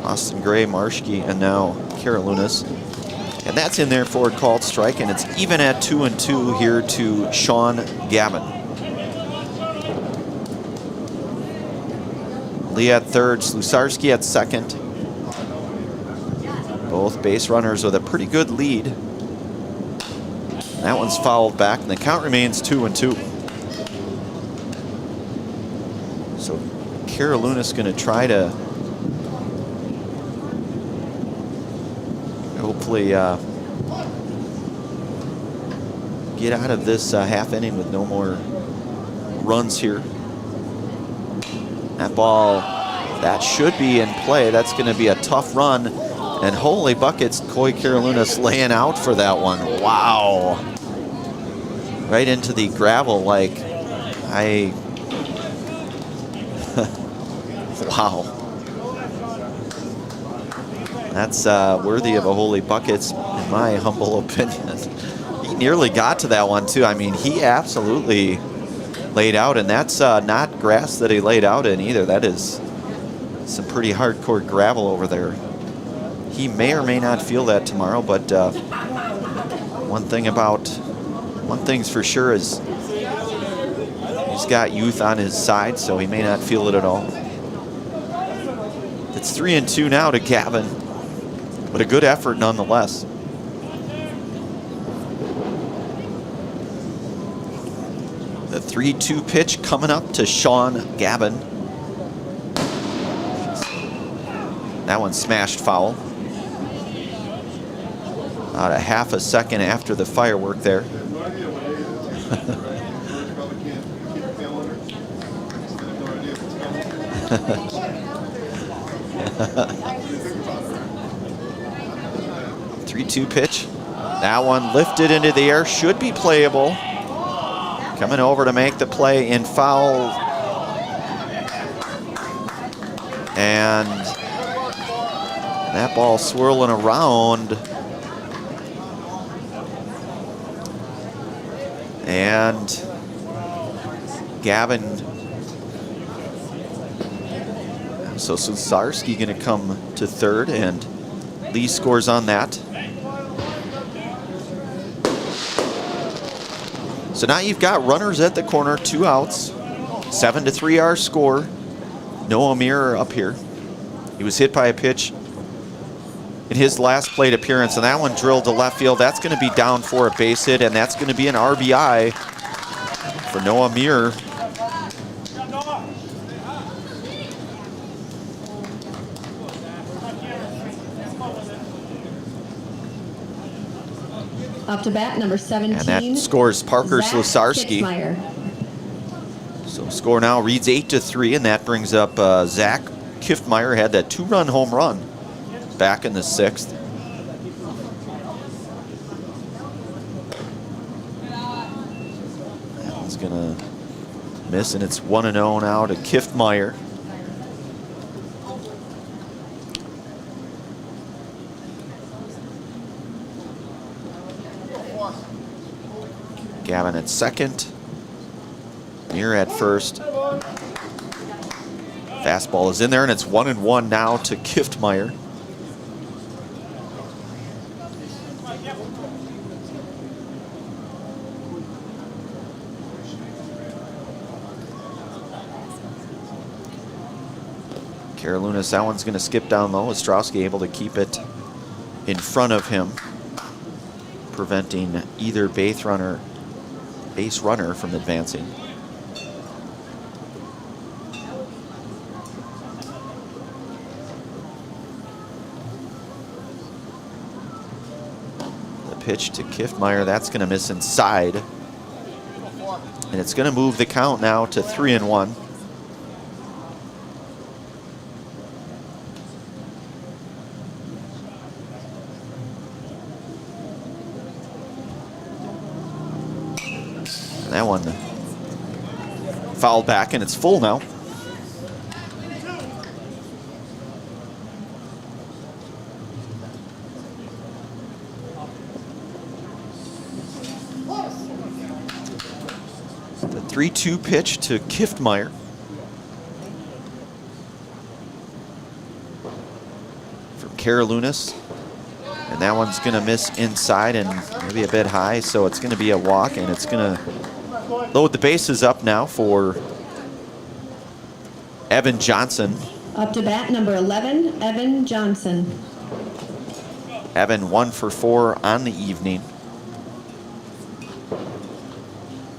Austin Gray, Marshke, and now Karalunas. And that's in there for a called strike, and it's even at 2-2 here to Sean Gavin. Lee at 3rd, Slusarski at 2nd. Both base runners with a pretty good lead. That one's fouled back, and the count remains 2-2. So Karalunas going to try to hopefully get out of this half inning with no more runs here. That ball, that should be in play. That's going to be a tough run. And holy buckets, Coy Karalunas laying out for that one. Wow. Right into the gravel like wow. That's worthy of a holy buckets, in my humble opinion. He nearly got to that one, too. I mean, he absolutely laid out, and that's not grass that he laid out in either. That is some pretty hardcore gravel over there. He may or may not feel that tomorrow, but one thing's for sure is he's got youth on his side, so he may not feel it at all. It's 3-2 now to Gavin, but a good effort nonetheless. The 3-2 pitch coming up to Sean Gavin. That one smashed foul. About a half a second after the firework there. Three-two pitch. That one lifted into the air, should be playable. Coming over to make the play in foul. And that ball swirling around. And Gavin. So Susarski going to come to third, and Lee scores on that. So now you've got runners at the corner, 2 outs. 7-3 our score. Noah Muir up here. He was hit by a pitch in his last plate appearance, and that one drilled to left field. That's going to be down for a base hit, and that's going to be an RBI for Noah Muir. Up to bat, number 17. And that scores Parker Slosarski. So score now reads 8-3, and that brings up Zach Kiffmeyer. Had that 2-run home run back in the 6th. That one's gonna miss, and it's 1-0 now to Kiffmeyer. Gavin at second. Muir at first. Fastball is in there, and it's 1-1 now to Kiffmeyer. Karalunas, that one's going to skip down low. Ostrowski able to keep it in front of him, preventing either base runner from advancing. The pitch to Kiffmeyer, that's going to miss inside. And it's going to move the count now to 3-1. That one fouled back, and it's full now. The 3-2 pitch to Kiffmeyer. From Karalunas. And that one's going to miss inside and maybe a bit high, so it's going to be a walk, and it's going to load the bases up now for Evan Johnson. Up to bat, number 11, Evan Johnson. Evan 1 for 4 on the evening.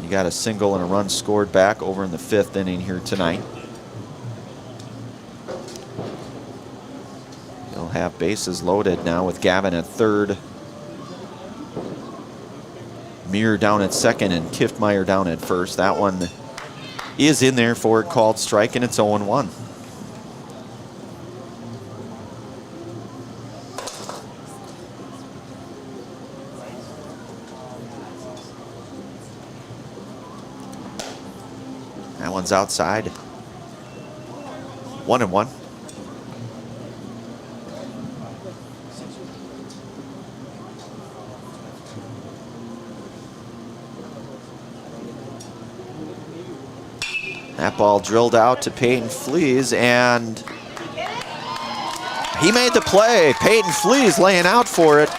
You got a single and a run scored back over in the 5th inning here tonight. He'll have bases loaded now with Gavin at third. Muir down at second and Kiffmeyer down at first. That one is in there for a called strike, and it's 0-1. That one's outside. 1-1. That ball drilled out to Peyton Fleas, and He made the play. Peyton Fleas laying out for it.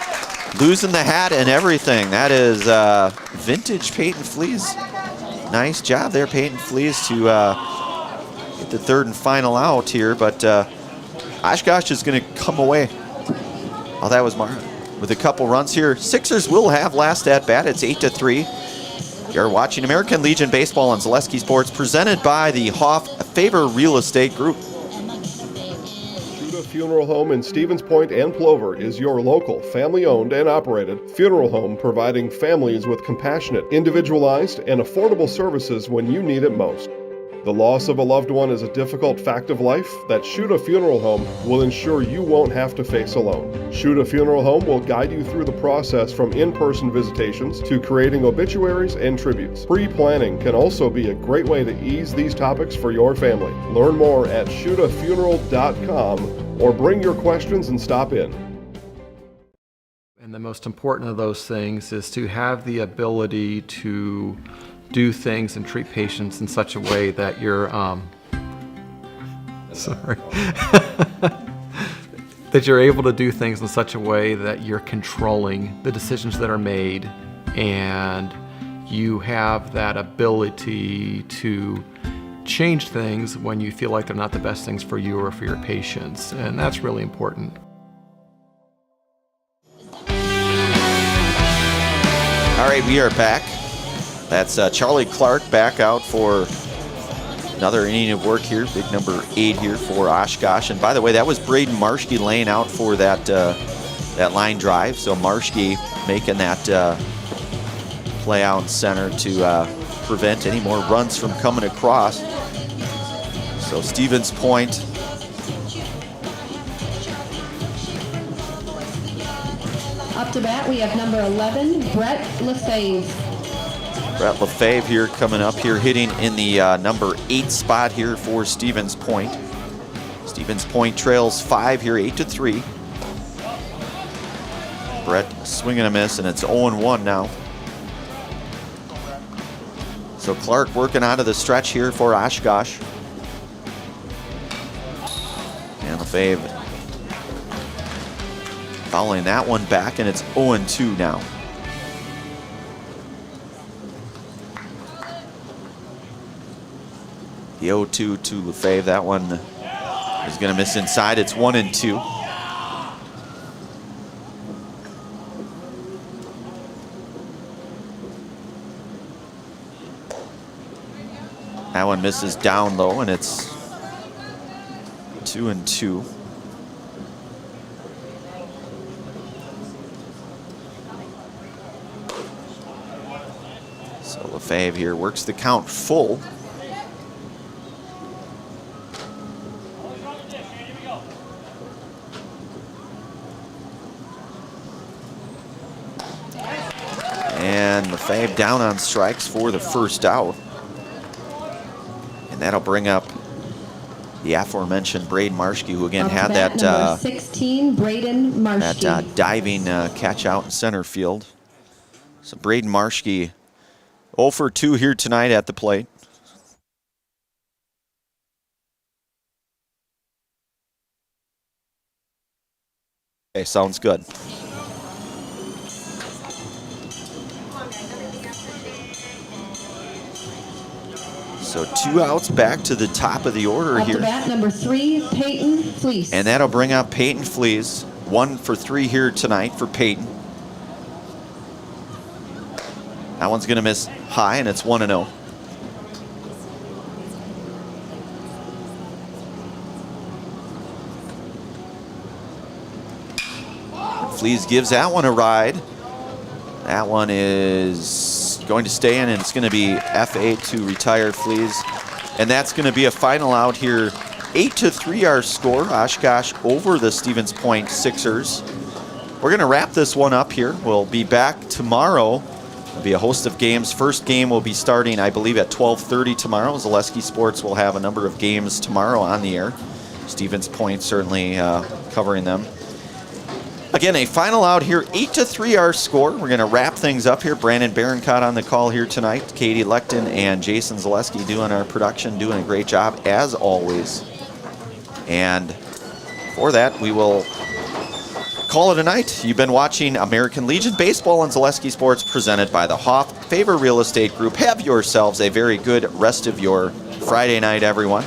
Losing the hat and everything. That is vintage Peyton Fleas. Nice job there, Peyton Fleas, to get the third and final out here. But Oshkosh is going to come away. Oh, that was Mara with a couple runs here. Sixers will have last at bat. It's 8-3. You're watching American Legion Baseball on Zaleski Sports, presented by the Hoff Favor Real Estate Group. Funeral Home in Stevens Point and Plover is your local, family-owned and operated funeral home, providing families with compassionate, individualized, and affordable services when you need it most. The loss of a loved one is a difficult fact of life that Shuta Funeral Home will ensure you won't have to face alone. Shuta Funeral Home will guide you through the process from in-person visitations to creating obituaries and tributes. Pre-planning can also be a great way to ease these topics for your family. Learn more at shutafuneral.com or bring your questions and stop in. And the most important of those things is to have the ability to do things and treat patients in such a way that you're that you're able to do things in such a way that you're controlling the decisions that are made, and you have that ability to change things when you feel like they're not the best things for you or for your patients, and that's really important. All right, we are back. That's Charlie Clark back out for another inning of work here. Big number 8 here for Oshkosh. And by the way, that was Braden Marshke laying out for that that line drive. So Marshke making that play out in center to prevent any more runs from coming across. So Stevens Point. Up to bat, we have number 11, Brett Lefebvre. Brett Lefebvre here coming up here, hitting in the number 8 spot here for Stevens Point. Stevens Point trails 5 here, 8-3. Brett swinging a miss, and it's 0-1 now. So Clark working out of the stretch here for Oshkosh. And Lefebvre fouling that one back, and it's 0-2 now. The 0-2 to Lefebvre. That one is going to miss inside. It's 1-2. That one misses down low, and it's 2-2. So Lefebvre here works the count full. And Lefebvre down on strikes for the first out. And that'll bring up the aforementioned Braden Marshke, who again had that 16, Braden Marshke. That diving catch out in center field. So Braden Marshke 0 for 2 here tonight at the plate. Okay, sounds good. So 2 outs back to the top of the order Up here. to bat, number 3, Peyton Fleece. And that'll bring up Peyton Fleece. 1 for 3 here tonight for Peyton. That one's going to miss high, and it's 1-0. Fleece gives that one a ride. That one is going to stay in, and it's going to be FA to retire Fleece. And that's going to be a final out here. 8-3 our score. Oshkosh over the Stevens Point Sixers. We're going to wrap this one up here. We'll be back tomorrow. There'll be a host of games. First game will be starting, I believe, at 12:30 tomorrow. Zaleski Sports will have a number of games tomorrow on the air. Stevens Point certainly covering them. Again, a final out here, 8-3 our score. We're going to wrap things up here. Brandon Barincott on the call here tonight. Katie Leckton and Jason Zaleski doing our production, doing a great job as always. And for that, we will call it a night. You've been watching American Legion Baseball on Zaleski Sports, presented by the Hoff Favor Real Estate Group. Have yourselves a very good rest of your Friday night, everyone.